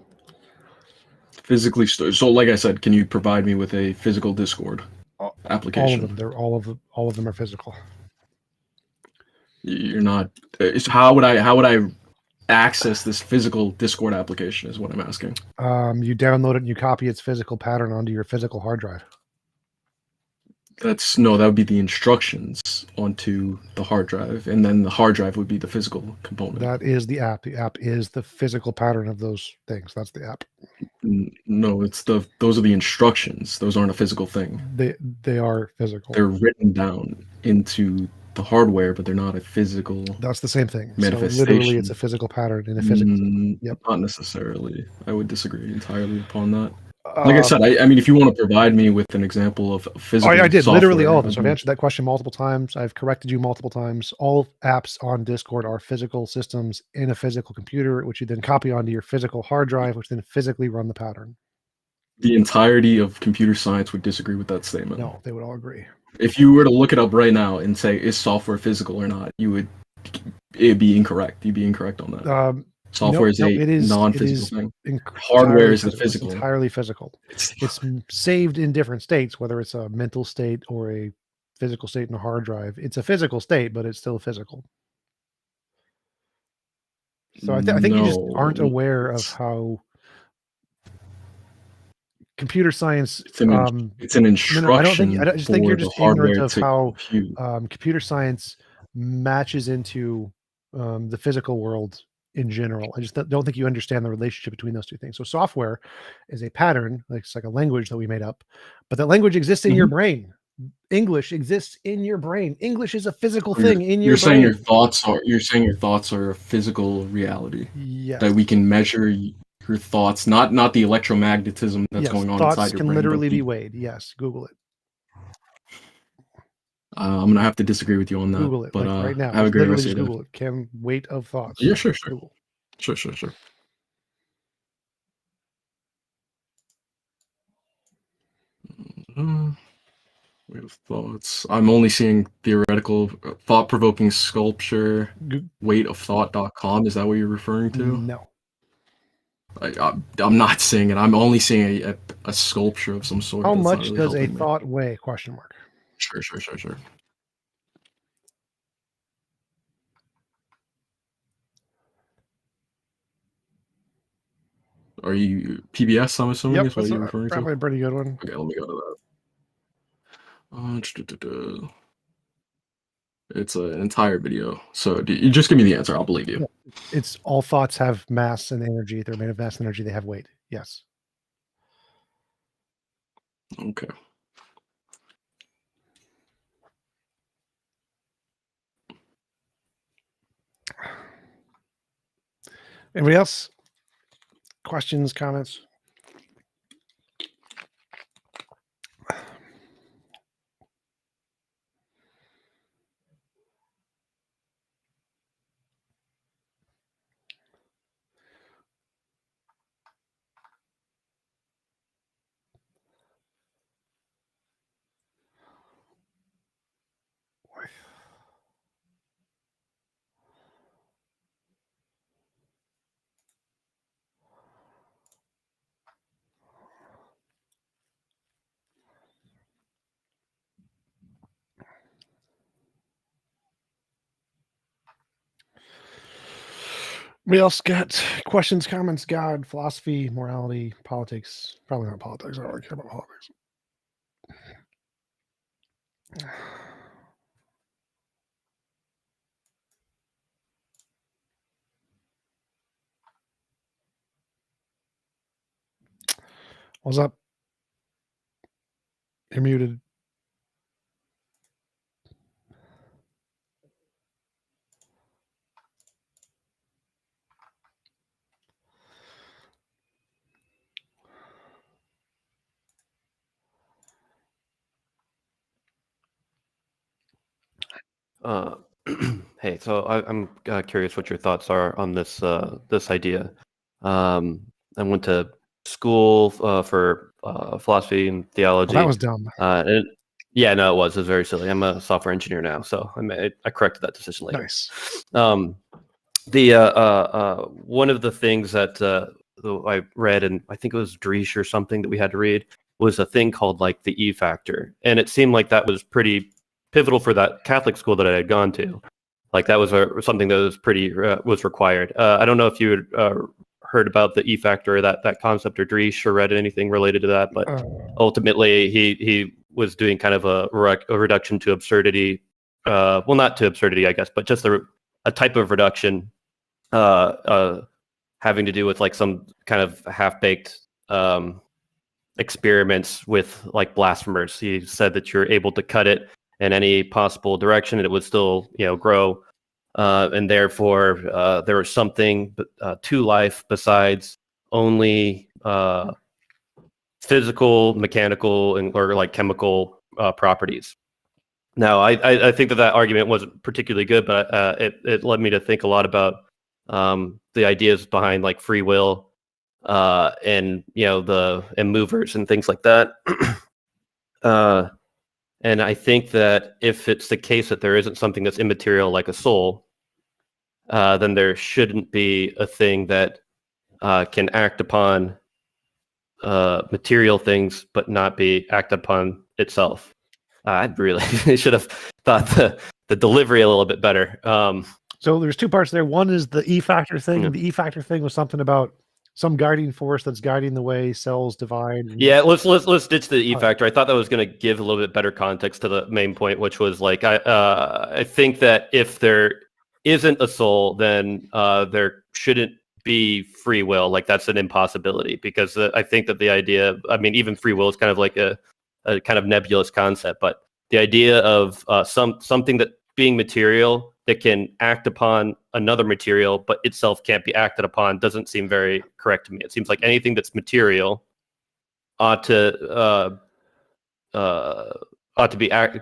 Physically stored. So, like I said, can you provide me with a physical Discord application? All of them. They're all of them are physical. You're not. How would I access this physical Discord application? Is what I'm asking. You download it and you copy its physical pattern onto your physical hard drive. That would be the instructions onto the hard drive, and then the hard drive would be the physical component. That is the app. The app is the physical pattern of those things. That's the app. No, those are the instructions. Those aren't a physical thing. They are physical. They're written down into the hardware, but they're not a physical. That's the same thing. Manifestation. So literally, it's a physical pattern in a physical. Yep. Not necessarily. I would disagree entirely upon that. Like I said, I mean, if you want to provide me with an example of physical I did software, literally all of them. So I've answered that question multiple times. I've corrected you multiple times. All apps on Discord are physical systems in a physical computer, which you then copy onto your physical hard drive, which then physically run the pattern. The entirety of computer science would disagree with that statement. No, they would all agree. If you were to look it up right now and say, is software physical or not, it'd be incorrect. You'd be incorrect on that. Software is a non-physical thing. Hardware is physical. It's entirely physical. It's saved in different states, whether it's a mental state or a physical state in a hard drive. It's a physical state, but it's still physical. So I think you just aren't aware of how computer science. It's an instruction. I just think you're just ignorant of how computer science matches into the physical world in general. I just don't think you understand the relationship between those two things. So software is a pattern, like it's like a language that we made up, but that language exists in your brain. English exists in your brain. English is a physical thing in your brain. You're saying your thoughts are a physical reality. Yes. That we can measure your thoughts, not the electromagnetism that's going on inside your brain. Thoughts can literally be weighed. Yes, Google it. I'm gonna have to disagree with you on that. Google it, but right now. Have a great rest of your day. Google it. Can weight of thoughts. Yeah, sure. Google. Sure. Weight of thoughts. I'm only seeing theoretical, thought-provoking sculpture. Weightofthought.com. Is that what you're referring to? No. I'm not seeing it. I'm only seeing a sculpture of some sort. How much does a thought weigh? Question mark. Sure. Are you PBS? I'm assuming Yep, is what you're referring probably to. a pretty good one. Okay, let me go to that. It's an entire video. So you just give me the answer. I'll believe you. Yeah. It's all thoughts have mass and energy. They're made of mass and energy. They have weight. Yes. Okay. Anybody else? Questions, comments? Anybody else got questions, comments, God, philosophy, morality, politics? Probably not politics. I don't really care about politics. What's up? You're muted. Hey, so I'm curious what your thoughts are on this this idea. I went to school for philosophy and theology. Well, that was dumb. Yeah, no, it was. It was very silly. I'm a software engineer now, so I corrected that decision later. Nice. The one of the things that I read, and I think it was Dreesh or something that we had to read, was a thing called like the E factor, and it seemed like that was pretty pivotal for that Catholic school that I had gone to. Like that was something that was pretty was required. I don't know if you had heard about the E factor or that concept, or Dreesh, or read anything related to that, but ultimately he was doing kind of a reduction to absurdity. Well, not to absurdity, I guess, but just a type of reduction having to do with like some kind of half-baked experiments with like blasphemers. He said that you're able to cut it in any possible direction and it would still, grow. And therefore, there was something to life besides only physical, mechanical, or like chemical properties. Now, I think that argument wasn't particularly good, but it led me to think a lot about the ideas behind like free will and and movers and things like that. And I think that if it's the case that there isn't something that's immaterial like a soul, then there shouldn't be a thing that can act upon material things but not be acted upon itself. I really should have thought the delivery a little bit better. So there's two parts there. One is the E factor thing. Yeah. The E factor thing was something about some guiding force that's guiding the way cells divide. Yeah, let's ditch the E factor. I thought that was going to give a little bit better context to the main point, which was like I think that if there isn't a soul, then there shouldn't be free will. Like that's an impossibility, because I think that the idea, I mean, even free will is kind of like a kind of nebulous concept, but the idea of something that being material that can act upon another material but itself can't be acted upon doesn't seem very correct to me. It seems like anything that's material ought to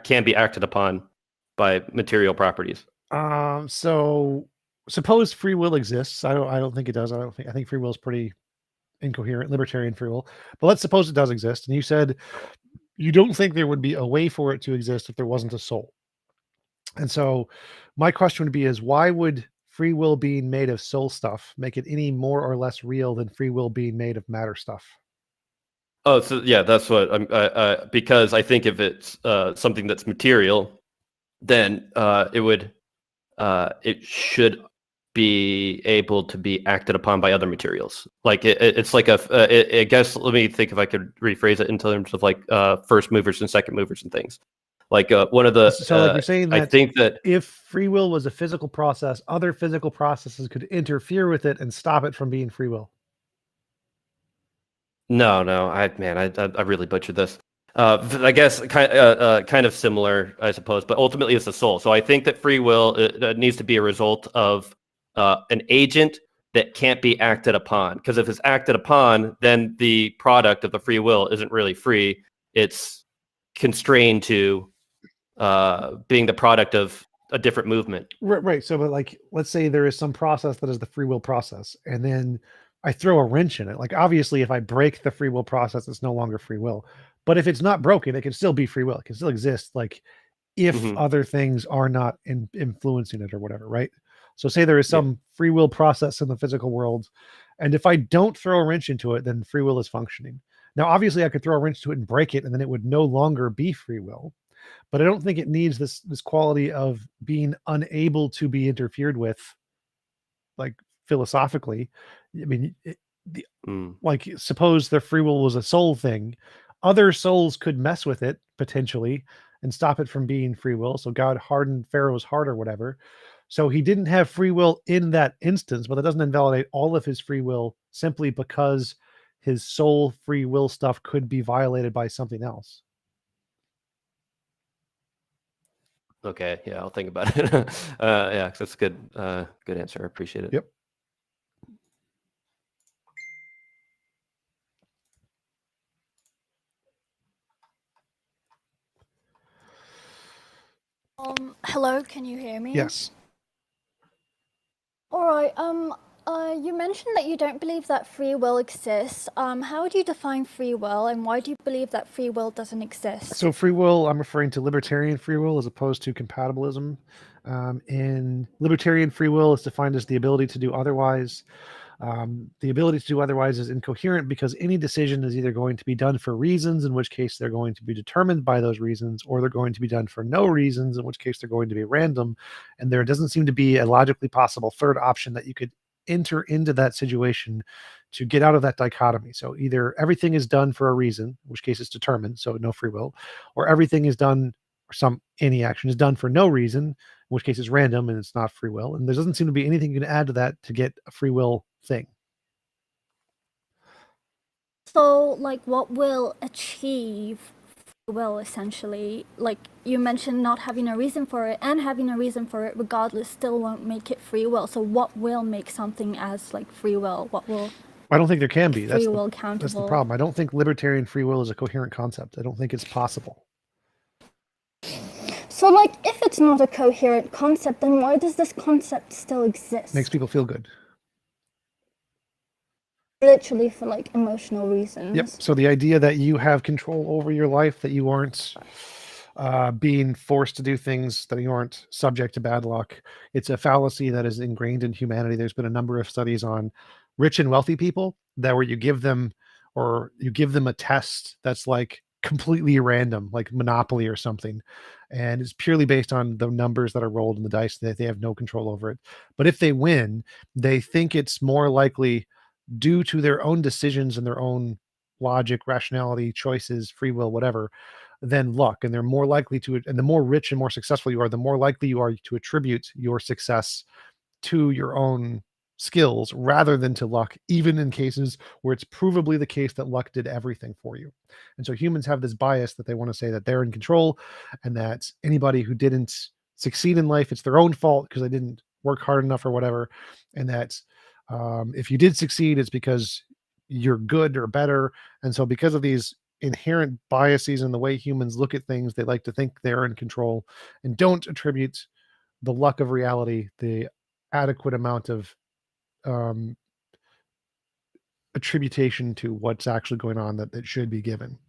can be acted upon by material properties. So suppose free will exists. I don't think it does. I think free will is pretty incoherent, libertarian free will. But let's suppose it does exist. And you said you don't think there would be a way for it to exist if there wasn't a soul. And so my question would be is why would free will being made of soul stuff make it any more or less real than free will being made of matter stuff? Oh, so yeah, that's what I'm because I think if it's something that's material, then it should be able to be acted upon by other materials. Like it's like I guess, let me think if I could rephrase it in terms of like first movers and second movers and things. Like one of the so like you're saying that I think that if free will was a physical process, other physical processes could interfere with it and stop it from being free will. No, I really butchered this. I guess kind of similar, I suppose, but ultimately it's the soul. So I think that free will needs to be a result of an agent that can't be acted upon. Because if it's acted upon, then the product of the free will isn't really free. It's constrained to being the product of a different movement. Right. So, but like, let's say there is some process that is the free will process, and then I throw a wrench in it. Like, obviously, if I break the free will process, it's no longer free will. But if it's not broken, it can still be free will. It can still exist. Like, if other things are not influencing it or whatever, right? So say there is some free will process in the physical world, and if I don't throw a wrench into it, then free will is functioning. Now, obviously, I could throw a wrench to it and break it, and then it would no longer be free will. But I don't think it needs this quality of being unable to be interfered with, like philosophically. I mean, like, suppose the free will was a soul thing, other souls could mess with it potentially and stop it from being free will. So God hardened Pharaoh's heart or whatever. So he didn't have free will in that instance, but that doesn't invalidate all of his free will simply because his soul free will stuff could be violated by something else. Okay, yeah, I'll think about it. Yeah, that's a good answer. I appreciate it. Yep. Hello, can you hear me? Yes. All right. You mentioned that you don't believe that free will exists. How would you define free will, and why do you believe that free will doesn't exist? So free will, I'm referring to libertarian free will as opposed to compatibilism. And libertarian free will is defined as the ability to do otherwise. The ability to do otherwise is incoherent because any decision is either going to be done for reasons, in which case they're going to be determined by those reasons, or they're going to be done for no reasons, in which case they're going to be random. And there doesn't seem to be a logically possible third option that you could enter into that situation to get out of that dichotomy. So either everything is done for a reason, in which case it's determined, so no free will, or everything is done, or any action is done for no reason, in which case it's random and it's not free will. And there doesn't seem to be anything you can add to that to get a free will thing. So, like, what will achieve free will, essentially? Like, you mentioned not having a reason for it, and having a reason for it regardless still won't make it free will. So what will make something as, like, free will? What will... I don't think there can be. Free will countable. That's the problem. I don't think libertarian free will is a coherent concept. I don't think it's possible. So, like, if it's not a coherent concept, then why does this concept still exist? Makes people feel good. Literally for, like, emotional reasons. Yep. So the idea that you have control over your life, that you aren't being forced to do things, that you aren't subject to bad luck, it's a fallacy that is ingrained in humanity. There's been a number of studies on rich and wealthy people that where you give them a test that's like completely random, like Monopoly or something, and it's purely based on the numbers that are rolled in the dice, that they have no control over it. But if they win, they think it's more likely due to their own decisions and their own logic, rationality, choices, free will, whatever, than luck. And they're more likely to, and the more rich and more successful you are, the more likely you are to attribute your success to your own skills rather than to luck, even in cases where it's provably the case that luck did everything for you. And so humans have this bias that they want to say that they're in control, and that anybody who didn't succeed in life, it's their own fault because they didn't work hard enough or whatever. And that if you did succeed, it's because you're good or better. And so because of these inherent biases in the way humans look at things, they like to think they're in control and don't attribute the luck of reality the adequate amount of attribution to what's actually going on that it should be given.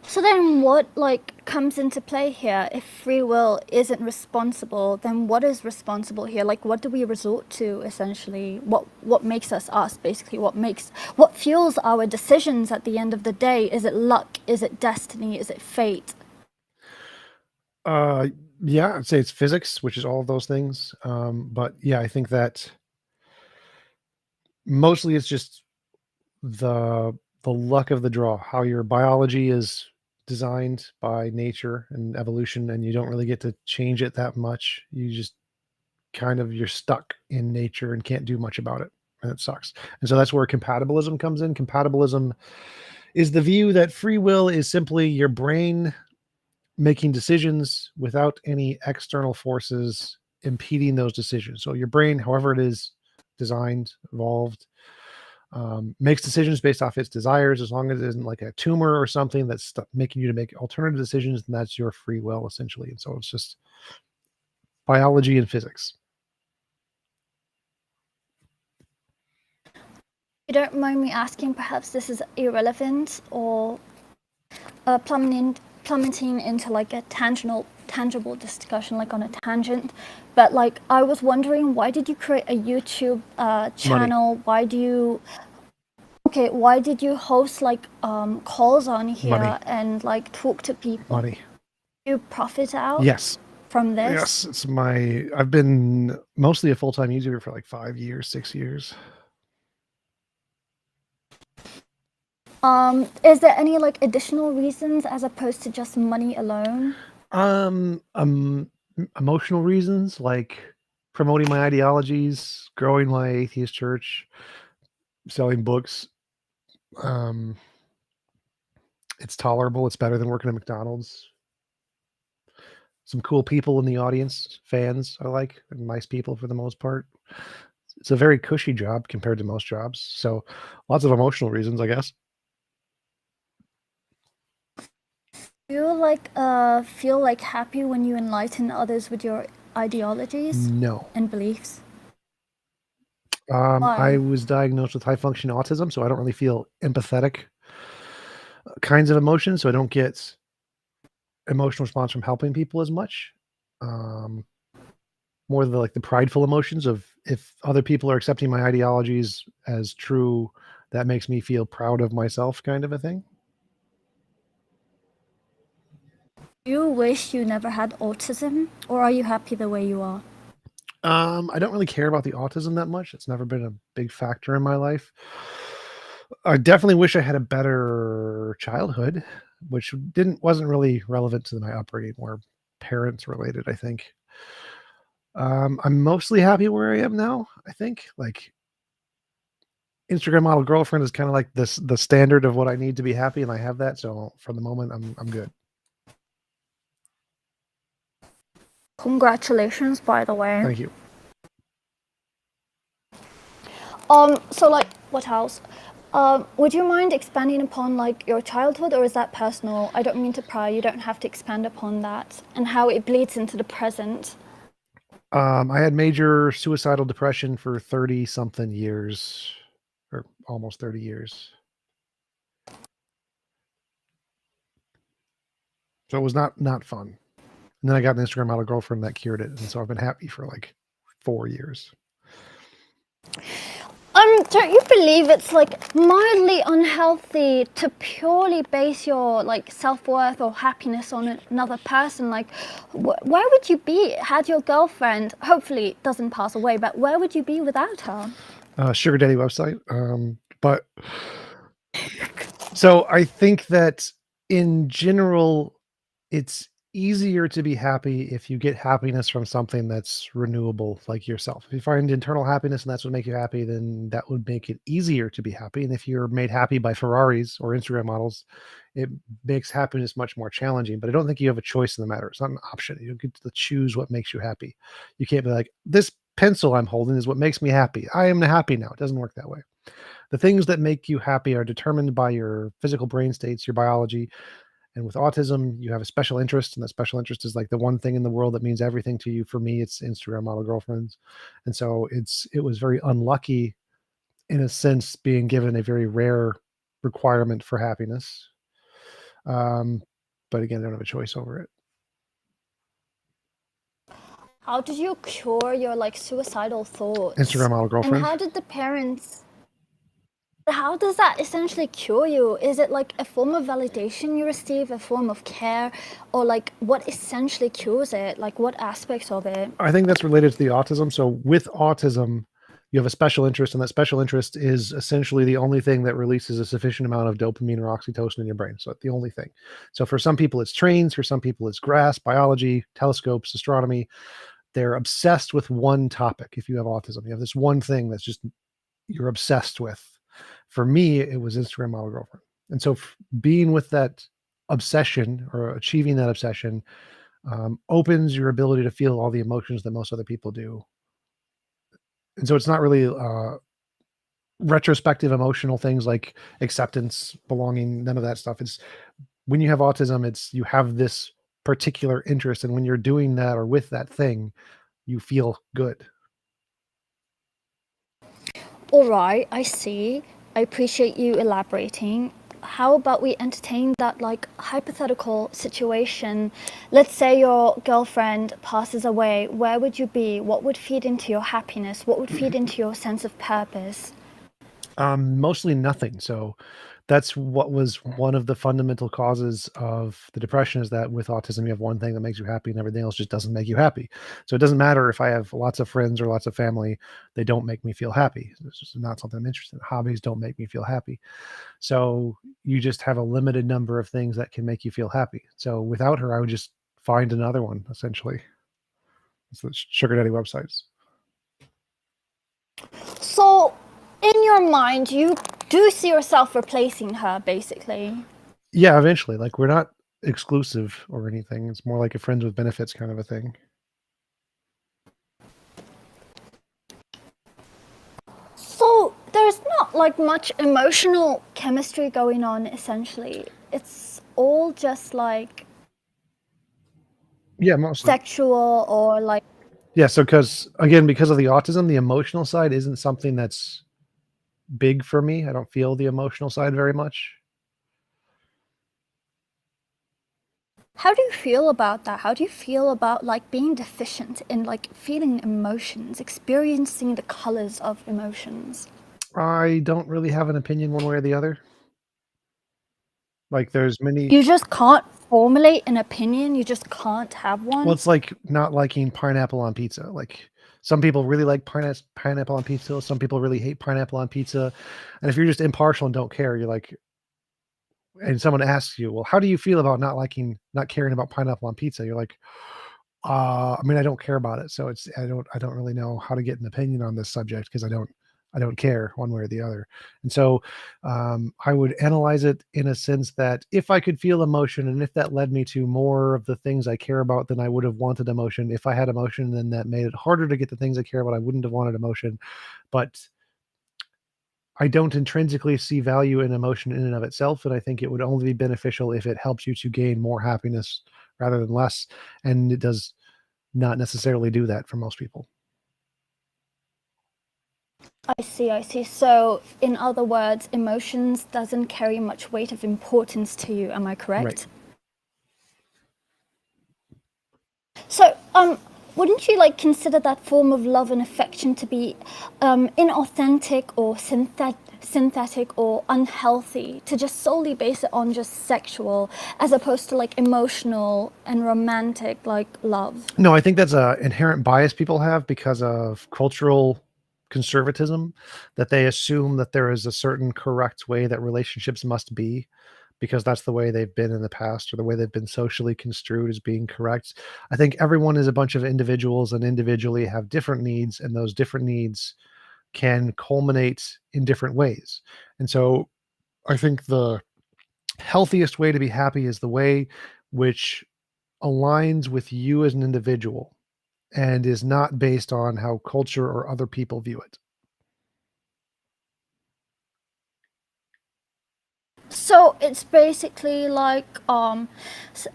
So then what, like, comes into play here? If free will isn't responsible, then what is responsible here? Like, what do we resort to, essentially? What makes us us, basically? What fuels our decisions at the end of the day? Is it luck? Is it destiny? Is it fate? Yeah, I'd say it's physics, which is all of those things. But yeah, I think that mostly it's just the luck of the draw, how your biology is designed by nature and evolution, and you don't really get to change it that much. You just you're stuck in nature and can't do much about it, and it sucks. And so that's where compatibilism comes in. Compatibilism is the view that free will is simply your brain making decisions without any external forces impeding those decisions. So your brain, however it is designed, evolved, makes decisions based off its desires. As long as it isn't like a tumor or something that's making you to make alternative decisions, then that's your free will, essentially. And so it's just biology and physics. You don't mind me asking, perhaps this is irrelevant or plummeting into like a tangible discussion, like on a tangent, but like I was wondering, why did you create a YouTube channel? Money. Why did you host like calls on here Money. and like talk to people? Money. Do you profit out? Yes. From this? Yes, I've been mostly a full-time YouTuber for like 5 years, 6 years. Is there any like additional reasons as opposed to just money alone? Emotional reasons, like promoting my ideologies, growing my atheist church, selling books. It's tolerable. It's better than working at McDonald's. Some cool people in the audience, fans I like, and nice people for the most part. It's a very cushy job compared to most jobs. So lots of emotional reasons, I guess. Do you like feel like happy when you enlighten others with your ideologies? No. And beliefs? I was diagnosed with high function autism, so I don't really feel empathetic kinds of emotions. So I don't get emotional response from helping people as much. More the prideful emotions of if other people are accepting my ideologies as true, that makes me feel proud of myself, kind of a thing. Do you wish you never had autism, or are you happy the way you are? I don't really care about the autism that much. It's never been a big factor in my life. I definitely wish I had a better childhood, which wasn't really relevant to my upbringing, more parents related, I think. I'm mostly happy where I am now, I think. Like Instagram model girlfriend is kind of like the standard of what I need to be happy, and I have that. So for the moment, I'm good. Congratulations, by the way. Thank you. So like, what else? Would you mind expanding upon like your childhood, or is that personal? I don't mean to pry. You don't have to expand upon that, and how it bleeds into the present. I had major suicidal depression for 30-something years, or almost 30 years. So it was not fun. And then I got an Instagram model girlfriend that cured it, and so I've been happy for like 4 years. Don't you believe it's like mildly unhealthy to purely base your like self-worth or happiness on another person? Like, where would you be had your girlfriend hopefully doesn't pass away, but where would you be without her? Sugar daddy website. But so I think that in general, it's easier to be happy if you get happiness from something that's renewable, like yourself. If you find internal happiness and that's what makes you happy, then that would make it easier to be happy. And if you're made happy by Ferraris or Instagram models, it makes happiness much more challenging. But I don't think you have a choice in the matter. It's not an option. You don't get to choose what makes you happy. You can't be like, this pencil I'm holding is what makes me happy. I am happy now. It doesn't work that way. The things that make you happy are determined by your physical brain states, your biology. And with autism, you have a special interest, and that special interest is like the one thing in the world that means everything to you. For me, it's Instagram model girlfriends. And so it was very unlucky in a sense, being given a very rare requirement for happiness. But again, I don't have a choice over it. How did you cure your like suicidal thoughts? Instagram model girlfriend. And how did the parents... How does that essentially cure you? Is it like a form of validation you receive, a form of care, or like what essentially cures it? Like what aspects of it? I think that's related to the autism. So with autism, you have a special interest, and that special interest is essentially the only thing that releases a sufficient amount of dopamine or oxytocin in your brain. So the only thing. So for some people it's trains, for some people it's grass, biology, telescopes, astronomy. They're obsessed with one topic. If you have autism, you have this one thing that's just you're obsessed with. For me, it was Instagram model girlfriend. And so being with that obsession or achieving that obsession opens your ability to feel all the emotions that most other people do. And so it's not really retrospective emotional things like acceptance, belonging, none of that stuff. It's when you have autism, it's you have this particular interest, and when you're doing that or with that thing, you feel good. All right, I see. I appreciate you elaborating. How about we entertain that like hypothetical situation? Let's say your girlfriend passes away. Where would you be? What would feed into your happiness? What would feed into your sense of purpose? Mostly nothing. So that's what was one of the fundamental causes of the depression, is that with autism, you have one thing that makes you happy and everything else just doesn't make you happy. So it doesn't matter if I have lots of friends or lots of family, they don't make me feel happy. It's just not something I'm interested in. Hobbies don't make me feel happy. So you just have a limited number of things that can make you feel happy. So without her, I would just find another one, essentially. It's the sugar daddy websites. So in your mind, you do see yourself replacing her, basically? Yeah, eventually. Like, we're not exclusive or anything. It's more like a friends with benefits kind of a thing. So there's not like much emotional chemistry going on, essentially. It's all just like mostly sexual or like. Yeah, so because of the autism, the emotional side isn't something that's big for me. I don't feel the emotional side very much. How do you feel about that? How do you feel about like being deficient in like feeling emotions, experiencing the colors of emotions? I don't really have an opinion one way or the other. Like, there's many. You just can't formulate an opinion. You just can't have one. Well, it's like not liking pineapple on pizza. Like, some people really like pineapple on pizza. Some people really hate pineapple on pizza. And if you're just impartial and don't care, you're like, and someone asks you, well, how do you feel about not caring about pineapple on pizza? You're like, I mean, I don't care about it. So I don't really know how to get an opinion on this subject because I don't care one way or the other. And so I would analyze it in a sense that if I could feel emotion, and if that led me to more of the things I care about, then I would have wanted emotion. If I had emotion, then that made it harder to get the things I care about, I wouldn't have wanted emotion. But I don't intrinsically see value in emotion in and of itself, and I think it would only be beneficial if it helps you to gain more happiness rather than less, and it does not necessarily do that for most people. I see. So, in other words, emotions doesn't carry much weight of importance to you. Am I correct? Right. So, wouldn't you like consider that form of love and affection to be inauthentic or synthetic or unhealthy, to just solely base it on just sexual as opposed to like emotional and romantic like love? No, I think that's an inherent bias people have because of cultural conservatism, that they assume that there is a certain correct way that relationships must be, because that's the way they've been in the past, or the way they've been socially construed as being correct. I think everyone is a bunch of individuals and individually have different needs, and those different needs can culminate in different ways. And so I think the healthiest way to be happy is the way which aligns with you as an individual and is not based on how culture or other people view it. So it's basically like a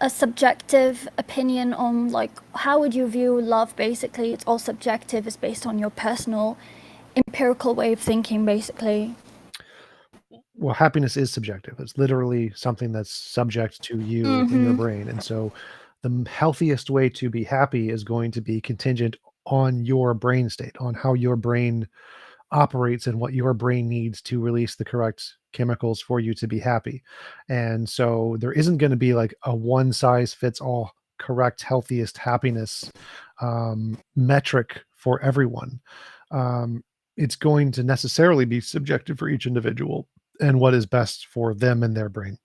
subjective opinion on like how would you view love. Basically, it's all subjective. It's based on your personal empirical way of thinking, basically. Well, happiness is subjective. It's literally something that's subject to you in your brain. And so the healthiest way to be happy is going to be contingent on your brain state, on how your brain operates and what your brain needs to release the correct chemicals for you to be happy. And so there isn't going to be like a one size fits all correct healthiest happiness metric for everyone. It's going to necessarily be subjective for each individual and what is best for them and their brain.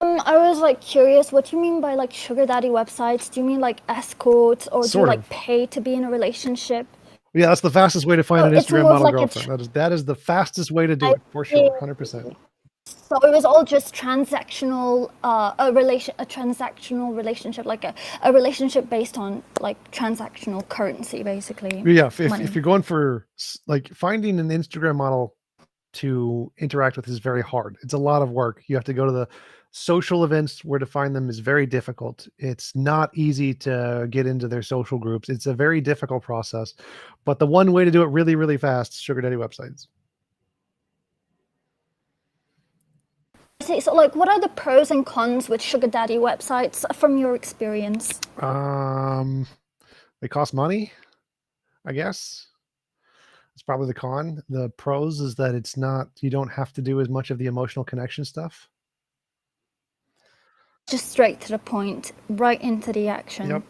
I was like curious, what do you mean by like sugar daddy websites? Do you mean like escorts, or do you like pay to be in a relationship? Yeah, that's the fastest way to find an Instagram model girlfriend. That is the fastest way to do it, for sure, 100%. So it was all just transactional, a transactional relationship, like a relationship based on like transactional currency, basically. Yeah, if you're going for like finding an Instagram model to interact with is very hard. It's a lot of work. You have to go to the social events where to find them is very difficult. It's not easy to get into their social groups. It's a very difficult process. But the one way to do it really, really fast is sugar daddy websites. So, like, what are the pros and cons with sugar daddy websites from your experience? They cost money, I guess. It's probably the con. The pros is that it's not, you don't have to do as much of the emotional connection stuff. Just straight to the point, right into the action. Yep.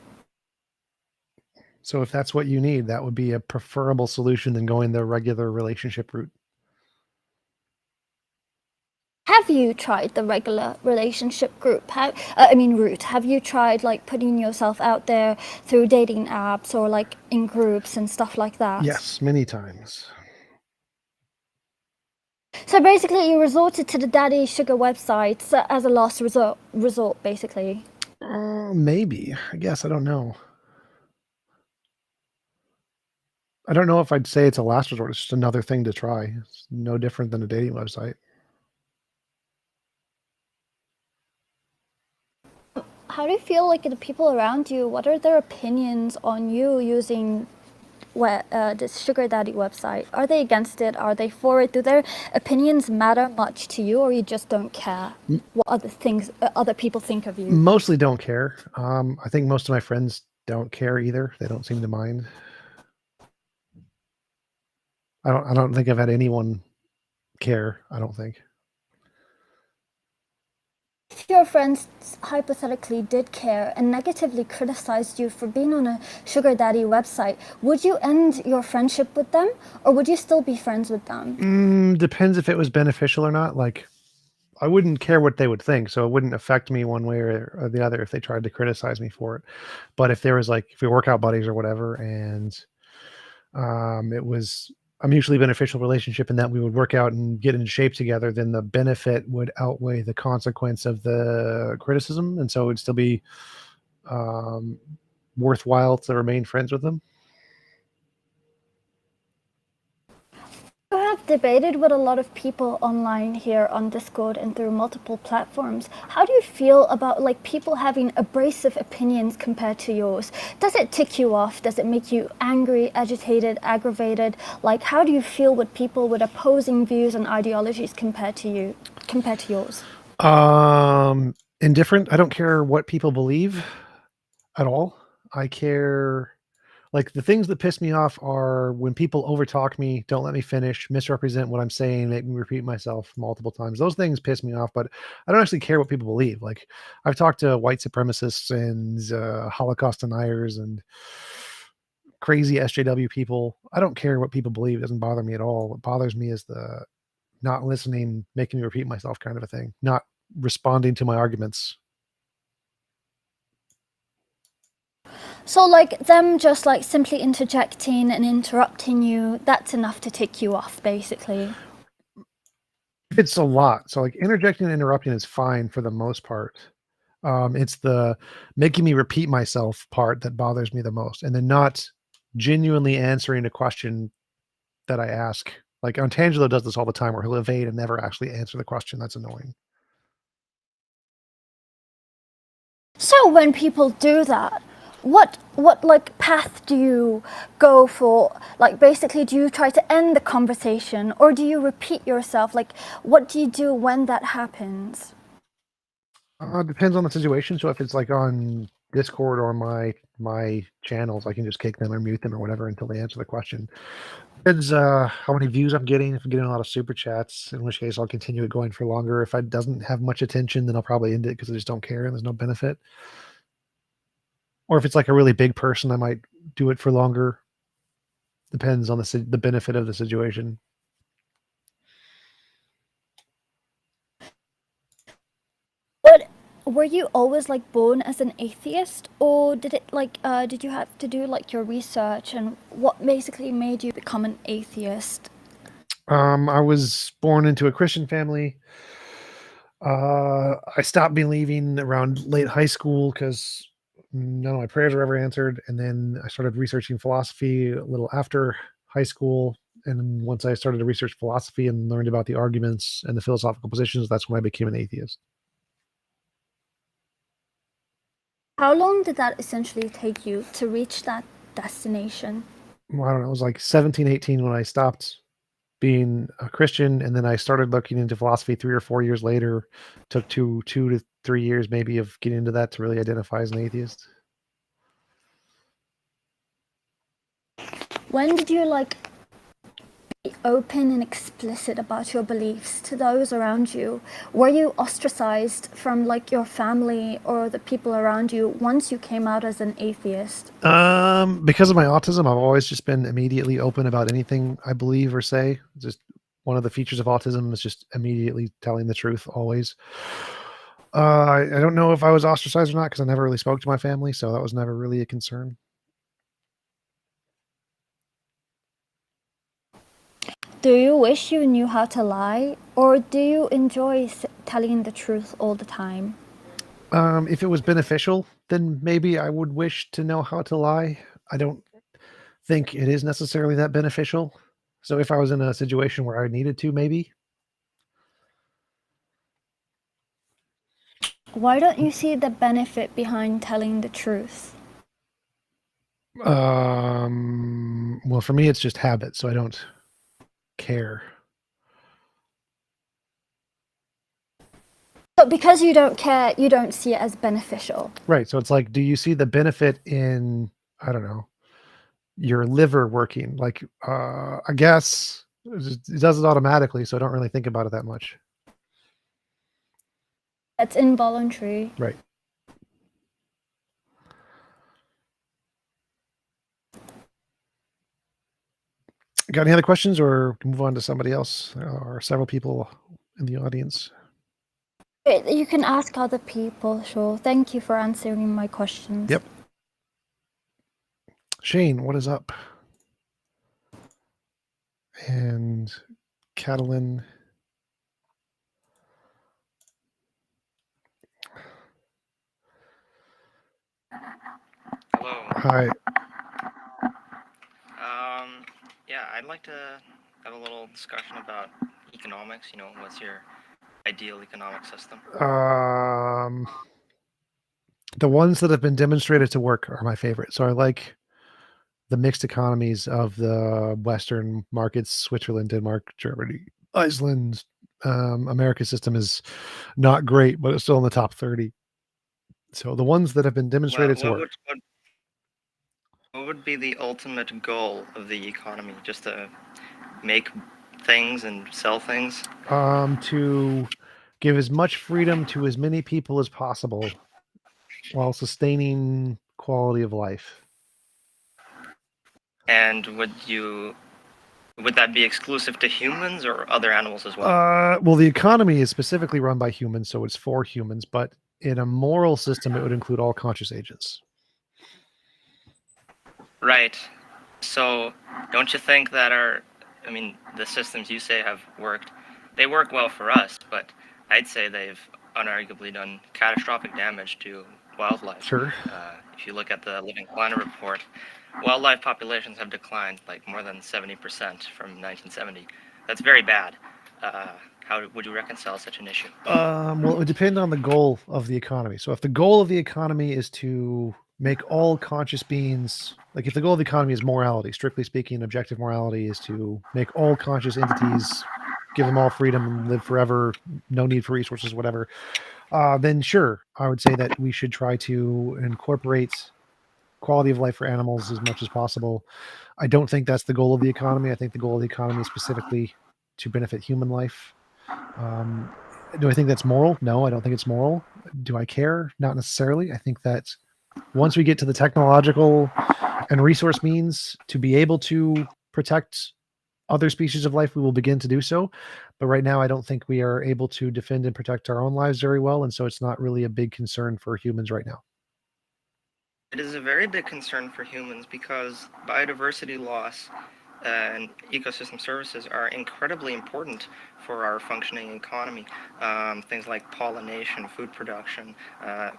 So if that's what you need, that would be a preferable solution than going the regular relationship route. Have you tried the regular relationship route? Have you tried like putting yourself out there through dating apps or like in groups and stuff like that? Yes, many times. So basically, you resorted to the daddy sugar websites as a last resort, basically. Maybe. I guess. I don't know. I don't know if I'd say it's a last resort. It's just another thing to try. It's no different than a dating website. How do you feel like the people around you, what are their opinions on you using this sugar daddy website? Are they against it? Are they for it? Do their opinions matter much to you, or you just don't care what other people think of you? Mostly don't care. I think most of my friends don't care either. They don't seem to mind. I don't think I've had anyone care. I don't think. If your friends hypothetically did care and negatively criticized you for being on a sugar daddy website, would you end your friendship with them, or would you still be friends with them? Depends if it was beneficial or not. Like, I wouldn't care what they would think, so it wouldn't affect me one way or the other if they tried to criticize me for it. But if there was like, if we workout buddies or whatever, and it was a mutually beneficial relationship in that we would work out and get into shape together, then the benefit would outweigh the consequence of the criticism. And so it would still be worthwhile to remain friends with them. You have debated with a lot of people online here on Discord and through multiple platforms. How do you feel about like people having abrasive opinions compared to yours? Does it tick you off? Does it make you angry, agitated, aggravated? Like, how do you feel with people with opposing views and ideologies compared to yours? Indifferent. I don't care what people believe at all. I care. Like, the things that piss me off are when people overtalk me, don't let me finish, misrepresent what I'm saying, make me repeat myself multiple times. Those things piss me off, but I don't actually care what people believe. Like, I've talked to white supremacists and Holocaust deniers and crazy SJW people. I don't care what people believe. It doesn't bother me at all. What bothers me is the not listening, making me repeat myself kind of a thing, not responding to my arguments. So like them just like simply interjecting and interrupting you, that's enough to tick you off, basically. It's a lot. So like interjecting and interrupting is fine for the most part. It's the making me repeat myself part that bothers me the most. And then not genuinely answering a question that I ask. Like Ontangelo does this all the time where he'll evade and never actually answer the question. That's annoying. So when people do that, what like path do you go for? Like basically, do you try to end the conversation or do you repeat yourself? Like what do you do when that happens? Depends on the situation. So if it's like on Discord or my channels, I can just kick them or mute them or whatever until they answer the question. Depends how many views I'm getting. If I'm getting a lot of super chats, in which case I'll continue it going for longer. If it doesn't have much attention, then I'll probably end it because I just don't care and there's no benefit. Or if it's like a really big person, I might do it for longer. Depends on the benefit of the situation. But were you always like born as an atheist, or did it like did you have to do like your research, and what basically made you become an atheist? I was born into a Christian family. I stopped believing around late high school because none of my prayers were ever answered. And then I started researching philosophy a little after high school. And once I started to research philosophy and learned about the arguments and the philosophical positions, that's when I became an atheist. How long did that essentially take you to reach that destination? Well, I don't know. It was like 17, 18 when I stopped being a Christian, and then I started looking into philosophy 3 or 4 years later. Took two to 3 years maybe of getting into that to really identify as an atheist. When did you be open and explicit about your beliefs to those around you? Were you ostracized from your family or the people around you once you came out as an atheist? Because of my autism, I've always just been immediately open about anything I believe or say. Just one of the features of autism is just immediately telling the truth always. I don't know if I was ostracized or not because I never really spoke to my family, so that was never really a concern. Do you wish you knew how to lie, or do you enjoy telling the truth all the time? If it was beneficial, then maybe I would wish to know how to lie. I don't think it is necessarily that beneficial. So if I was in a situation where I needed to, maybe. Why don't you see the benefit behind telling the truth? Well, for me, it's just habit, so I don't care. But because you don't care, you don't see it as beneficial. Right. So it's like, do you see the benefit in, I don't know, your liver working? I guess it does it automatically, so I don't really think about it that much. That's involuntary. Right. Got any other questions, or move on to somebody else or several people in the audience? You can ask other people, sure. Thank you for answering my questions. Yep. Shane, what is up? And Catalin. Hello. Hi. Yeah, I'd like to have a little discussion about economics. What's your ideal economic system? The ones that have been demonstrated to work are my favorite. So I like the mixed economies of the Western markets: Switzerland, Denmark, Germany, Iceland. America's system is not great, but it's still in the top 30. So the ones that have been demonstrated to work. What would be the ultimate goal of the economy? Just to make things and sell things? To give as much freedom to as many people as possible while sustaining quality of life. And would that be exclusive to humans or other animals as well? Well, the economy is specifically run by humans, so it's for humans, but in a moral system, it would include all conscious agents. Right. So don't you think that the systems you say have worked, they work well for us, but I'd say they've unarguably done catastrophic damage to wildlife. Sure. If you look at the Living Planet report, wildlife populations have declined more than 70% from 1970. That's very bad. How would you reconcile such an issue? Well, it would depend on the goal of the economy. So if the goal of the economy is to make all conscious beings, if the goal of the economy is morality, strictly speaking, objective morality is to make all conscious entities, give them all freedom and live forever, no need for resources, whatever, then sure, I would say that we should try to incorporate quality of life for animals as much as possible. I don't think that's the goal of the economy. I think the goal of the economy is specifically to benefit human life. Do I think that's moral? No, I don't think it's moral. Do I care? Not necessarily. I think that once we get to the technological and resource means to be able to protect other species of life, we will begin to do so. But right now, I don't think we are able to defend and protect our own lives very well. And so it's not really a big concern for humans right now. It is a very big concern for humans because biodiversity loss and ecosystem services are incredibly important for our functioning economy. Things like pollination, food production.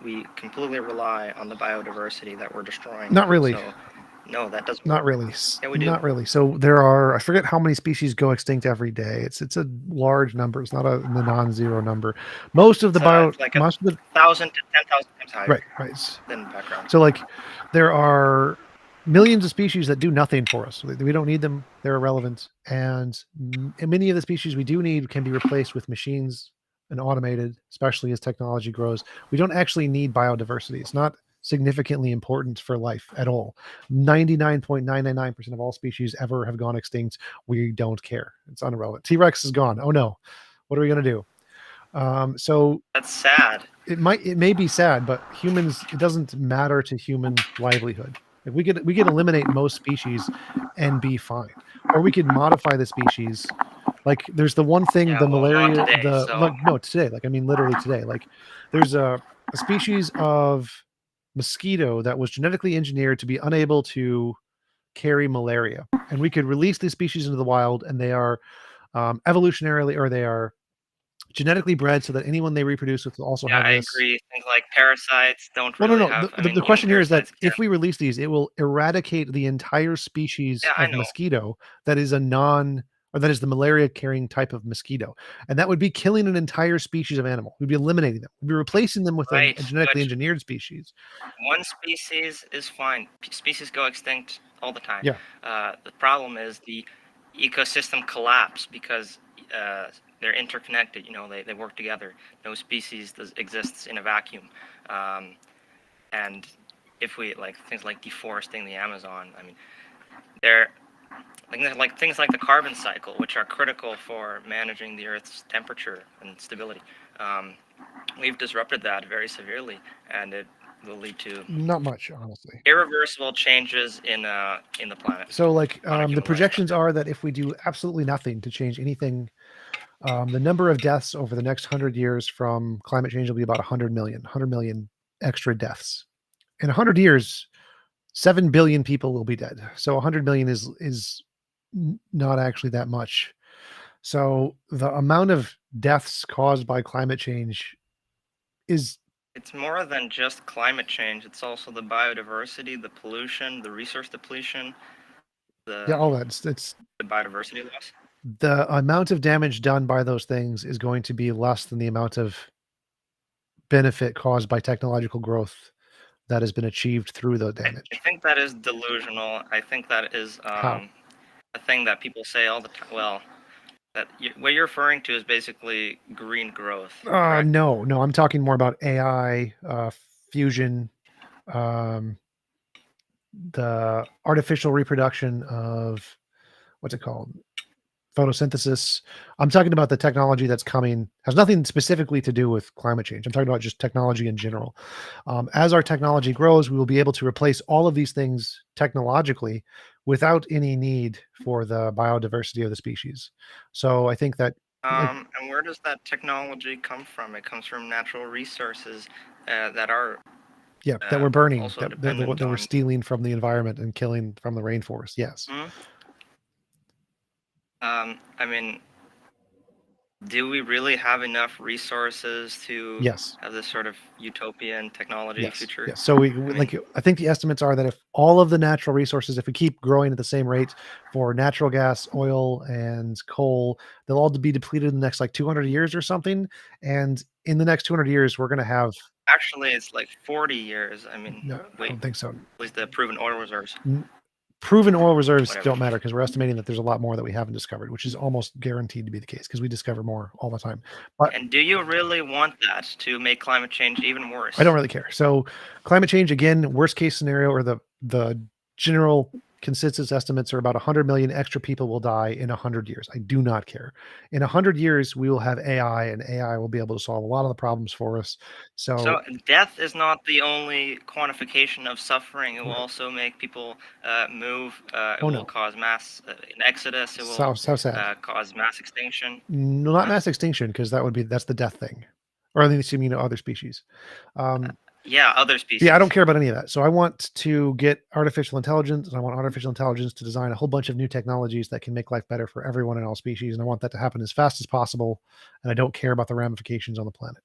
We completely rely on the biodiversity that we're destroying. Not really. So, no, that doesn't Not work. really. Yeah, we do. Not really. So there are, I forget how many species go extinct every day. It's a large number. It's not a non-zero number. Most of the It's like 1,000 to 10,000 times higher right than background. So like there are millions of species that do nothing for us. We don't need them. They're irrelevant. And many of the species we do need can be replaced with machines and automated, especially as technology grows. We don't actually need biodiversity. It's not significantly important for life at all. 99.999% of all species ever have gone extinct. We don't care. It's irrelevant. T-Rex is gone. Oh no. What are we going to do? So that's sad. It may be sad, but humans, it doesn't matter to human livelihood. Like we could eliminate most species and be fine, or we could modify the species. Like there's the one thing, the malaria, not today, today. Like I mean, literally today. Like there's a species of mosquito that was genetically engineered to be unable to carry malaria, and we could release these species into the wild, and they are evolutionarily, or they are genetically bred so that anyone they reproduce with will also have this. I agree. Things like parasites don't really have. The question here is that if we release these, it will eradicate the entire species of mosquito that is that is the malaria-carrying type of mosquito, and that would be killing an entire species of animal. We'd be eliminating them. We'd be replacing them with a genetically engineered species. One species is fine. Species go extinct all the time. Yeah. The problem is the ecosystem collapse because they're interconnected. You know, they work together. No species exists in a vacuum. And if we things like deforesting the Amazon, I mean, they're like things like the carbon cycle, which are critical for managing the Earth's temperature and stability. We've disrupted that very severely, and it will lead to not much, honestly, irreversible changes in the planet. So, like, the projections are that if we do absolutely nothing to change anything, the number of deaths over the next 100 years from climate change will be about 100 million extra deaths. In 100 years, 7 billion people will be dead. So 100 million is not actually that much. So the amount of deaths caused by climate change is... It's more than just climate change. It's also the biodiversity, the pollution, the resource depletion, all that. It's the biodiversity loss. The amount of damage done by those things is going to be less than the amount of benefit caused by technological growth that has been achieved through the damage. I think that is delusional. I think that is a thing that people say all the time. Well, what you're referring to is basically green growth. No, I'm talking more about AI, fusion, the artificial reproduction of, what's it called? Photosynthesis. I'm talking about the technology that's coming, has nothing specifically to do with climate change. I'm talking about just technology in general. As our technology grows, we will be able to replace all of these things technologically without any need for the biodiversity of the species. So I think that... and where does that technology come from? It comes from natural resources that are... that we're burning, that we're stealing from the environment and killing from the rainforest. Yes. Mm-hmm. I mean, do we really have enough resources to have this sort of utopian technology future? Yes. So I think the estimates are that if all of the natural resources, if we keep growing at the same rate for natural gas, oil, and coal, they'll all be depleted in the next 200 years or something. And in the next 200 years, we're going to have... Actually, it's 40 years. I mean, no, I don't think so. At least the proven oil reserves. Proven oil reserves don't matter because we're estimating that there's a lot more that we haven't discovered, which is almost guaranteed to be the case because we discover more all the time. And do you really want that to make climate change even worse? I don't really care. So climate change, again, worst case scenario, or the general consensus estimates are about 100 million extra people will die in 100 years. I do not care. In 100 years, we will have AI, and AI will be able to solve a lot of the problems for us. So death is not the only quantification of suffering. It will also make people move. It will cause mass an exodus. It will sad. Cause mass extinction. No, not mass extinction, because that's the death thing. Or at least you mean other species. Yeah, other species. Yeah, I don't care about any of that. So I want to get artificial intelligence, and I want artificial intelligence to design a whole bunch of new technologies that can make life better for everyone in all species. And I want that to happen as fast as possible. And I don't care about the ramifications on the planet.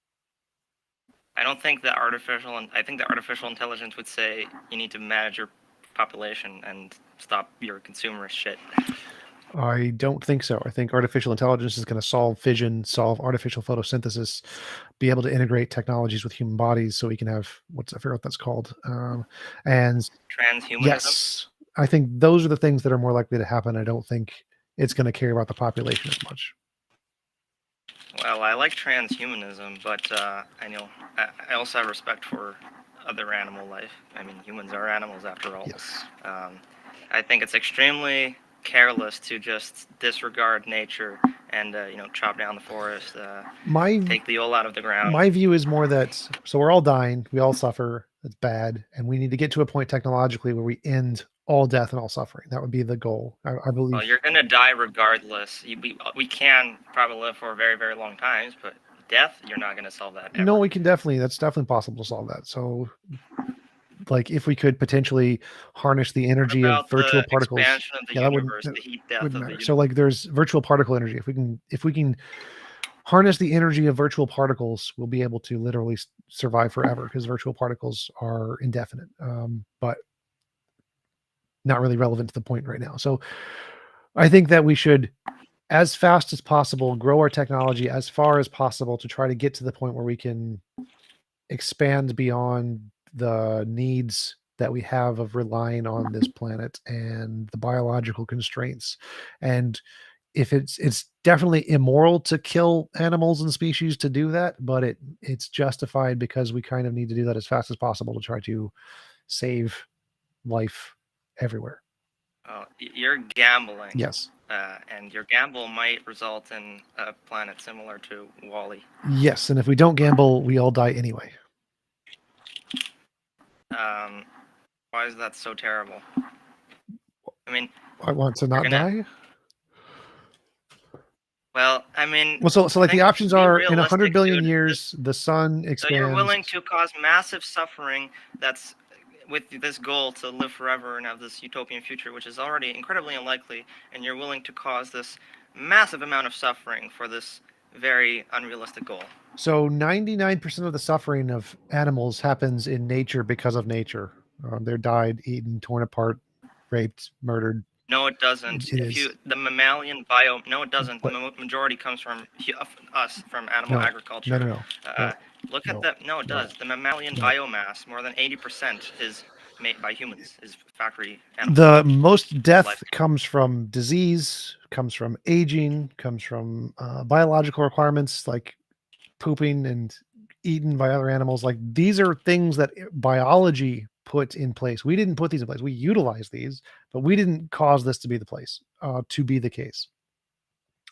I don't think that I think that artificial intelligence would say you need to manage your population and stop your consumerist shit. I don't think so. I think artificial intelligence is going to solve fission, solve artificial photosynthesis, be able to integrate technologies with human bodies so we can have, I forget what that's called. And Transhumanism? yes, I think those are the things that are more likely to happen. I don't think it's going to care about the population as much. Well, I like transhumanism, but I also have respect for other animal life. I mean, humans are animals after all. Yes. I think it's extremely careless to just disregard nature and chop down the forest, take the oil out of the ground. My view is more that, so we're all dying, we all suffer, it's bad, and we need to get to a point technologically where we end all death and all suffering. That would be the goal, I believe. Well, you're gonna die regardless. We can probably live for very, very long times, but death, you're not gonna solve that ever. No, we can that's definitely possible to solve that. So like if we could potentially harness the energy of virtual particles, expansion of the universe, the heat death of the universe. So like there's virtual particle energy. If we can harness the energy of virtual particles, we'll be able to literally survive forever because virtual particles are indefinite, but not really relevant to the point right now. So I think that we should, as fast as possible, grow our technology as far as possible to try to get to the point where we can expand beyond the needs that we have of relying on this planet and the biological constraints. And if it's definitely immoral to kill animals and species to do that, but it's justified because we kind of need to do that as fast as possible to try to save life everywhere. Oh, you're gambling. Yes. And your gamble might result in a planet similar to WALL-E. Yes, and if we don't gamble, we all die anyway. Why is that so terrible? I mean, I want to not die. Well, I mean, so like the options are in 100 billion years, the sun expands. So you're willing to cause massive suffering that's with this goal to live forever and have this utopian future, which is already incredibly unlikely, and you're willing to cause this massive amount of suffering for this very unrealistic goal. So 99% of the suffering of animals happens in nature because of nature. They're died, eaten, torn apart, raped, murdered. No, it doesn't. The mammalian biome. No, it doesn't. The majority comes from us, from animal agriculture. No. Look at that. No, it does. The mammalian biomass, more than 80% is made by humans, is factory animals. The most death comes from disease, comes from aging, comes from biological requirements like pooping and eaten by other animals. Like these are things that biology put in place. We didn't put these in place. We utilize these, but we didn't cause this to be the case.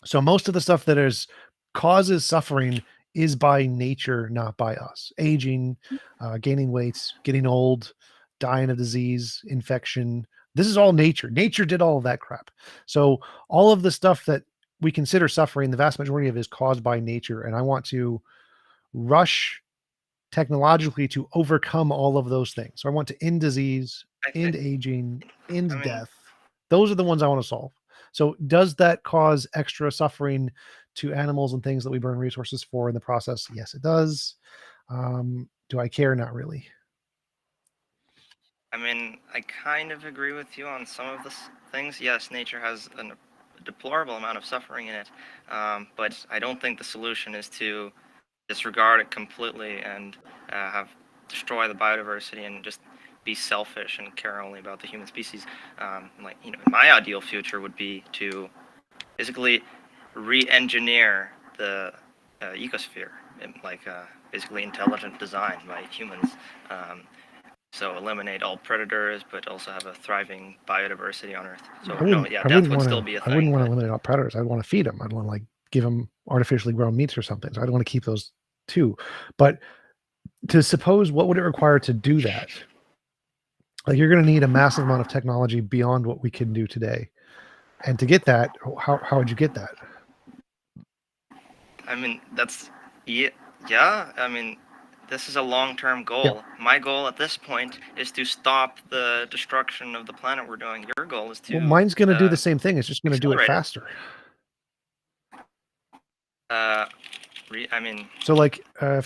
So most of the stuff that causes suffering is by nature, not by us. Aging, gaining weight, getting old, dying of disease, infection. This is all nature. Nature did all of that crap. So all of the stuff that we consider suffering, the vast majority of it is caused by nature. And I want to rush technologically to overcome all of those things. So I want to end disease, end aging, end death. Those are the ones I want to solve. So does that cause extra suffering to animals and things that we burn resources for in the process? Yes, it does. Do I care? Not really. I mean, I kind of agree with you on some of the things. Yes, nature has a deplorable amount of suffering in it, but I don't think the solution is to disregard it completely and destroy the biodiversity and just be selfish and care only about the human species. My ideal future would be to basically re-engineer the ecosphere, basically intelligent design by humans. So eliminate all predators, but also have a thriving biodiversity on Earth. So death would still be a thing. I wouldn't want to eliminate all predators. I'd want to feed them. I'd want to give them artificially grown meats or something. So I'd want to keep those too. But to suppose, what would it require to do that? Like you're going to need a massive amount of technology beyond what we can do today. And to get that, how would you get that? I mean, I mean, this is a long-term goal. My goal at this point is to stop the destruction of the planet we're doing. Your goal is to. Well, mine's going to do the same thing. It's just going to do it faster. I mean. So, like, what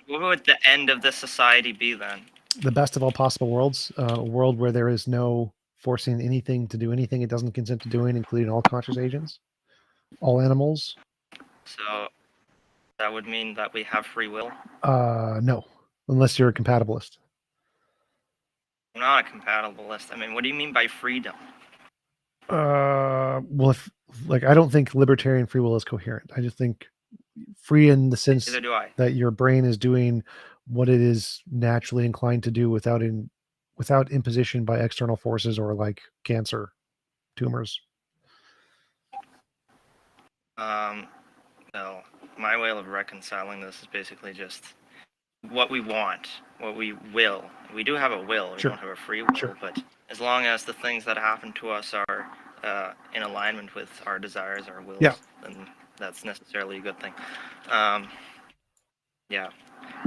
would the end of this society be then? The best of all possible worlds, a world where there is no forcing anything to do anything it doesn't consent to doing, including all conscious agents, all animals. So that would mean that we have free will? No, unless you're a compatibilist. I'm not a compatibilist. I mean, what do you mean by freedom? Well, if, like, I don't think libertarian free will is coherent. I just think free in the sense that your brain is doing what it is naturally inclined to do without imposition by external forces or like cancer, tumors. No, my way of reconciling this is basically just what we want, what we will. We do have a will. We don't have a free will, but as long as the things that happen to us are in alignment with our desires, our wills, then that's necessarily a good thing. Yeah,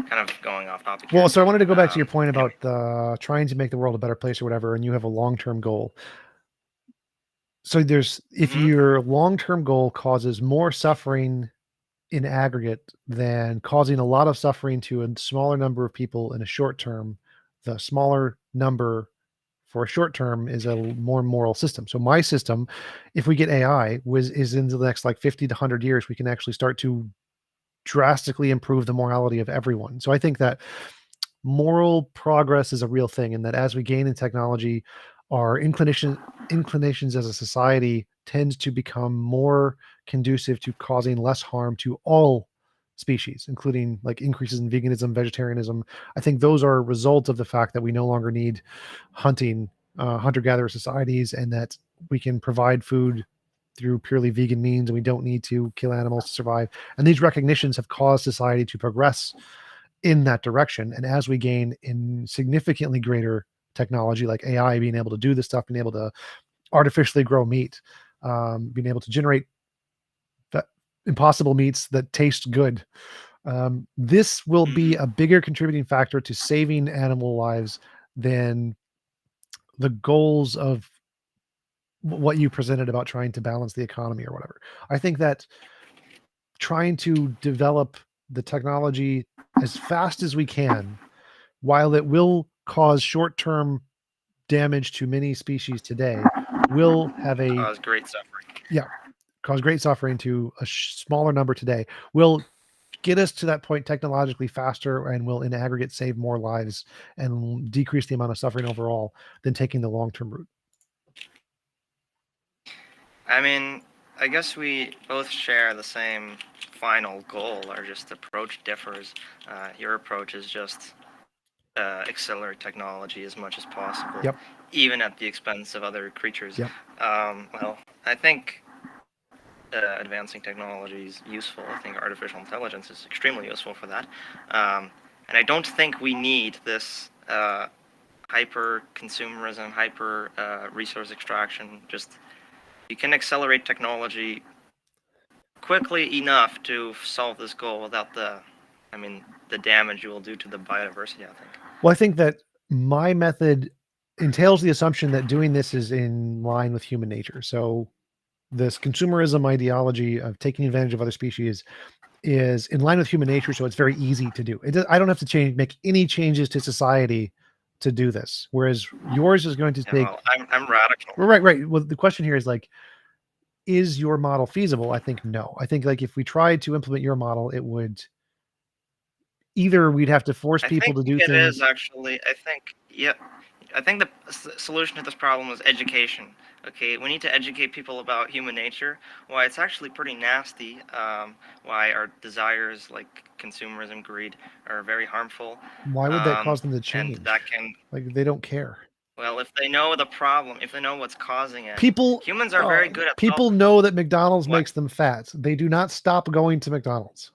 kind of going off topic. Well, so I wanted to go back to your point about trying to make the world a better place or whatever, and you have a long-term goal. So if your long-term goal causes more suffering in aggregate than causing a lot of suffering to a smaller number of people in a short term, the smaller number for a short term is a more moral system. So my system, if we get AI, is in the next like 50 to 100 years, we can actually start to drastically improve the morality of everyone. So I think that moral progress is a real thing, and that as we gain in technology, our inclinations as a society tend to become more conducive to causing less harm to all species, including like increases in veganism, vegetarianism. I think those are a result of the fact that we no longer need hunter-gatherer societies, and that we can provide food through purely vegan means, and we don't need to kill animals to survive. And these recognitions have caused society to progress in that direction. And as we gain in significantly greater technology like AI, being able to do this stuff, being able to artificially grow meat, being able to generate impossible meats that taste good, this will be a bigger contributing factor to saving animal lives than the goals of what you presented about trying to balance the economy or whatever. I think that trying to develop the technology as fast as we can, while it will cause short-term damage to many species today, will have cause great suffering. Yeah, cause great suffering to a smaller number today, will get us to that point technologically faster, and will in aggregate save more lives and decrease the amount of suffering overall than taking the long-term route. I mean, I guess we both share the same final goal, our just approach differs. Your approach is just accelerate technology as much as possible, even at the expense of other creatures. Well, I think advancing technology is useful. I think artificial intelligence is extremely useful for that. And I don't think we need this hyper-consumerism, hyper-resource extraction. Just, you can accelerate technology quickly enough to solve this goal without the damage you will do to the biodiversity, I think. Well, I think that my method entails the assumption that doing this is in line with human nature. So this consumerism ideology of taking advantage of other species is in line with human nature, so it's very easy to do. I don't have to make any changes to society to do this, whereas yours is going to take... Well, I'm radical. Right. Well, the question here is like, is your model feasible? I think no. I think like if we tried to implement your model, it would... Either we'd have to force people to do things... It is actually, I think the solution to this problem is education. Okay, we need to educate people about human nature, why it's actually pretty nasty, why our desires like consumerism, greed are very harmful. Why would that cause them to change? And that can, like, they don't care. Well, if they know the problem, if they know what's causing it, humans are Oh, very good at people know that McDonald's makes them fat. They do not stop going to McDonald's.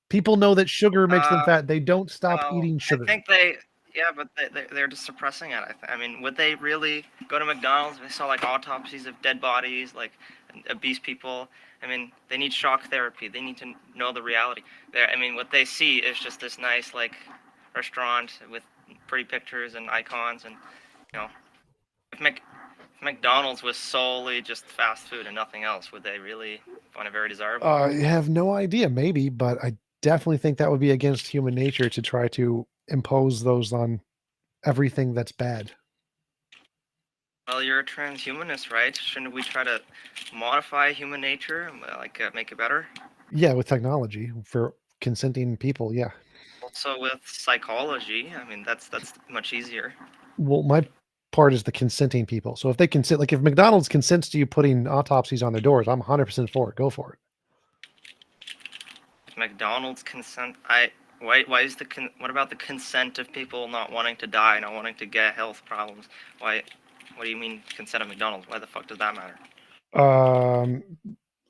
People know that sugar makes them fat. They don't stop eating sugar. I think but they're just suppressing it. I mean, would they really go to McDonald's if they saw like autopsies of dead bodies? Like, obese people, I mean, they need shock therapy. They need to know the reality. I mean, what they see is just this nice, like, restaurant with pretty pictures and icons. And, you know, if McDonald's was solely just fast food and nothing else, would they really find it very desirable? I have no idea, maybe, but I definitely think that would be against human nature to try to impose those on everything that's bad. Well, you're a transhumanist, right? Shouldn't we try to modify human nature, like make it better? Yeah, with technology for consenting people, yeah. Also with psychology, I mean, that's much easier. Well, my part is the consenting people. So if they consent, like if McDonald's consents to you putting autopsies on their doors, I'm 100% for it. Go for it. McDonald's consent. Why is what about the consent of people not wanting to die, not wanting to get health problems? What do you mean consent of McDonald's? Why the fuck does that matter?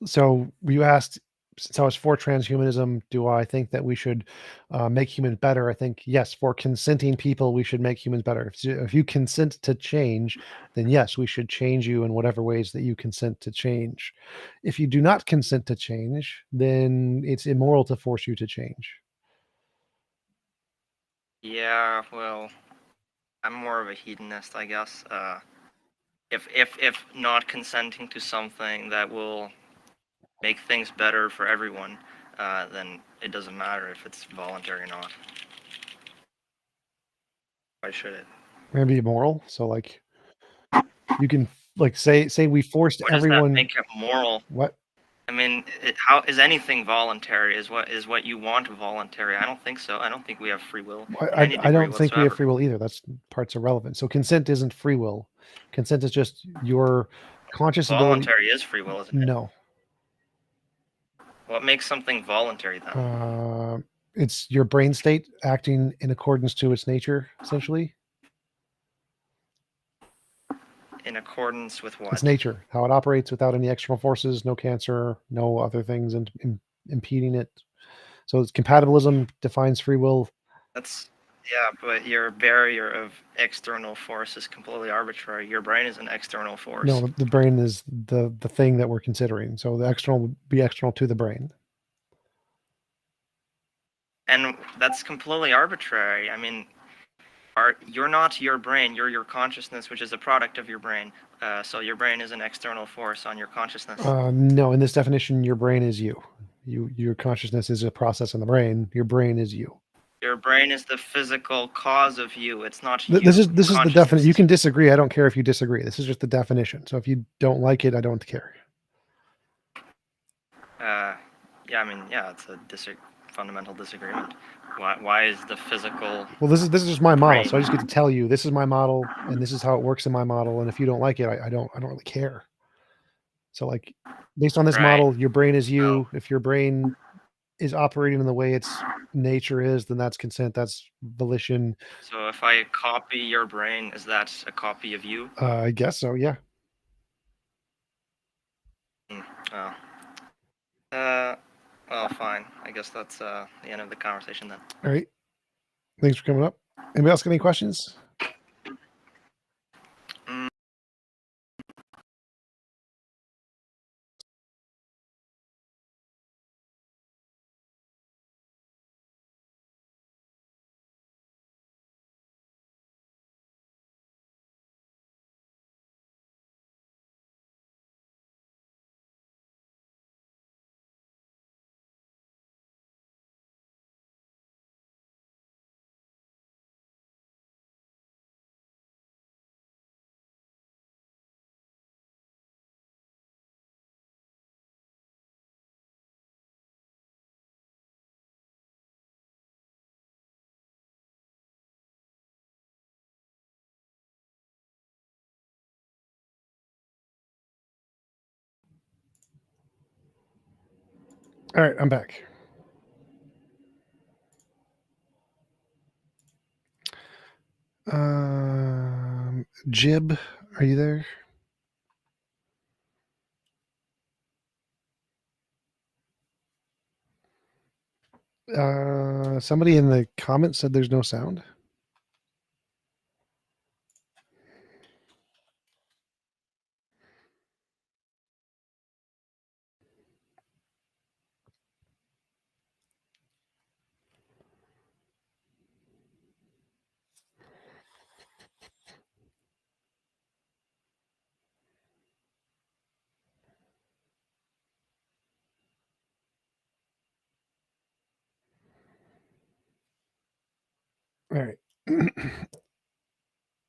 So you asked, since I was for transhumanism, do I think that we should make humans better? I think yes, for consenting people, we should make humans better. If you consent to change, then yes, we should change you in whatever ways that you consent to change. If you do not consent to change, then it's immoral to force you to change. Yeah, well, I'm more of a hedonist, I guess. If not consenting to something that will make things better for everyone, then it doesn't matter if it's voluntary or not. Why should it? Maybe immoral. So like, you can like say we forced everyone. Does that make it moral? What? I mean, how is anything voluntary? Is what you want voluntary? I don't think so. I don't think we have free will. I don't think we have free will either. That's part's irrelevant. So consent isn't free will. Consent is just your conscious ability. Voluntary is free will, isn't it? No. What makes something voluntary then? It's your brain state acting in accordance to its nature, essentially. In accordance with what? It's nature, how it operates without any external forces, no cancer, no other things impeding it. So it's compatibilism defines free will. Yeah, but your barrier of external force is completely arbitrary. Your brain is an external force. No, the brain is the thing that we're considering. So the external would be external to the brain. And that's completely arbitrary. I mean, you're not your brain. You're your consciousness, which is a product of your brain. So your brain is an external force on your consciousness. No, in this definition, your brain is you. Your consciousness is a process in the brain. Your brain is you. Your brain is the physical cause of you. It's not you. This is the definition. You can disagree. I don't care if you disagree. This is just the definition. So if you don't like it, I don't care. Yeah, I mean, yeah, it's a fundamental disagreement. Why is the physical? Well, this is just my model. So I just get to tell you this is my model, and this is how it works in my model. And if you don't like it, I don't really care. So like, based on this model, your brain is you. If your brain is operating in the way its nature is, then that's consent. That's volition. So if I copy your brain, is that a copy of you? I guess so. Yeah. Well, fine. I guess that's the end of the conversation then. All right. Thanks for coming up. Anybody else got any questions? All right, I'm back. Jib, are you there? Somebody in the comments said there's no sound. All right.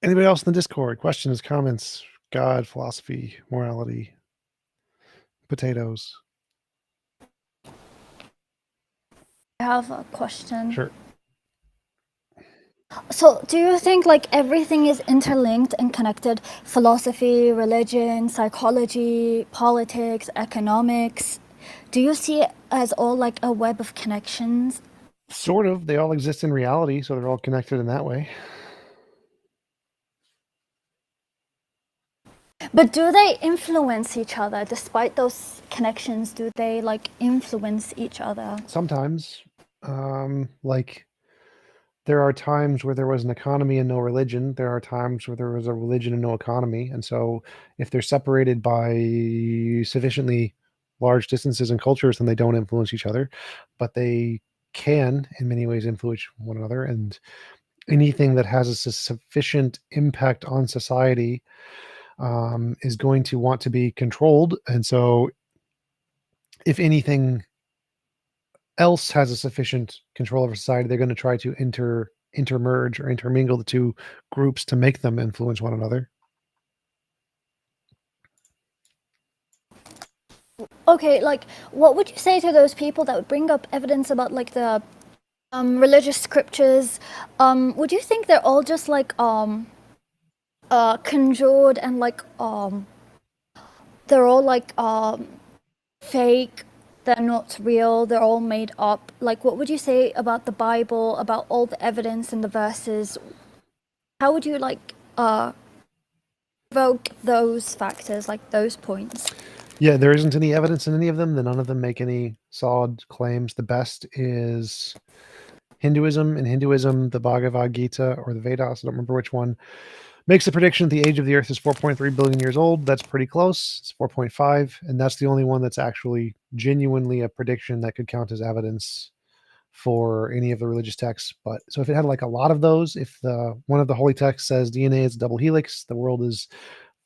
Anybody else in the Discord? Questions, comments, God, philosophy, morality, potatoes? I have a question. Sure. So, do you think like everything is interlinked and connected? Philosophy, religion, psychology, politics, economics. Do you see it as all like a web of connections? Sort of. They all exist in reality, so they're all connected in that way. But do they influence each other? Despite those connections, do they like influence each other? Sometimes. Like there are times where there was an economy and no religion. There are times where there was a religion and no economy. And so if they're separated by sufficiently large distances and cultures, then they don't influence each other. But they can, in many ways, influence one another. And anything that has a sufficient impact on society is going to want to be controlled. And so if anything else has a sufficient control over society, they're going to try to intermerge or intermingle the two groups to make them influence one another. Okay, like what would you say to those people that would bring up evidence about like the religious scriptures? Would you think they're all just like conjured and like they're all like fake, they're not real, they're all made up? Like what would you say about the Bible, about all the evidence in the verses? How would you like evoke those factors, like those points? Yeah, there isn't any evidence in any of them. Then none of them make any solid claims. The best is Hinduism. In Hinduism, the Bhagavad Gita or the Vedas, I don't remember which one, makes the prediction that the age of the earth is 4.3 billion years old. That's pretty close. It's 4.5. And that's the only one that's actually genuinely a prediction that could count as evidence for any of the religious texts. But so if it had like a lot of those, if one of the holy texts says DNA is a double helix, the world is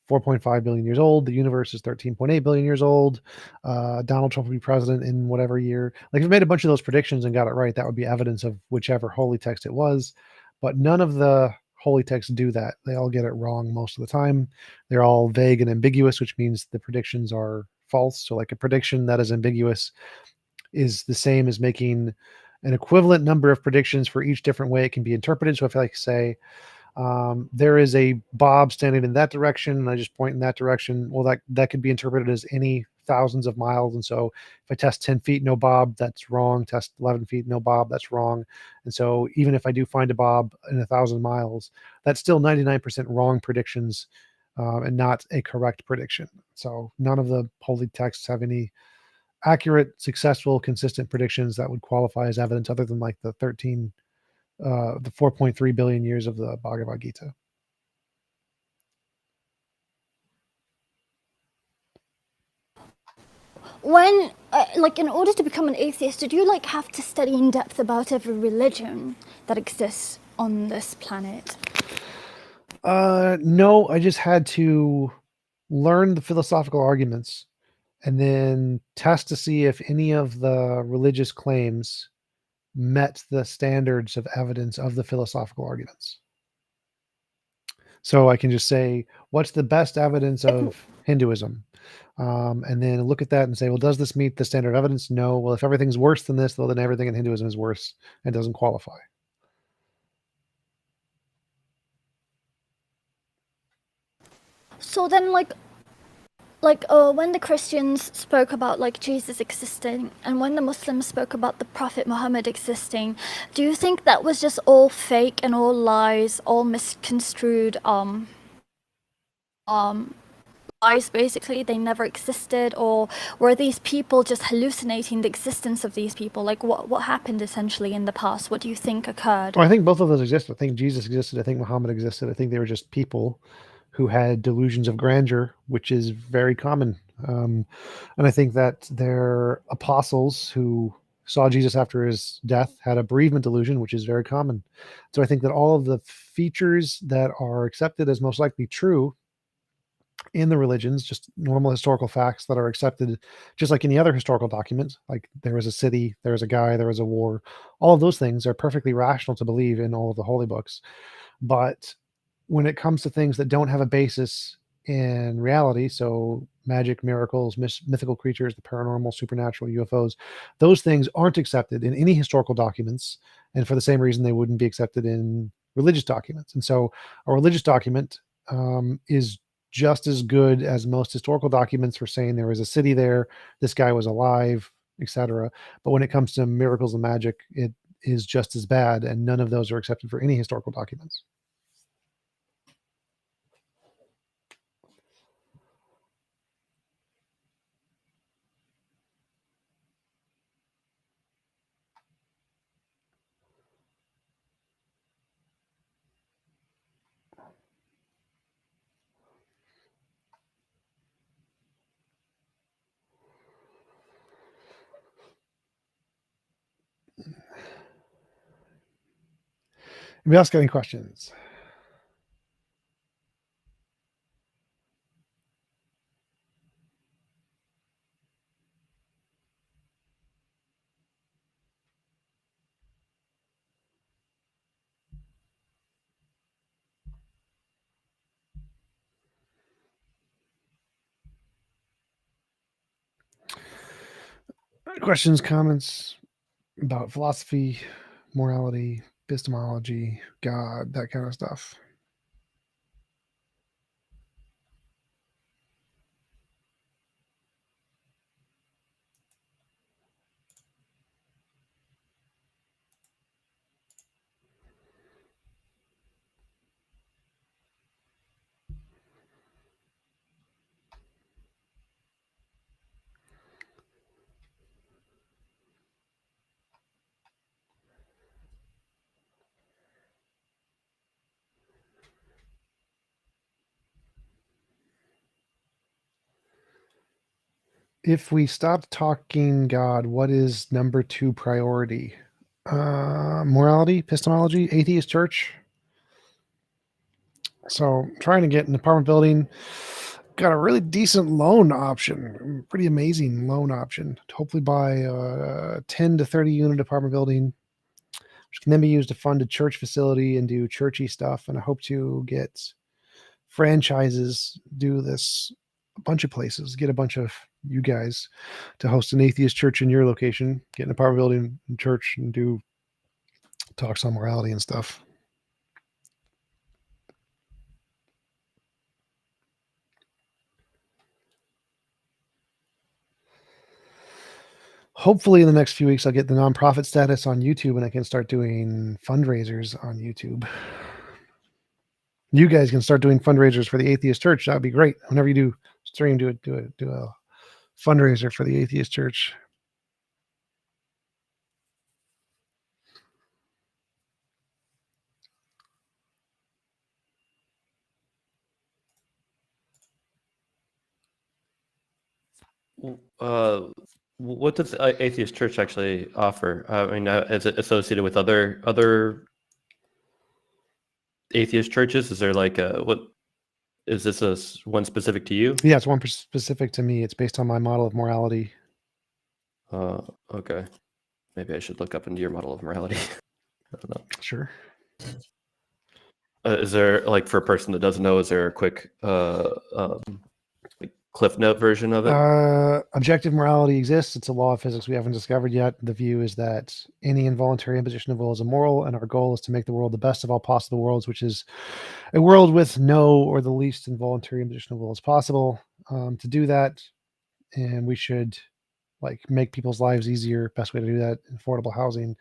4.5 billion years old, the universe is 13.8 billion years old, Donald Trump will be president in whatever year. Like if it made a bunch of those predictions and got it right, that would be evidence of whichever holy text it was. But none of the holy texts do that. They all get it wrong most of the time. They're all vague and ambiguous, which means the predictions are false. So like a prediction that is ambiguous is the same as making an equivalent number of predictions for each different way it can be interpreted. So if I like say, there is a Bob standing in that direction, and I just point in that direction, well, that could be interpreted as any thousands of miles. And so if I test 10 feet, no Bob, that's wrong. Test 11 feet, no Bob, that's wrong. And so even if I do find a Bob in 1,000 miles, that's still 99% wrong predictions and not a correct prediction. So none of the holy texts have any accurate, successful, consistent predictions that would qualify as evidence other than like the 4.3 billion years of the Bhagavad Gita. When, like, in order to become an atheist, did you like have to study in depth about every religion that exists on this planet? No, I just had to learn the philosophical arguments and then test to see if any of the religious claims met the standards of evidence of the philosophical arguments. So I can just say, what's the best evidence of Hinduism? And then look at that and say, well, does this meet the standard of evidence? No. Well, if everything's worse than this, well, then everything in Hinduism is worse and doesn't qualify. So then, when the Christians spoke about like Jesus existing, and when the Muslims spoke about the Prophet Muhammad existing, do you think that was just all fake and all lies, all misconstrued lies, basically? They never existed? Or were these people just hallucinating the existence of these people? Like what happened essentially in the past? What do you think occurred? Well, I think both of those exist. I think Jesus existed. I think Muhammad existed. I think they were just people who had delusions of grandeur, which is very common. And I think that their apostles who saw Jesus after his death had a bereavement delusion, which is very common. So I think that all of the features that are accepted as most likely true in the religions, just normal historical facts that are accepted, just like any other historical document. Like there was a city, there was a guy, there was a war. All of those things are perfectly rational to believe in all of the holy books. But when it comes to things that don't have a basis in reality, so magic, miracles, mythical creatures, the paranormal, supernatural, UFOs, those things aren't accepted in any historical documents, and for the same reason they wouldn't be accepted in religious documents. And so a religious document is just as good as most historical documents for saying there was a city there, this guy was alive, etc. But when it comes to miracles and magic, it is just as bad, and none of those are accepted for any historical documents. Anybody else got any questions? Questions, comments about philosophy, morality, epistemology, God, that kind of stuff? If we stop talking God, what is number 2 priority? Morality, epistemology, atheist church. So trying to get an apartment building, got a really decent loan option, pretty amazing loan option. Hopefully buy a 10 to 30 unit apartment building, which can then be used to fund a church facility and do churchy stuff. And I hope to get franchises, do this a bunch of places, get a bunch of you guys to host an atheist church in your location, get an apartment building and church and do talks on morality and stuff. Hopefully in the next few weeks, I'll get the nonprofit status on YouTube and I can start doing fundraisers on YouTube. You guys can start doing fundraisers for the atheist church. That would be great. Whenever you do stream, do a fundraiser for the atheist church. What does Atheist Church actually offer? I mean, is it associated with other atheist churches? Is there like what is this one specific to you? Yeah, it's one specific to me. It's based on my model of morality. Okay. Maybe I should look up into your model of morality. I don't know. Sure. Is there, like, for a person that doesn't know, is there a quick like Cliff Note version of it? Objective morality exists. It's a law of physics we haven't discovered yet. The view is that any involuntary imposition of will is immoral, and our goal is to make the world the best of all possible worlds, which is a world with no or the least involuntary imposition of will as possible. To do that, and we should like make people's lives easier. Best way to do that, affordable housing.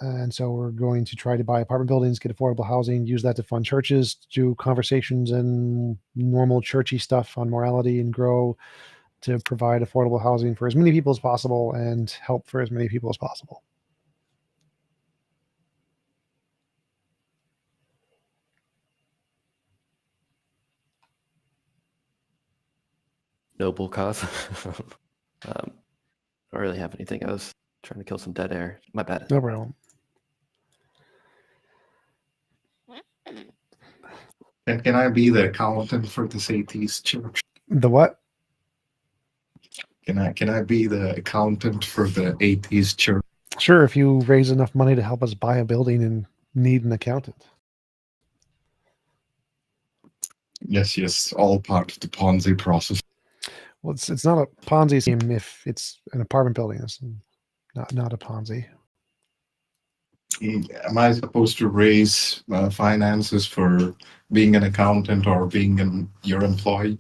And so we're going to try to buy apartment buildings, get affordable housing, use that to fund churches, do conversations and normal churchy stuff on morality, and grow to provide affordable housing for as many people as possible and help for as many people as possible. Noble cause. I don't really have anything. I was trying to kill some dead air. My bad. No problem. Can I be the accountant for this atheist church? The what? Can I be the accountant for the atheist church? Sure, if you raise enough money to help us buy a building and need an accountant. Yes, all part of the Ponzi process. Well, it's not a Ponzi scheme if it's an apartment building. It's not a Ponzi. Am I supposed to raise finances for being an accountant or being your employee?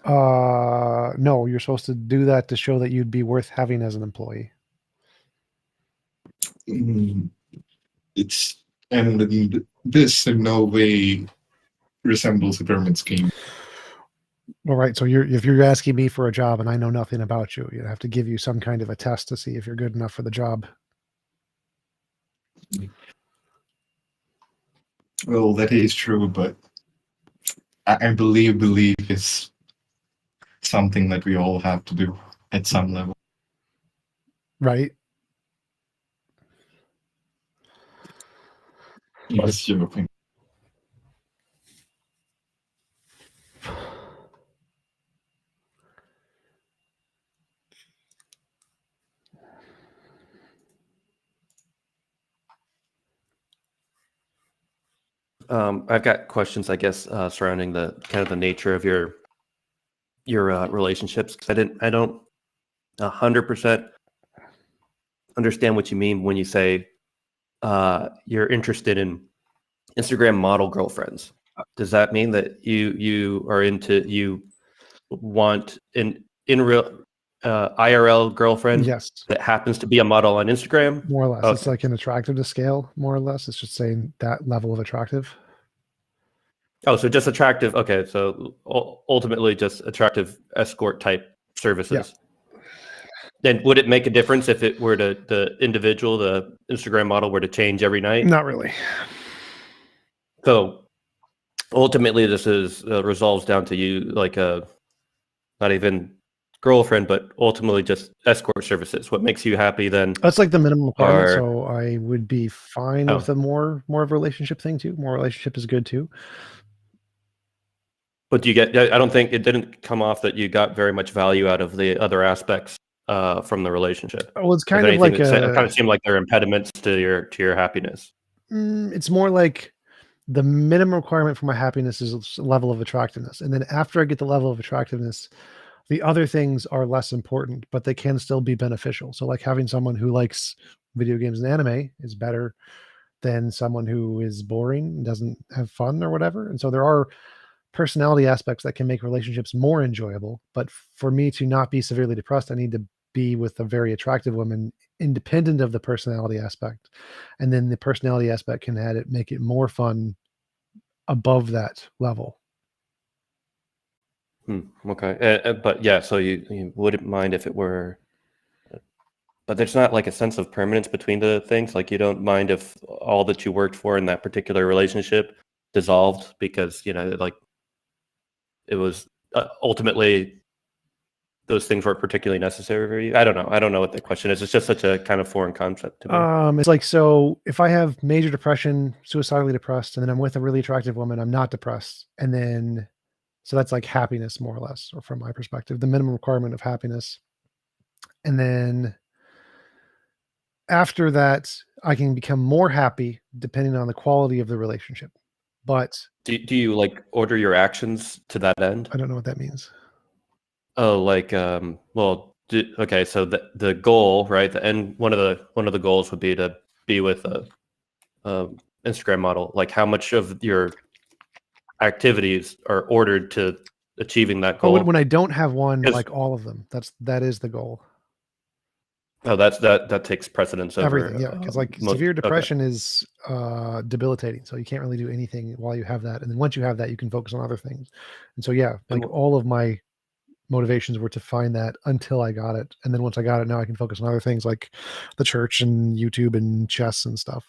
No, you're supposed to do that to show that you'd be worth having as an employee. This in no way resembles a pyramid scheme. All right, so if you're asking me for a job and I know nothing about you, you have to give you some kind of a test to see if you're good enough for the job. Well, that is true, but I believe is something that we all have to do at some level. Right? What's your opinion? I've got questions, I guess, surrounding the kind of the nature of your relationships. I don't 100% understand what you mean when you say you're interested in Instagram model girlfriends. Does that mean that you are you want in real IRL girlfriend? Yes. That happens to be a model on Instagram? More or less. Okay. It's like an attractiveness scale, more or less. It's just saying that level of attractive. Oh, so just attractive. Okay, so ultimately just attractive escort type services. Yeah. Then would it make a difference if it were the individual, the Instagram model, were to change every night? Not really. So ultimately, this is resolves down to you, like not even girlfriend, but ultimately just escort services. What makes you happy then? That's like the minimum requirement. So I would be fine with a more of a relationship thing too. More relationship is good too. But do you get? I don't think it didn't come off that you got very much value out of the other aspects from the relationship. Well, it's kind of like it kind of seemed like they're impediments to your happiness. It's more like the minimum requirement for my happiness is a level of attractiveness, and then after I get the level of attractiveness, the other things are less important, but they can still be beneficial. So, like having someone who likes video games and anime is better than someone who is boring and doesn't have fun or whatever. And so there are personality aspects that can make relationships more enjoyable. But for me to not be severely depressed, I need to be with a very attractive woman, independent of the personality aspect. And then the personality aspect can make it more fun above that level. Okay. But yeah, so you wouldn't mind if it were, but there's not like a sense of permanence between the things. Like you don't mind if all that you worked for in that particular relationship dissolved because, like it was ultimately those things weren't particularly necessary for you. I don't know what the question is. It's just such a kind of foreign concept to me. It's like, so if I have major depression, suicidally depressed, and then I'm with a really attractive woman, I'm not depressed. And then, so that's like happiness more or less, or from my perspective, the minimum requirement of happiness. And then after that, I can become more happy depending on the quality of the relationship. But do you like order your actions to that end? I don't know what that means. Oh, like okay, so the goal, right? The end, one of the goals would be to be with a Instagram model. Like how much of your activities are ordered to achieving that goal? When I don't have one, like all of them, that is the goal. Oh, that takes precedence over everything. Yeah, because like severe depression is debilitating, so you can't really do anything while you have that. And then once you have that, you can focus on other things. And so yeah, like all of my motivations were to find that until I got it, and then once I got it, now I can focus on other things like the church and YouTube and chess and stuff.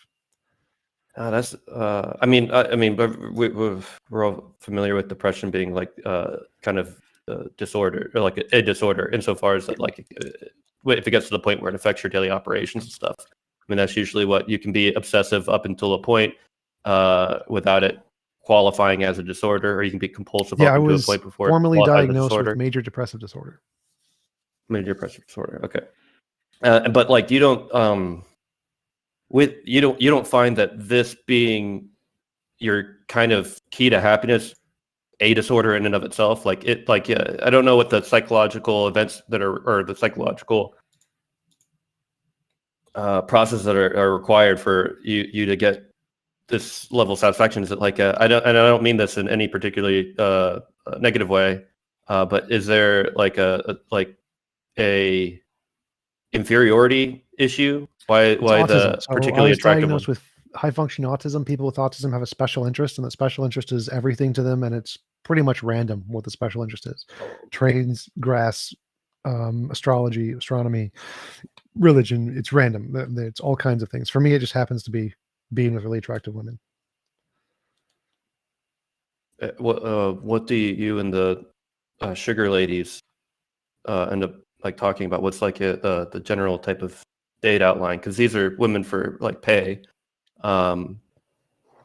That's I mean, but we're all familiar with depression being like kind of disorder, or like a disorder insofar as that, like if it gets to the point where it affects your daily operations and stuff. I mean, that's usually what you can be obsessive up until a point without it qualifying as a disorder, or you can be compulsive Yeah, I up to a was point before formally qualified as a diagnosed with disorder. major depressive disorder. Major depressive disorder. Okay. But like you don't you don't find that this being your kind of key to happiness a disorder in and of itself, like I don't know what the psychological events that are, or the psychological processes that are required for you to get this level of satisfaction. Is it like I don't mean this in any particularly negative way, but is there like a inferiority issue? Why autism. the So particularly I was attractive diagnosed one? with high functioning autism. People with autism have a special interest, and that special interest is everything to them, and it's pretty much random what the special interest is. Trains, grass, astrology, astronomy, religion. It's random. It's all kinds of things. For me, it just happens to be being with really attractive women. What do you and the sugar ladies end up like talking about? What's like the general type of date outline? Because these are women for like pay.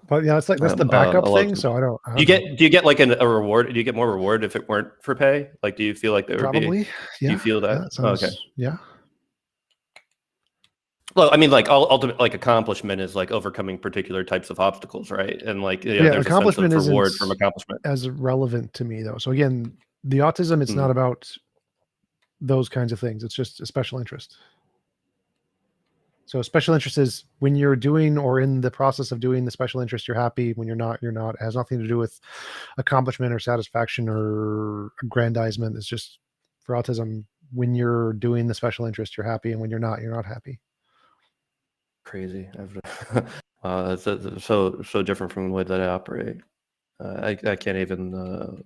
But yeah, it's like that's the backup thing. So I don't do you get like a reward? Do you get more reward if it weren't for pay? Like, do you feel like there would probably? be? Yeah. Do you feel that? Sounds, okay. Yeah. Well, I mean, like ultimate like accomplishment is like overcoming particular types of obstacles, right? And like Yeah, there's accomplishment a sense of reward isn't from accomplishment. as relevant to me though. So again, the autism, it's not about those kinds of things. It's just a special interest. So special interest is when you're doing or in the process of doing the special interest, you're happy. When you're not, you're not. It has nothing to do with accomplishment or satisfaction or aggrandizement. It's just for autism, when you're doing the special interest, you're happy. And when you're not happy. Crazy. That's so different from the way that I operate. I can't even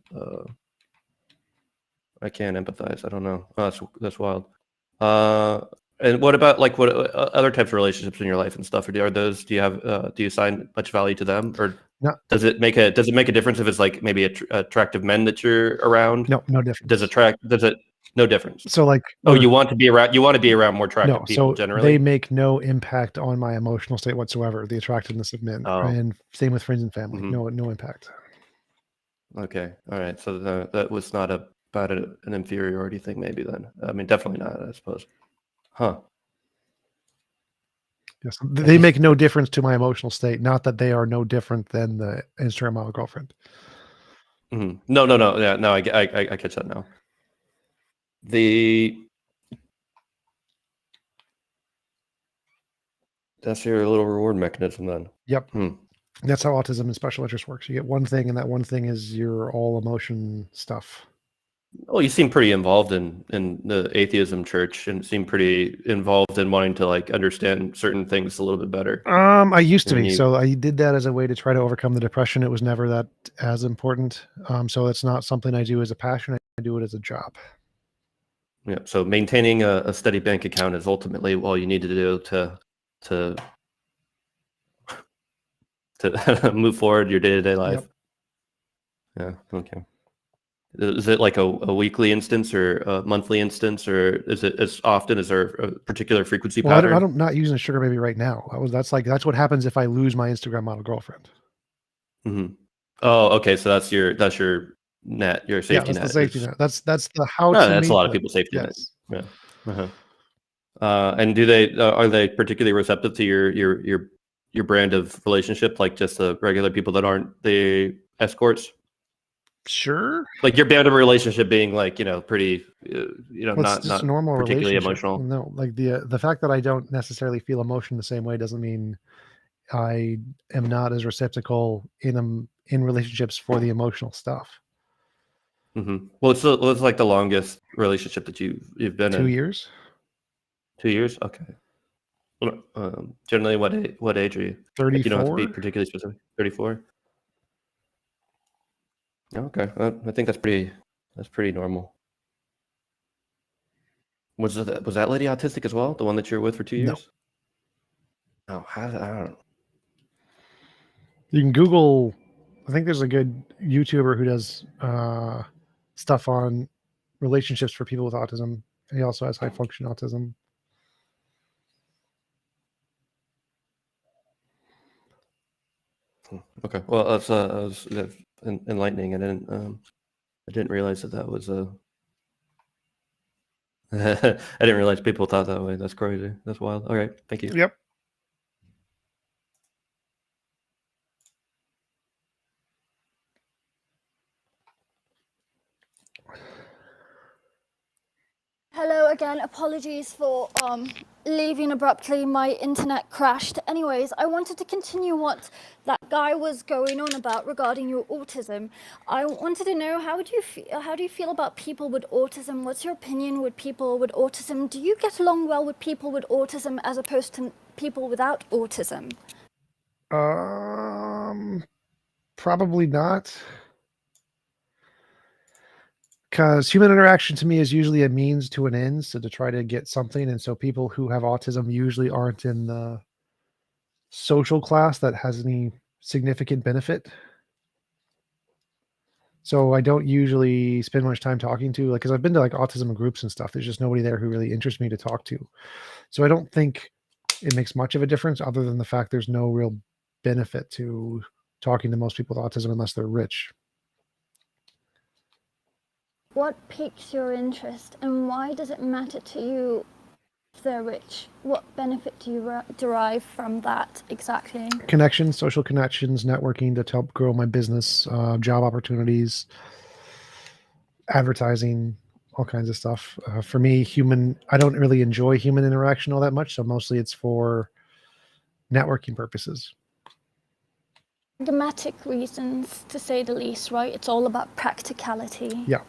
I can't empathize. I don't know. Oh, that's wild. And what about like what other types of relationships in your life and stuff? Are those? Do you have? Do you assign much value to them, or does it make a difference if it's like maybe attractive men that you're around? No difference. Does it? No difference. So like, you want to be around more attractive people generally. They make no impact on my emotional state whatsoever. The attractiveness of men, and same with friends and family. No impact. Okay, all right. So that was not about an inferiority thing, maybe then. I mean, definitely not, I suppose. Huh. Yes, they make no difference to my emotional state. Not that they are no different than the Instagram model girlfriend. No. Yeah, no. I catch that now. That's your little reward mechanism then. Yep. That's how autism and special interest works. You get one thing, and that one thing is your all emotion stuff. Well, you seem pretty involved in the atheism church, and seem pretty involved in wanting to like understand certain things a little bit better. I used to be. So I did that as a way to try to overcome the depression. It was never that as important. So it's not something I do as a passion. I do it as a job. Yeah. So maintaining a steady bank account is ultimately all you need to do to move forward your day-to-day life. Yep. Yeah. Okay. Is it like a weekly instance or a monthly instance, or is it as often? Is there a particular frequency pattern? I'm not using a sugar baby right now. That's what happens if I lose my Instagram model girlfriend. Oh, okay. So that's your net, your safety net. The safety net. That's the how. That's a lot of people's safety net. Yeah. And are they particularly receptive to your brand of relationship, like just the regular people that aren't the escorts? Sure. Like your band of relationship being like, pretty, not normal particularly emotional. No, like the fact that I don't necessarily feel emotion the same way doesn't mean I am not as receptacle in relationships for the emotional stuff. Well, it's like the longest relationship that you've been in. 2 years. 2 years. Okay. Generally, what age are you? 34. Like you don't have to be particularly specific. 34. Okay, I think that's pretty normal. Was that lady autistic as well? The one that you're with for 2 years? No. I don't know. You can Google. I think there's a good YouTuber who does stuff on relationships for people with autism. He also has high function autism. Okay. Well, that's enlightening. I didn't realize that was a. I didn't realize people thought that way. That's crazy. That's wild. All right. Thank you. Yep. Hello again. Apologies for leaving abruptly. My internet crashed. Anyways, I wanted to continue what that guy was going on about regarding your autism. I wanted to know how do you feel about people with autism? What's your opinion with people with autism? Do you get along well with people with autism as opposed to people without autism? Probably not. Because human interaction to me is usually a means to an end, so to try to get something. And so people who have autism usually aren't in the social class that has any significant benefit. So I don't usually spend much time talking to, like, because I've been to like autism groups and stuff. There's just nobody there who really interests me to talk to. So I don't think it makes much of a difference other than the fact there's no real benefit to talking to most people with autism unless they're rich. What piques your interest and why does it matter to you if they're rich? What benefit do you derive from that exactly? Connections, social connections, networking to help grow my business, job opportunities, advertising, all kinds of stuff. For me, I don't really enjoy human interaction all that much, so mostly it's for networking purposes. Pragmatic reasons, to say the least, right? It's all about practicality. Yeah.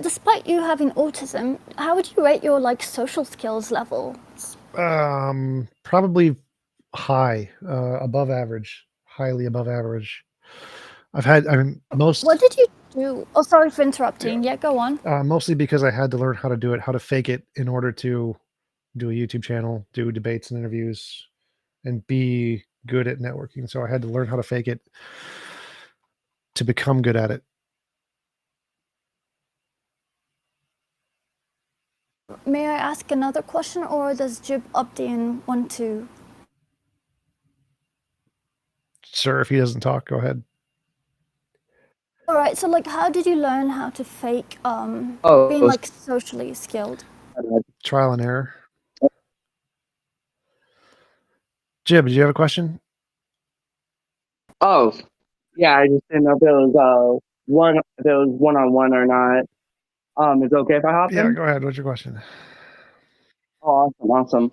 Despite you having autism, how would you rate your like social skills level? Probably high, above average, highly above average. Most. What did you do? Oh, sorry for interrupting. Yeah, go on. Mostly because I had to learn how to do it, how to fake it in order to do a YouTube channel, do debates and interviews, and be good at networking. So I had to learn how to fake it to become good at it. May I ask another question, or does Jib Abdian want to? Sir, if he doesn't talk, go ahead. All right. So, like, how did you learn how to fake being like socially skilled? Trial and error. Jib, did you have a question? Oh, yeah. I just didn't know if it was one-on-one or not. Is it okay if I hop in? Yeah, go ahead. What's your question? Oh, awesome.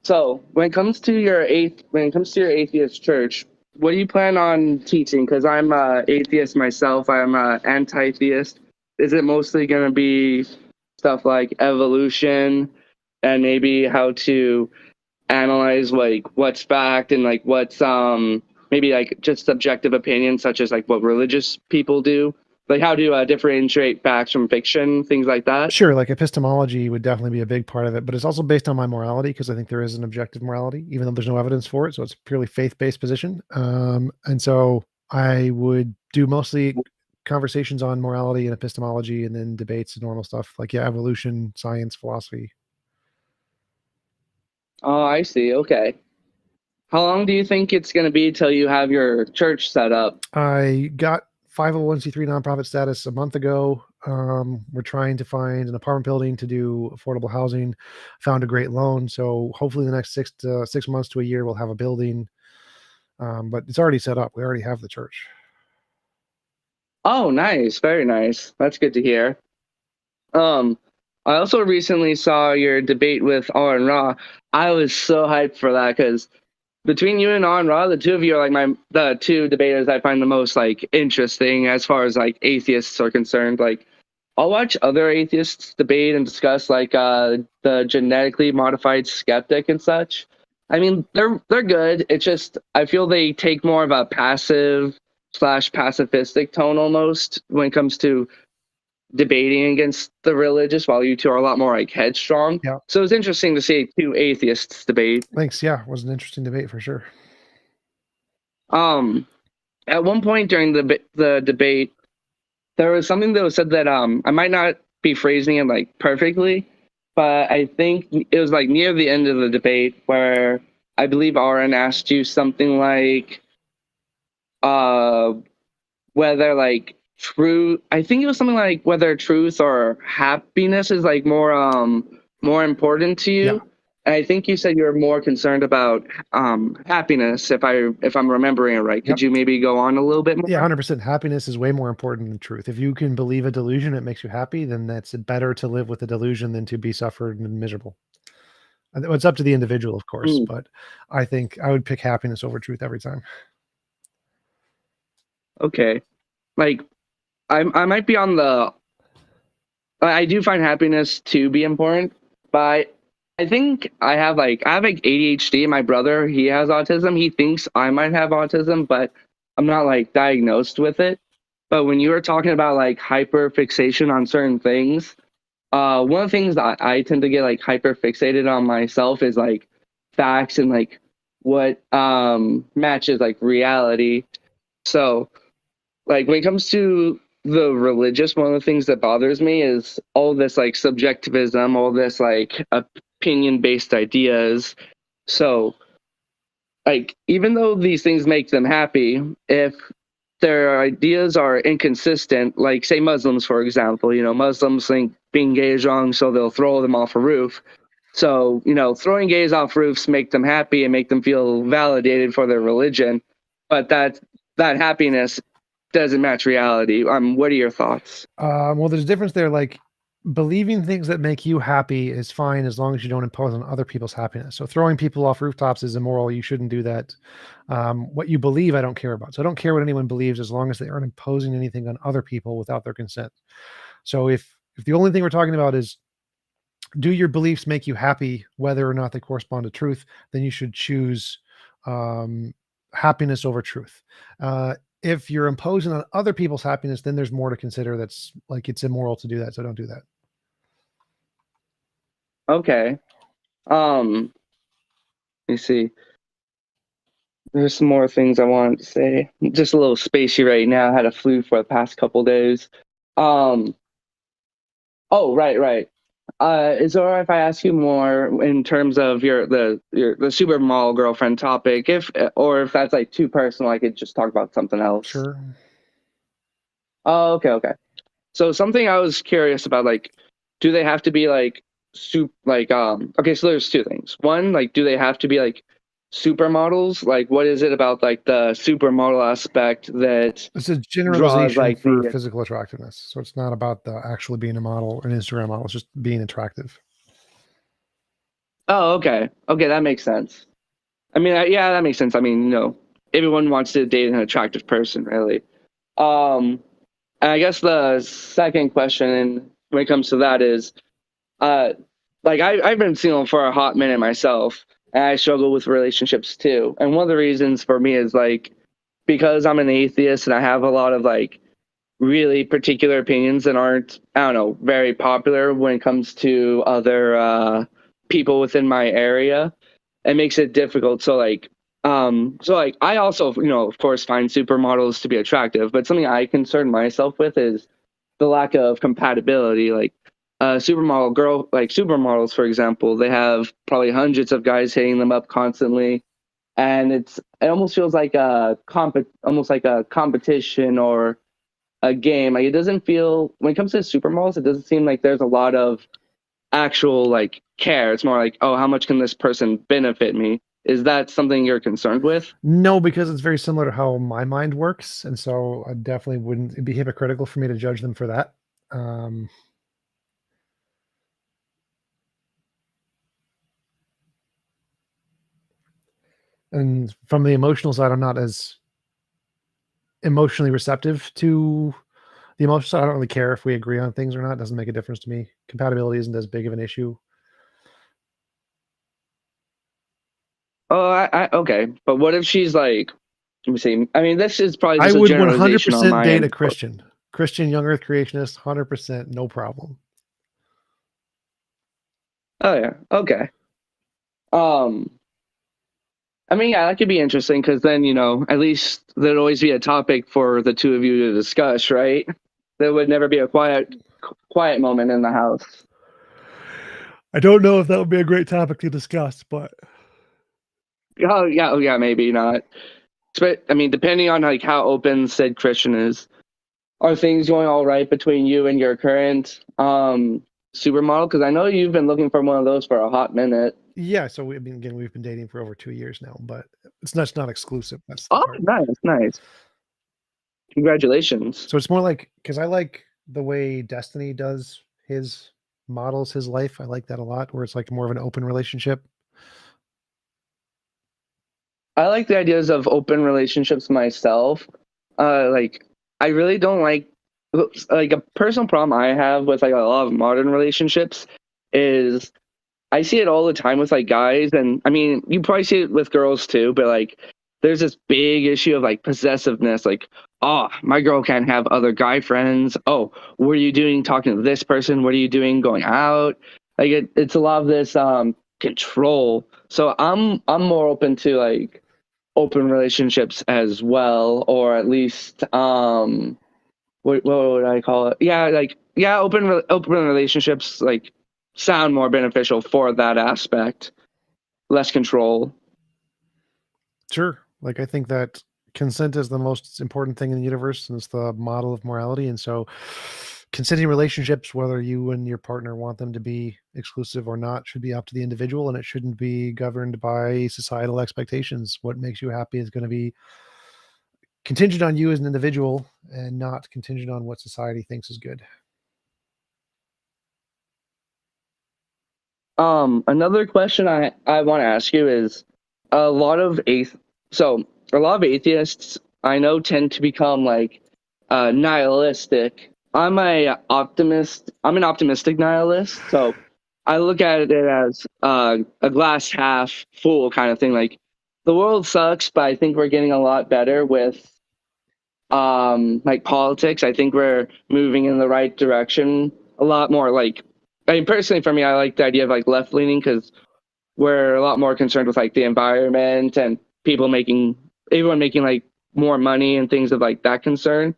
So when it comes to your atheist church, what do you plan on teaching? Because I'm an atheist myself. I'm an anti-theist. Is it mostly going to be stuff like evolution and maybe how to analyze like what's fact and like what's maybe like just subjective opinions, such as like what religious people do? Like how to differentiate facts from fiction, things like that? Sure, like epistemology would definitely be a big part of it, but it's also based on my morality because I think there is an objective morality, even though there's no evidence for it. So it's a purely faith-based position. And so I would do mostly conversations on morality and epistemology and then debates and normal stuff like, yeah, evolution, science, philosophy. Oh, I see. Okay. How long do you think it's going to be till you have your church set up? I got 501c3 nonprofit status a month ago. We're trying to find an apartment building to do affordable housing. Found a great loan, so hopefully in the next 6 months to a year we'll have a building. But it's already set up. We already have the church. Oh, nice, very nice. That's good to hear. I also recently saw your debate with Aron Ra. I was so hyped for that because between you and Aron Ra, the two of you are like the two debaters I find the most like interesting as far as like atheists are concerned. Like I'll watch other atheists debate and discuss like the genetically modified skeptic and such. I mean, they're good. It's just I feel they take more of a passive/pacifistic tone almost when it comes to debating against the religious, while you two are a lot more like headstrong. Yeah. So it's interesting to see two atheists debate. Thanks. Yeah, it was an interesting debate for sure. At one point during the debate, there was something that was said that I might not be phrasing it like perfectly, but I think it was like near the end of the debate where I believe Aaron asked you something like, whether like I think it was something like whether truth or happiness is like more important to you. Yeah. And I think you said you're more concerned about happiness, if I'm remembering it right. Could you maybe go on a little bit more? Yeah, 100%. Happiness is way more important than truth. If you can believe a delusion, it makes you happy, then that's better to live with a delusion than to be suffered and miserable. It's up to the individual, of course, but I think I would pick happiness over truth every time. Okay. Like, I might be on the... I do find happiness to be important, but I think I have ADHD. My brother, he has autism. He thinks I might have autism, but I'm not like diagnosed with it. But when you were talking about like hyper fixation on certain things, one of the things that I tend to get like hyper fixated on myself is like facts and like what matches like reality. So like when it comes to the religious, one of the things that bothers me is all this like subjectivism, all this like opinion-based ideas. So like even though these things make them happy, if their ideas are inconsistent, like say Muslims, for example, Muslims think being gay is wrong, so they'll throw them off a roof. So, throwing gays off roofs make them happy and make them feel validated for their religion. But that happiness doesn't match reality. What are your thoughts? Well, there's a difference there. Like believing things that make you happy is fine as long as you don't impose on other people's happiness. So throwing people off rooftops is immoral. You shouldn't do that. What you believe, I don't care about. So I don't care what anyone believes as long as they aren't imposing anything on other people without their consent. So if the only thing we're talking about is, do your beliefs make you happy, whether or not they correspond to truth, then you should choose happiness over truth. If you're imposing on other people's happiness, then there's more to consider. That's like, it's immoral to do that. So don't do that. Okay. Let me see. There's some more things I wanted to say. I'm just a little spacey right now. I had a flu for the past couple days. Oh, right. Is it all right if I ask you more in terms of the supermodel girlfriend topic? If that's like too personal, I could just talk about something else. Sure. Oh, okay. So something I was curious about, like, do they have to be like okay, so there's two things. One, like, do they have to be like supermodels? Like, what is it about like the supermodel aspect that it's a generalization like for physical attractiveness? So it's not about actually being a model, an Instagram model. It's just being attractive. Oh, okay, that makes sense. I mean, yeah, that makes sense. I mean, everyone wants to date an attractive person, really. And I guess the second question when it comes to that is, like I've been single for a hot minute myself, and I struggle with relationships too. And one of the reasons for me is like, because I'm an atheist and I have a lot of like really particular opinions that aren't, I don't know, very popular when it comes to other people within my area. It makes it difficult. So like I also, of course, find supermodels to be attractive, but something I concern myself with is the lack of compatibility. Like supermodels, for example, they have probably hundreds of guys hitting them up constantly, and it almost feels like a competition or a game. Like, it doesn't feel, when it comes to supermodels, it doesn't seem like there's a lot of actual like care. It's more like, oh, how much can this person benefit me? Is that something you're concerned with? No, because it's very similar to how my mind works, and so I definitely wouldn't. It'd be hypocritical for me to judge them for that. And from the emotional side, I'm not as emotionally receptive to the emotional side. I don't really care if we agree on things or not. It doesn't make a difference to me. Compatibility isn't as big of an issue. Oh, okay. But what if she's like, let me see. I mean, this is probably just I a would generalization on 100% my date end. a Christian young earth creationist, 100%, no problem. Oh yeah, okay. I mean, yeah, that could be interesting because then, at least there'd always be a topic for the two of you to discuss, right? There would never be a quiet moment in the house. I don't know if that would be a great topic to discuss, but oh yeah, maybe not. But I mean, depending on like how open said Christian is, are things going all right between you and your current supermodel? Because I know you've been looking for one of those for a hot minute. Yeah, so we've been dating for over 2 years now, but it's not exclusive. That's oh, nice. Congratulations. So it's more like, because I like the way Destiny does his models, his life. I like that a lot, where it's like more of an open relationship. I like the ideas of open relationships myself. Like, I really don't like a personal problem I have with like a lot of modern relationships is I see it all the time with like guys, and I mean you probably see it with girls too, but like there's this big issue of like possessiveness, like, oh, my girl can't have other guy friends. Oh, what are you doing talking to this person? What are you doing going out? Like it's a lot of this control. So I'm more open to like open relationships as well, or at least what would I call it? Open relationships like sound more beneficial for that aspect. Less control. Sure. Like, I think that consent is the most important thing in the universe, and it's the model of morality. And so consenting relationships, whether you and your partner want them to be exclusive or not, should be up to the individual, and it shouldn't be governed by societal expectations. What makes you happy is going to be contingent on you as an individual and not contingent on what society thinks is good. Another question I want to ask you is a lot of atheists I know tend to become like nihilistic. I'm an optimistic nihilist, so I look at it as a glass half full kind of thing. Like, the world sucks, but I think we're getting a lot better with like politics. I think we're moving in the right direction. A lot more like, I mean, personally for me, I like the idea of like left leaning because we're a lot more concerned with like the environment and everyone making like more money and things of like that concern.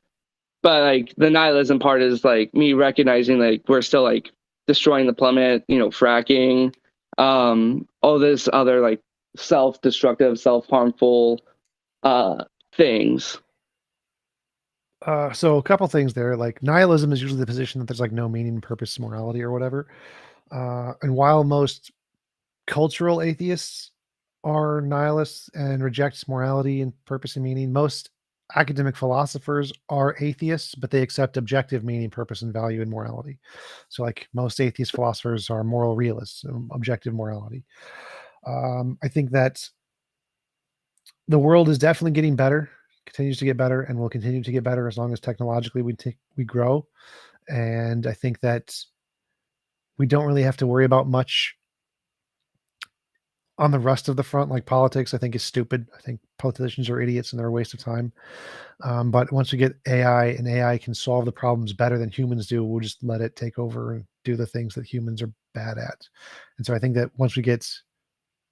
But like the nihilism part is like me recognizing like we're still like destroying the planet, fracking, all this other like self-destructive, self-harmful things. So a couple things there. Like, nihilism is usually the position that there's like no meaning, purpose, morality, or whatever. And while most cultural atheists are nihilists and reject morality and purpose and meaning, most academic philosophers are atheists, but they accept objective meaning, purpose, and value and morality. So like most atheist philosophers are moral realists, objective morality. I think that the world is definitely getting better, continues to get better, and will continue to get better as long as technologically we grow. And I think that we don't really have to worry about much on the rest of the front. Like, politics, I think, is stupid. I think politicians are idiots and they're a waste of time. But once we get AI, and AI can solve the problems better than humans do, we'll just let it take over and do the things that humans are bad at. And so I think that once we get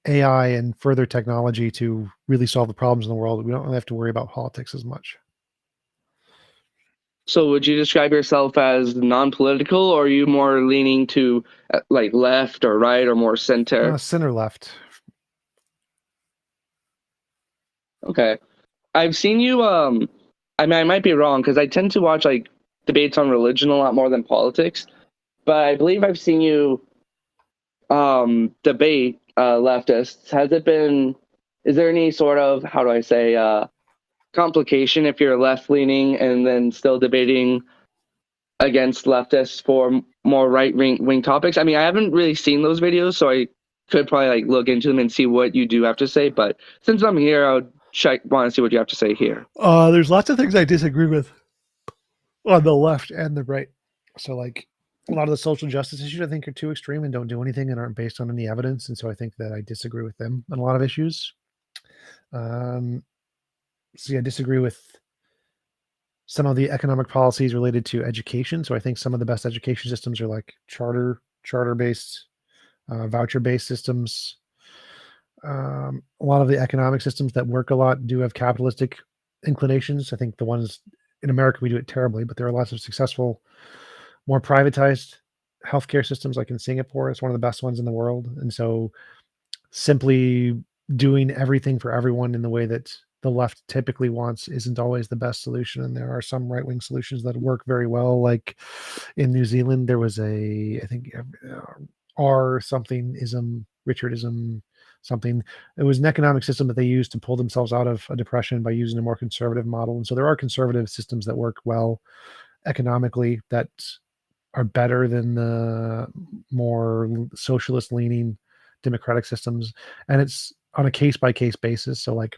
AI and further technology to really solve the problems in the world, we don't really have to worry about politics as much. So would you describe yourself as non-political, or are you more leaning to like left or right or more center? Center left. Okay. I've seen you, I mean, I might be wrong because I tend to watch like debates on religion a lot more than politics, but I believe I've seen you debate leftists. Is there any sort of, how do I say, complication if you're left leaning and then still debating against leftists for more right wing topics? I mean, I haven't really seen those videos, so I could probably like look into them and see what you do have to say. But since I'm here, I would want to see what you have to say here. There's lots of things I disagree with on the left and the right. So like a lot of the social justice issues I think are too extreme and don't do anything and aren't based on any evidence. And so I think that I disagree with them on a lot of issues. So I disagree with some of the economic policies related to education. So I think some of the best education systems are like charter-based, voucher-based systems. A lot of the economic systems that work a lot do have capitalistic inclinations. I think the ones in America, we do it terribly, but there are lots of successful, more privatized healthcare systems like in Singapore. It's one of the best ones in the world. And so simply doing everything for everyone in the way that the left typically wants isn't always the best solution. And there are some right-wing solutions that work very well. Like in New Zealand, there was I think R something ism, Richardism something. It was an economic system that they used to pull themselves out of a depression by using a more conservative model. And so there are conservative systems that work well economically that are better than the more socialist leaning democratic systems. And it's on a case-by-case basis. So like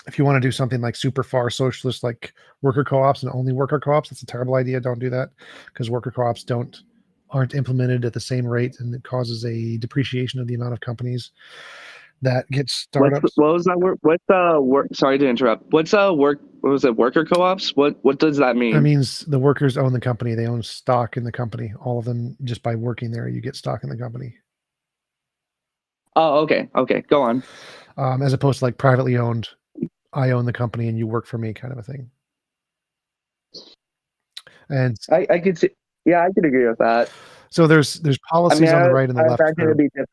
if you want to do something like super far socialist, like worker co-ops and only worker co-ops, that's a terrible idea. Don't do that, because worker co-ops aren't implemented at the same rate, and it causes a depreciation of the amount of companies that get startups. What was that word? What's work? Sorry to interrupt. What's work? What was it? Worker co-ops? What does that mean? That means the workers own the company. They own stock in the company. All of them, just by working there, you get stock in the company. Oh, okay. Okay, go on. As opposed to like privately owned, I own the company and you work for me kind of a thing. And I could see. Yeah, I could agree with that. So there's policies on the right and the left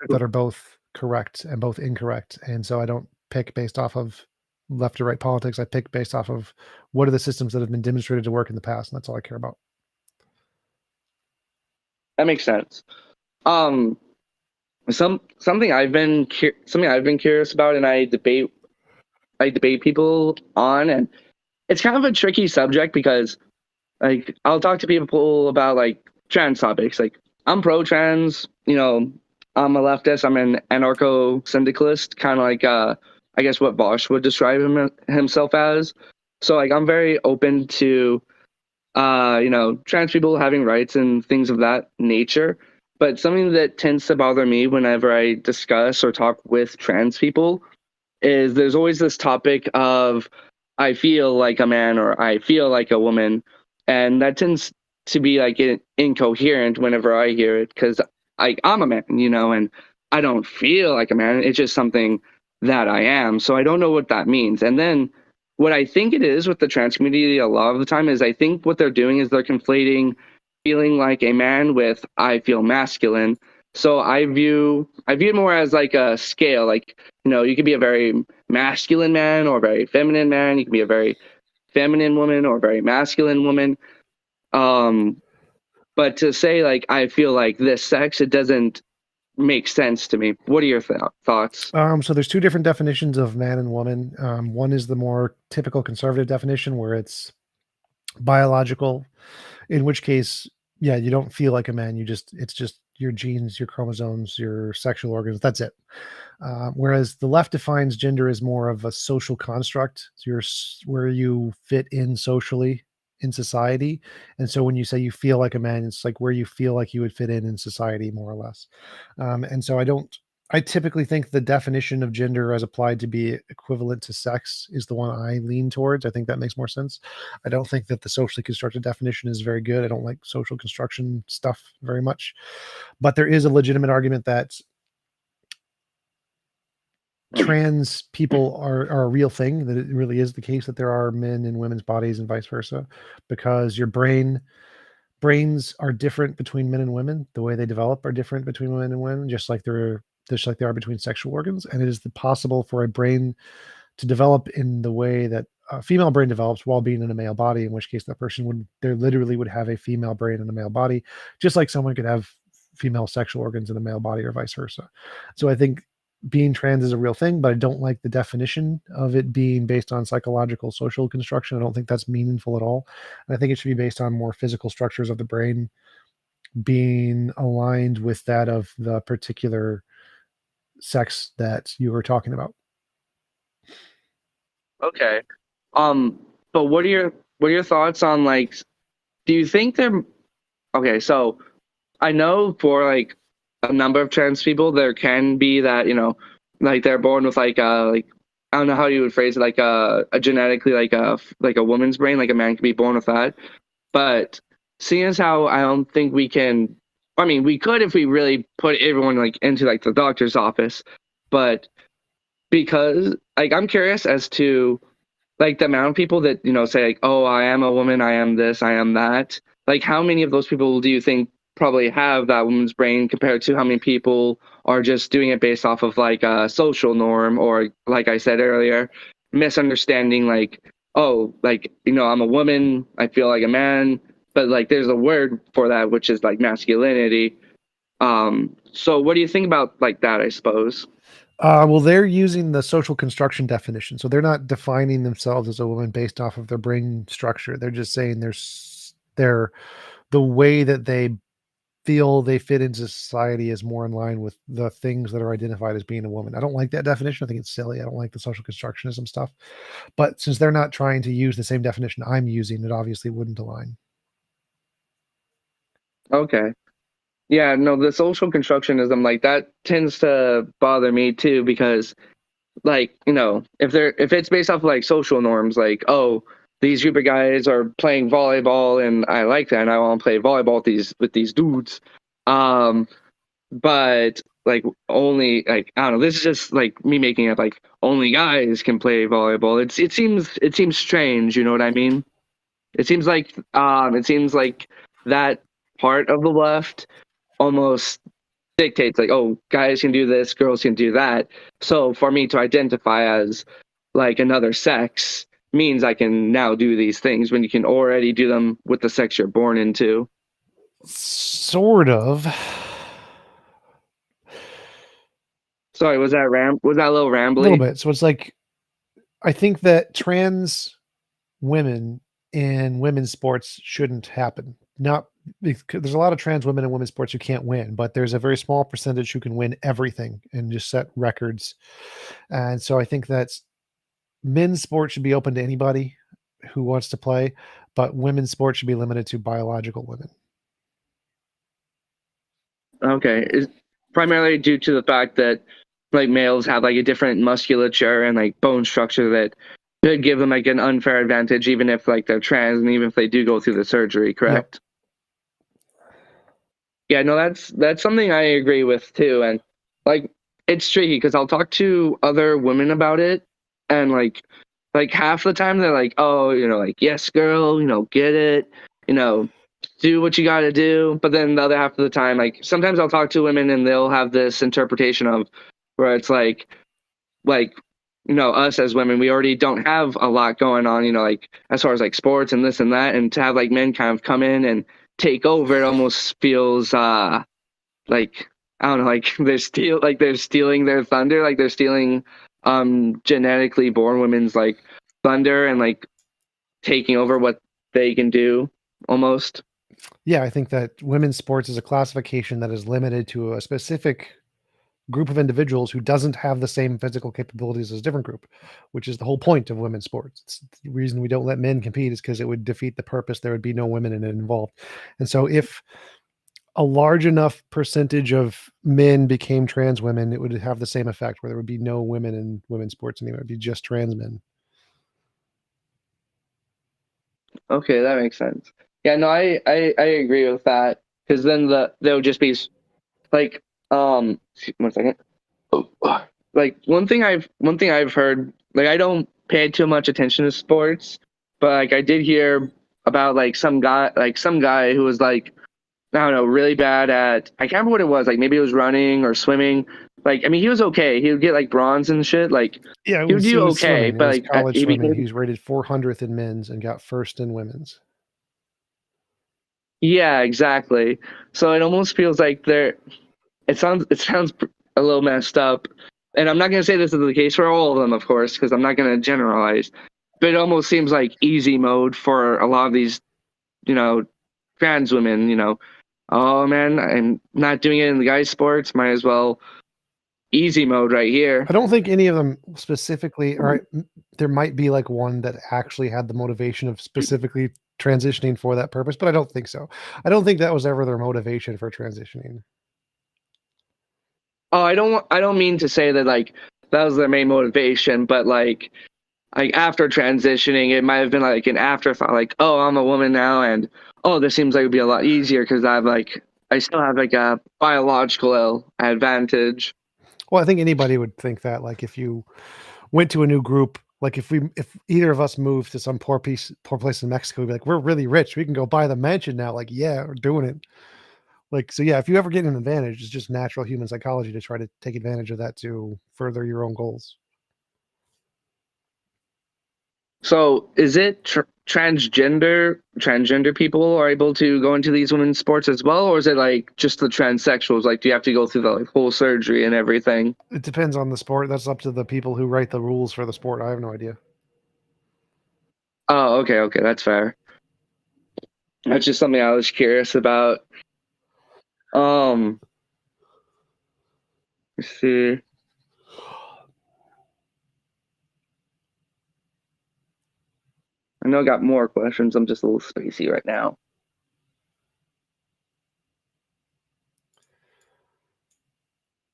that are both correct and both incorrect. And so I don't pick based off of left or right politics. I pick based off of what are the systems that have been demonstrated to work in the past, and that's all I care about. That makes sense. Something I've been curious about, and I debate people on, and it's kind of a tricky subject because, like, I'll talk to people about like trans topics. Like, I'm pro-trans, I'm a leftist, I'm an anarcho-syndicalist, kind of like I guess what Bosch would describe himself as. So like I'm very open to trans people having rights and things of that nature. But something that tends to bother me whenever I discuss or talk with trans people is there's always this topic of I feel like a man or I feel like a woman. And that tends to be like incoherent whenever I hear it, because I'm a man, and I don't feel like a man. It's just something that I am. So I don't know what that means. And then what I think it is with the trans community a lot of the time is I think what they're doing is they're conflating feeling like a man with I feel masculine. So I view it more as like a scale. Like, you could be a very masculine man or a very feminine man. You can be a very feminine woman or a very masculine woman. But to say like I feel like this sex, it doesn't make sense to me. What are your thoughts? So there's two different definitions of man and woman. One is the more typical conservative definition where it's biological, in which case, yeah, you don't feel like a man. It's just your genes, your chromosomes, your sexual organs. That's it. Whereas the left defines gender as more of a social construct. So where you fit in socially in society. And so when you say you feel like a man, it's like where you feel like you would fit in society, more or less. And so I typically think the definition of gender as applied to be equivalent to sex is the one I lean towards. I think that makes more sense. I don't think that the socially constructed definition is very good. I don't like social construction stuff very much. But there is a legitimate argument that trans people are a real thing, that it really is the case that there are men in women's bodies and vice versa, because your brains are different between men and women. The way they develop are different between men and women, just like they are between sexual organs. And it is possible for a brain to develop in the way that a female brain develops while being in a male body, in which case that person literally would have a female brain in a male body, just like someone could have female sexual organs in a male body or vice versa. So I think being trans is a real thing, but I don't like the definition of it being based on psychological social construction. I don't think that's meaningful at all. And I think it should be based on more physical structures of the brain being aligned with that of the particular sex that you were talking about. Okay. But what are your thoughts on, like, do you think okay, so I know for like a number of trans people there can be that, like they're born with like I don't know how you would phrase it, like a genetically like a woman's brain, like a man can be born with that. But seeing as how I don't think we can, I mean, we could if we really put everyone like into like the doctor's office, but because like I'm curious as to like the amount of people that say like, oh, I am a woman, I am this, I am that. Like how many of those people do you think probably have that woman's brain compared to how many people are just doing it based off of like a social norm, or like I said earlier, misunderstanding like, oh, like, you know, I'm a woman, I feel like a man, but like there's a word for that, which is like masculinity. So what do you think about like that, I suppose? Well, they're using the social construction definition. So they're not defining themselves as a woman based off of their brain structure. They're just saying they're the way that they feel they fit into society is more in line with the things that are identified as being a woman. I don't like that definition. I think it's silly. I don't like the social constructionism stuff. But since they're not trying to use the same definition I'm using, it obviously wouldn't align. Okay. Yeah, no, the social constructionism, like that tends to bother me too, because like, you know, if it's based off of like social norms, like, oh, these group of guys are playing volleyball and I like that and I want to play volleyball with these dudes. But like only like, I don't know, this is just like me making up like only guys can play volleyball. It seems strange, you know what I mean? It seems like that part of the left almost dictates like, oh, guys can do this, girls can do that. So for me to identify as like another sex means I can now do these things when you can already do them with the sex you're born into. Sort of. Sorry, was that a little rambly? A little bit. So it's like, I think that trans women in women's sports shouldn't happen. Not because there's a lot of trans women in women's sports who can't win, but there's a very small percentage who can win everything and just set records. And so I think that men's sports should be open to anybody who wants to play, but women's sports should be limited to biological women. Okay. Is primarily due to the fact that like males have like a different musculature and like bone structure that could give them like an unfair advantage, even if like they're trans and even if they do go through the surgery, correct? Yep. Yeah, no, that's something I agree with too. And like, it's tricky because I'll talk to other women about it, and like half the time they're like, oh, you know, like, yes, girl, you know, get it, you know, do what you got to do. But then the other half of the time, like sometimes I'll talk to women and they'll have this interpretation of where it's like, you know, us as women, we already don't have a lot going on, you know, like as far as like sports and this and that, and to have like men kind of come in and take over, it almost feels like, I don't know, like they're stealing their thunder, like they're stealing genetically born women's like thunder and like taking over what they can do almost. Yeah, I think that women's sports is a classification that is limited to a specific group of individuals who doesn't have the same physical capabilities as a different group, which is the whole point of women's sports. It's the reason we don't let men compete is because it would defeat the purpose. There would be no women in it involved. And so if a large enough percentage of men became trans women, it would have the same effect where there would be no women in women's sports anymore. It would be just trans men. Okay, that makes sense. Yeah, no, I agree with that, because then there would just be like 1 second. Like one thing I've heard, like I don't pay too much attention to sports, but like I did hear about like some guy who was like, I don't know, really bad at, I can't remember what it was, like maybe it was running or swimming. Like, I mean, he was okay. He would get like bronze and shit. Like, yeah, he would do okay, but like college swimming, he was rated 400th in men's and got first in women's. Yeah, exactly. So it almost feels like it sounds a little messed up. And I'm not going to say this is the case for all of them, of course, because I'm not going to generalize. But it almost seems like easy mode for a lot of these, you know, trans women, you know. Oh, man, I'm not doing it in the guys' sports. Might as well easy mode right here. I don't think any of them specifically, or there might be like one that actually had the motivation of specifically transitioning for that purpose, but I don't think so. I don't think that was ever their motivation for transitioning. Oh, I don't mean to say that like that was their main motivation, but like after transitioning, it might have been like an afterthought, like, oh, I'm a woman now, and oh, this seems like it'd be a lot easier because I still have like a biological advantage. Well, I think anybody would think that, like if you went to a new group, like if either of us moved to some poor place in Mexico, we'd be like, we're really rich, we can go buy the mansion now. Like, yeah, we're doing it. Like, so yeah, if you ever get an advantage, it's just natural human psychology to try to take advantage of that to further your own goals. So is it transgender people are able to go into these women's sports as well, or is it like just the transsexuals? Like, do you have to go through the like, whole surgery and everything? It depends on the sport. That's up to the people who write the rules for the sport. I have no idea. Oh, okay, that's fair. That's just something I was curious about. Let's see. I know I got more questions. I'm just a little spacey right now.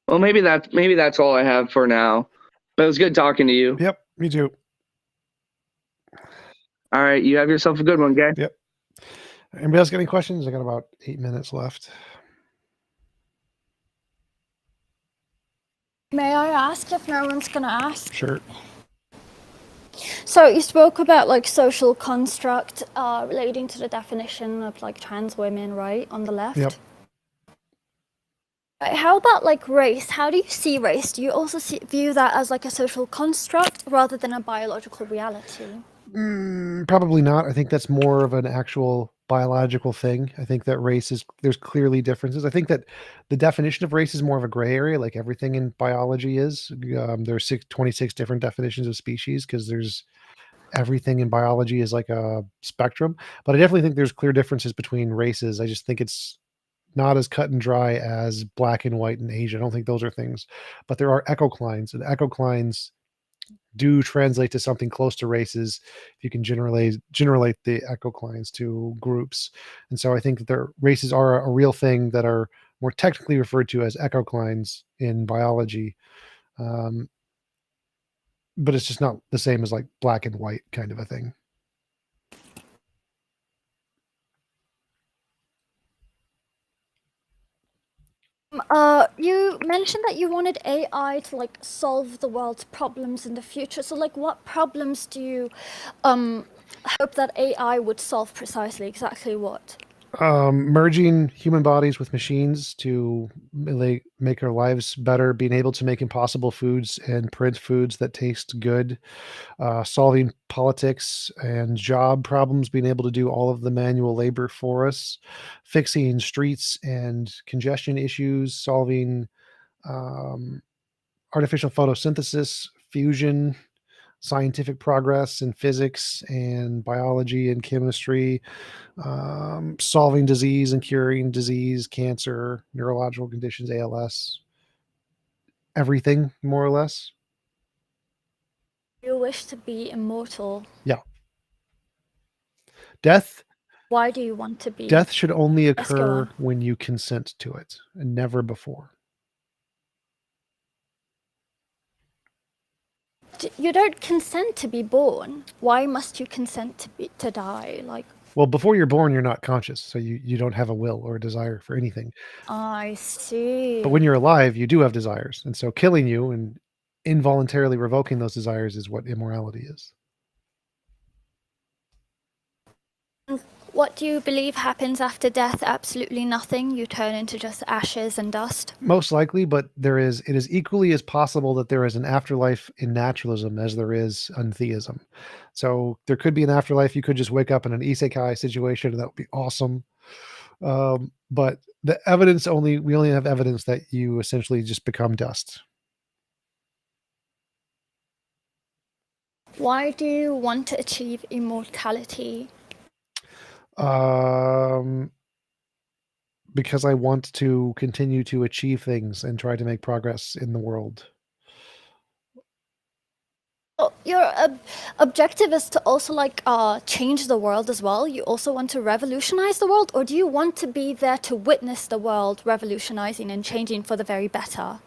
Well, maybe that's all I have for now. But it was good talking to you. Yep, me too. All right, you have yourself a good one, guy. Yep. Anybody else got any questions? I got about 8 minutes left. May I ask if no one's going to ask? Sure. So you spoke about like social construct relating to the definition of like trans women, right, on the left? Yep. How about like race? How do you see race? Do you also view that as like a social construct rather than a biological reality? Probably not. I think that's more of an actual biological thing. I think that there's clearly differences. I think that the definition of race is more of a gray area, like everything in biology is. There's 26 different definitions of species because there's everything in biology is like a spectrum. But I definitely think there's clear differences between races. I just think it's not as cut and dry as black and white and Asian. I don't think those are things. But there are echoclines, and echoclines do translate to something close to races if you can generate the echoclines to groups. And so I think that their races are a real thing that are more technically referred to as echoclines in biology. But it's just not the same as like black and white kind of a thing. You mentioned that you wanted AI to like solve the world's problems in the future. So like what problems do you hope that AI would solve precisely? Exactly what? Merging human bodies with machines to make our lives better, being able to make impossible foods and print foods that taste good, solving politics and job problems, being able to do all of the manual labor for us, fixing streets and congestion issues, solving artificial photosynthesis, fusion, scientific progress in physics and biology and chemistry, solving disease and curing disease, cancer, neurological conditions, ALS, everything more or less. You wish to be immortal. Yeah. Death. Why do you want to be? Death should only occur when you consent to it and never before. You don't consent to be born. Why must you consent to die? Like, well, before you're born, you're not conscious, so you don't have a will or a desire for anything. I see. But when you're alive, you do have desires, and so killing you and involuntarily revoking those desires is what immorality is. What do you believe happens after death? Absolutely nothing. You turn into just ashes and dust. Most likely, but it is equally as possible that there is an afterlife in naturalism as there is in theism. So there could be an afterlife. You could just wake up in an isekai situation, and that would be awesome. But the evidence we only have evidence that you essentially just become dust. Why do you want to achieve immortality? Because I want to continue to achieve things and try to make progress in the world. Well, your objective is to also like change the world as well. You also want to revolutionize the world, or do you want to be there to witness the world revolutionizing and changing for the very better?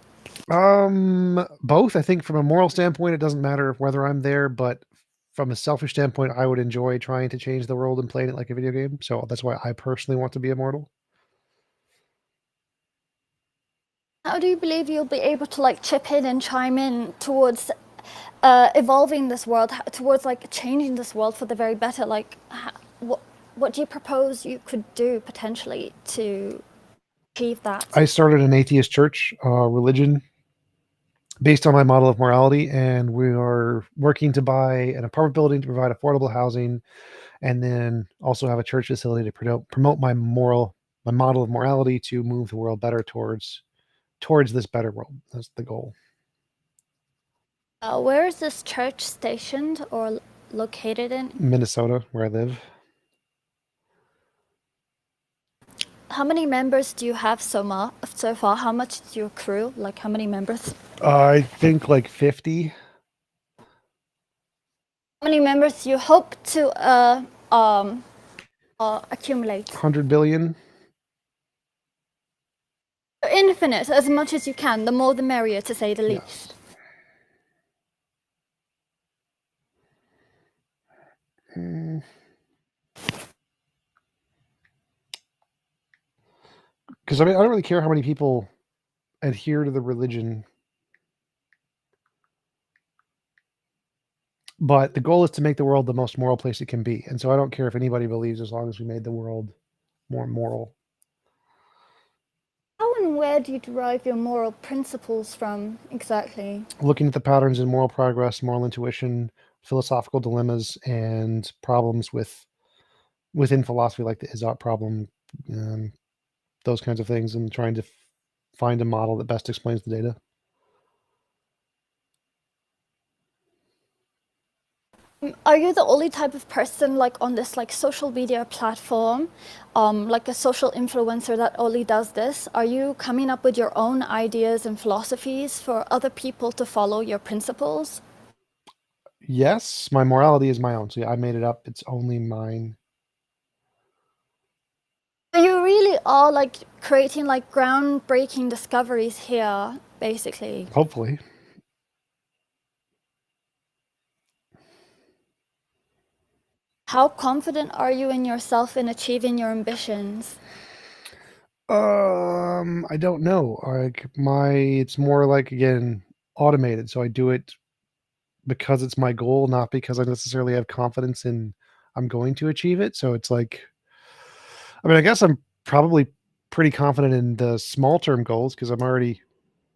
Both. I think from a moral standpoint, it doesn't matter whether I'm there, but from a selfish standpoint, I would enjoy trying to change the world and playing it like a video game. So that's why I personally want to be immortal. How do you believe you'll be able to like chip in and chime in towards evolving this world, towards like changing this world for the very better? Like, what do you propose you could do potentially to achieve that? I started an atheist church religion based on my model of morality, and we are working to buy an apartment building to provide affordable housing, and then also have a church facility to promote my model of morality to move the world better towards this better world. That's the goal. Where is this church stationed or located in? Minnesota, where I live. How many members do you have so far? How much is your crew? Like, how many members? I think like 50. How many members do you hope to accumulate? 100 billion. Infinite, as much as you can. The more the merrier, to say the least. Because I mean, I don't really care how many people adhere to the religion, but the goal is to make the world the most moral place it can be. And so I don't care if anybody believes, as long as we made the world more moral. How and where do you derive your moral principles from exactly? Looking at the patterns in moral progress, moral intuition, philosophical dilemmas, and problems within philosophy, like the Izzat problem, those kinds of things, and trying to find a model that best explains the data. Are you the only type of person like on this like social media platform, like a social influencer that only does this? Are you coming up with your own ideas and philosophies for other people to follow your principles? Yes, my morality is my own. So yeah, I made it up. It's only mine. You really are like creating like groundbreaking discoveries here, basically. Hopefully. How confident are you in yourself in achieving your ambitions? I don't know. It's more like, again, automated. So I do it because it's my goal, not because I necessarily have confidence in I'm going to achieve it. So it's like, I mean, I guess I'm probably pretty confident in the small term goals because I'm already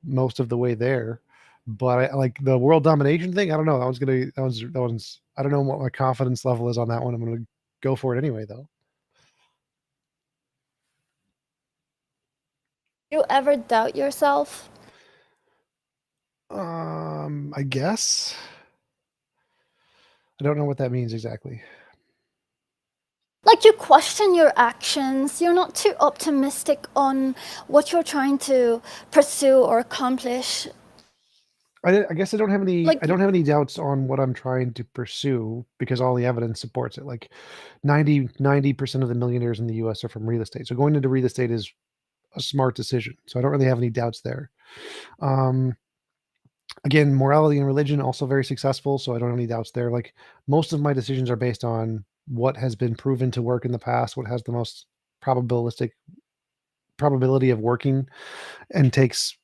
most of the way there. But I like the world domination thing. I don't know. That one's I don't know what my confidence level is on that one. I'm going to go for it anyway, though. Do you ever doubt yourself? I guess. I don't know what that means exactly. Like you question your actions. You're not too optimistic on what you're trying to pursue or accomplish. I guess I don't have any. I don't have any doubts on what I'm trying to pursue because all the evidence supports it. Like 90% of the millionaires in the U.S. are from real estate. So going into real estate is a smart decision. So I don't really have any doubts there. Again, morality and religion also very successful. So I don't have any doubts there. Like most of my decisions are based on what has been proven to work in the past, what has the most probability of working, and takes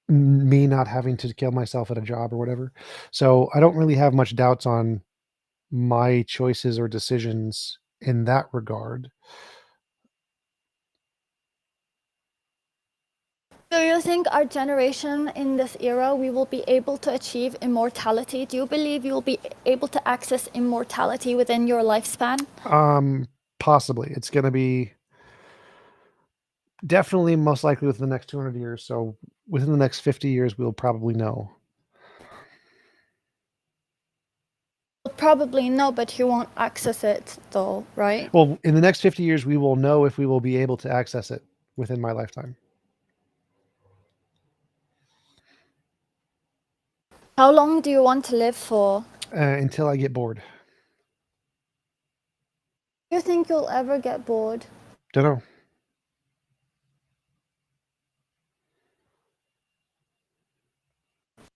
me not having to kill myself at a job or whatever. So I don't really have much doubts on my choices or decisions in that regard. Do you think our generation in this era, we will be able to achieve immortality? Do you believe you will be able to access immortality within your lifespan? Possibly. It's going to be definitely most likely within the next 200 years. So within the next 50 years, we'll probably know. Probably no, but you won't access it though, right? Well, in the next 50 years, we will know if we will be able to access it within my lifetime. How long do you want to live for? Until I get bored. Do you think you'll ever get bored? Don't know.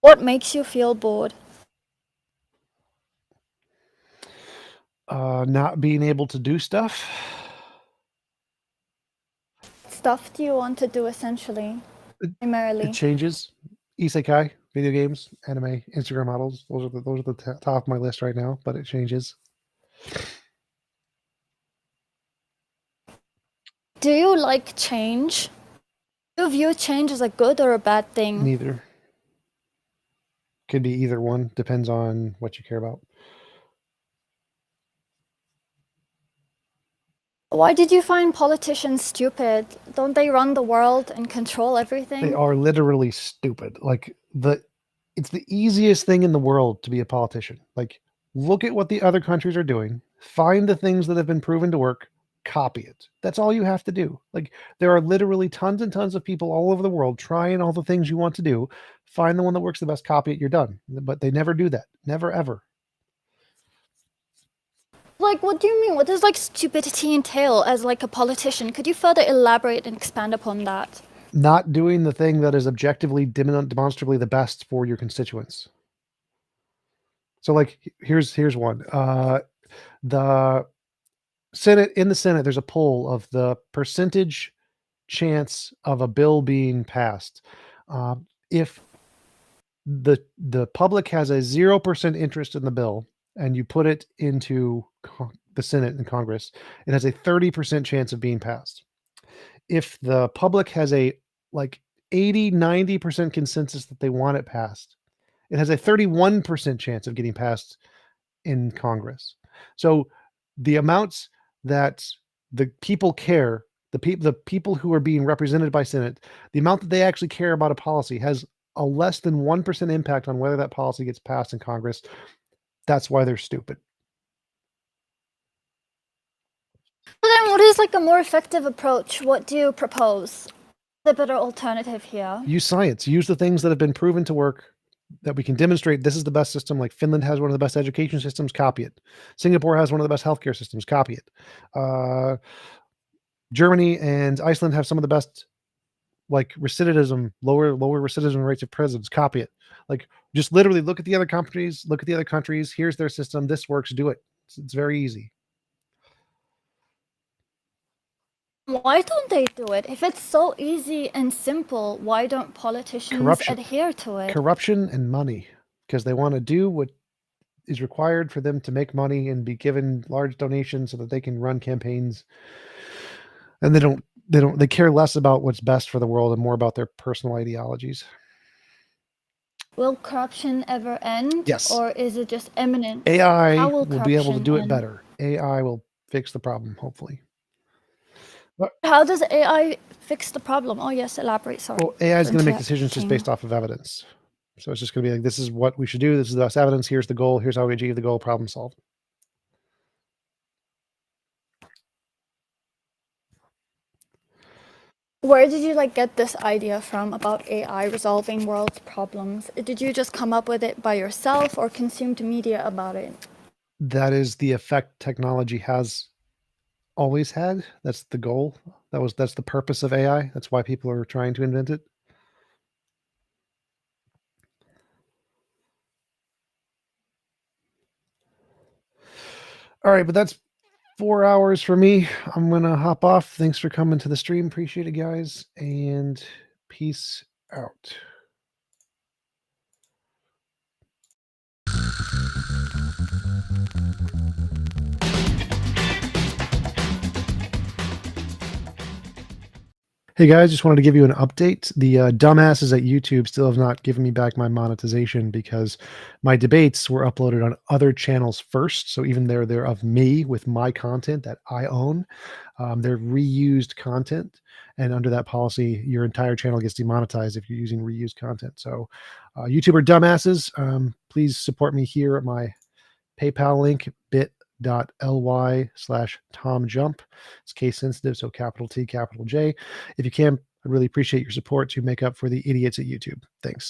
What makes you feel bored? Not being able to do stuff. Stuff do you want to do essentially, primarily? It changes. Isekai, video games, anime, Instagram models. Those are the top of my list right now, but it changes. Do you like change? Do you view change as a good or a bad thing? Neither. Could be either one. Depends on what you care about. Why did you find politicians stupid? Don't they run the world and control everything? They are literally stupid. Like it's the easiest thing in the world to be a politician. Like, look at what the other countries are doing, find the things that have been proven to work, copy it. That's all you have to do. Like, there are literally tons and tons of people all over the world trying all the things you want to do. Find the one that works the best, copy it, you're done. But they never do that. Never, ever. Like, what do you mean? What does like stupidity entail as like a politician? Could you further elaborate and expand upon that? Not doing the thing that is objectively, demonstrably the best for your constituents. So, like, here's one. The Senate, in the Senate, there's a poll of the percentage chance of a bill being passed. If the public has a 0% interest in the bill and you put it into the Senate and Congress, it has a 30% chance of being passed. If the public has a like 80-90% consensus that they want it passed, it has a 31% chance of getting passed in Congress. So the amounts that the people care, the people who are being represented by Senate, the amount that they actually care about a policy has a less than 1% impact on whether that policy gets passed in Congress. That's why they're stupid. Well, then what is like a more effective approach? What do you propose? The better alternative here. Use science. Use the things that have been proven to work, that we can demonstrate this is the best system. Like Finland has one of the best education systems, copy it. Singapore has one of the best healthcare systems, copy it. Germany and Iceland have some of the best, like, recidivism, lower recidivism rates of prisons, copy it. Like, just literally look at the other countries, here's their system, this works, do it. It's very easy. Why don't they do it? If it's so easy and simple, why don't politicians adhere to it? Corruption and money, because they want to do what is required for them to make money and be given large donations so that they can run campaigns. And they care less about what's best for the world and more about their personal ideologies. Will corruption ever end? Yes. Or is it just imminent? AI will be able to do it better. AI will fix the problem, hopefully. How does AI fix the problem? Oh, yes, elaborate. Sorry. Well, AI is going to make decisions just based off of evidence. So it's just going to be like, this is what we should do. This is the best evidence. Here's the goal. Here's how we achieve the goal. Problem solved. Where did you like get this idea from about AI resolving world's problems? Did you just come up with it by yourself or consumed media about it? That is the effect technology has always had. That's the goal. That's the purpose of AI. That's why people are trying to invent it. All right, but that's 4 hours for me. I'm gonna hop off. Thanks for coming to the stream. Appreciate it, guys, and peace out. Hey guys, just wanted to give you an update. The dumbasses at YouTube still have not given me back my monetization because my debates were uploaded on other channels first. So even though they're of me with my content that I own, they're reused content. And under that policy, your entire channel gets demonetized if you're using reused content. So YouTube are dumbasses. Please support me here at my PayPal link, bit.ly/TomJump. It's case sensitive, so capital T, capital J. If you can, I'd really appreciate your support to make up for the idiots at YouTube. Thanks.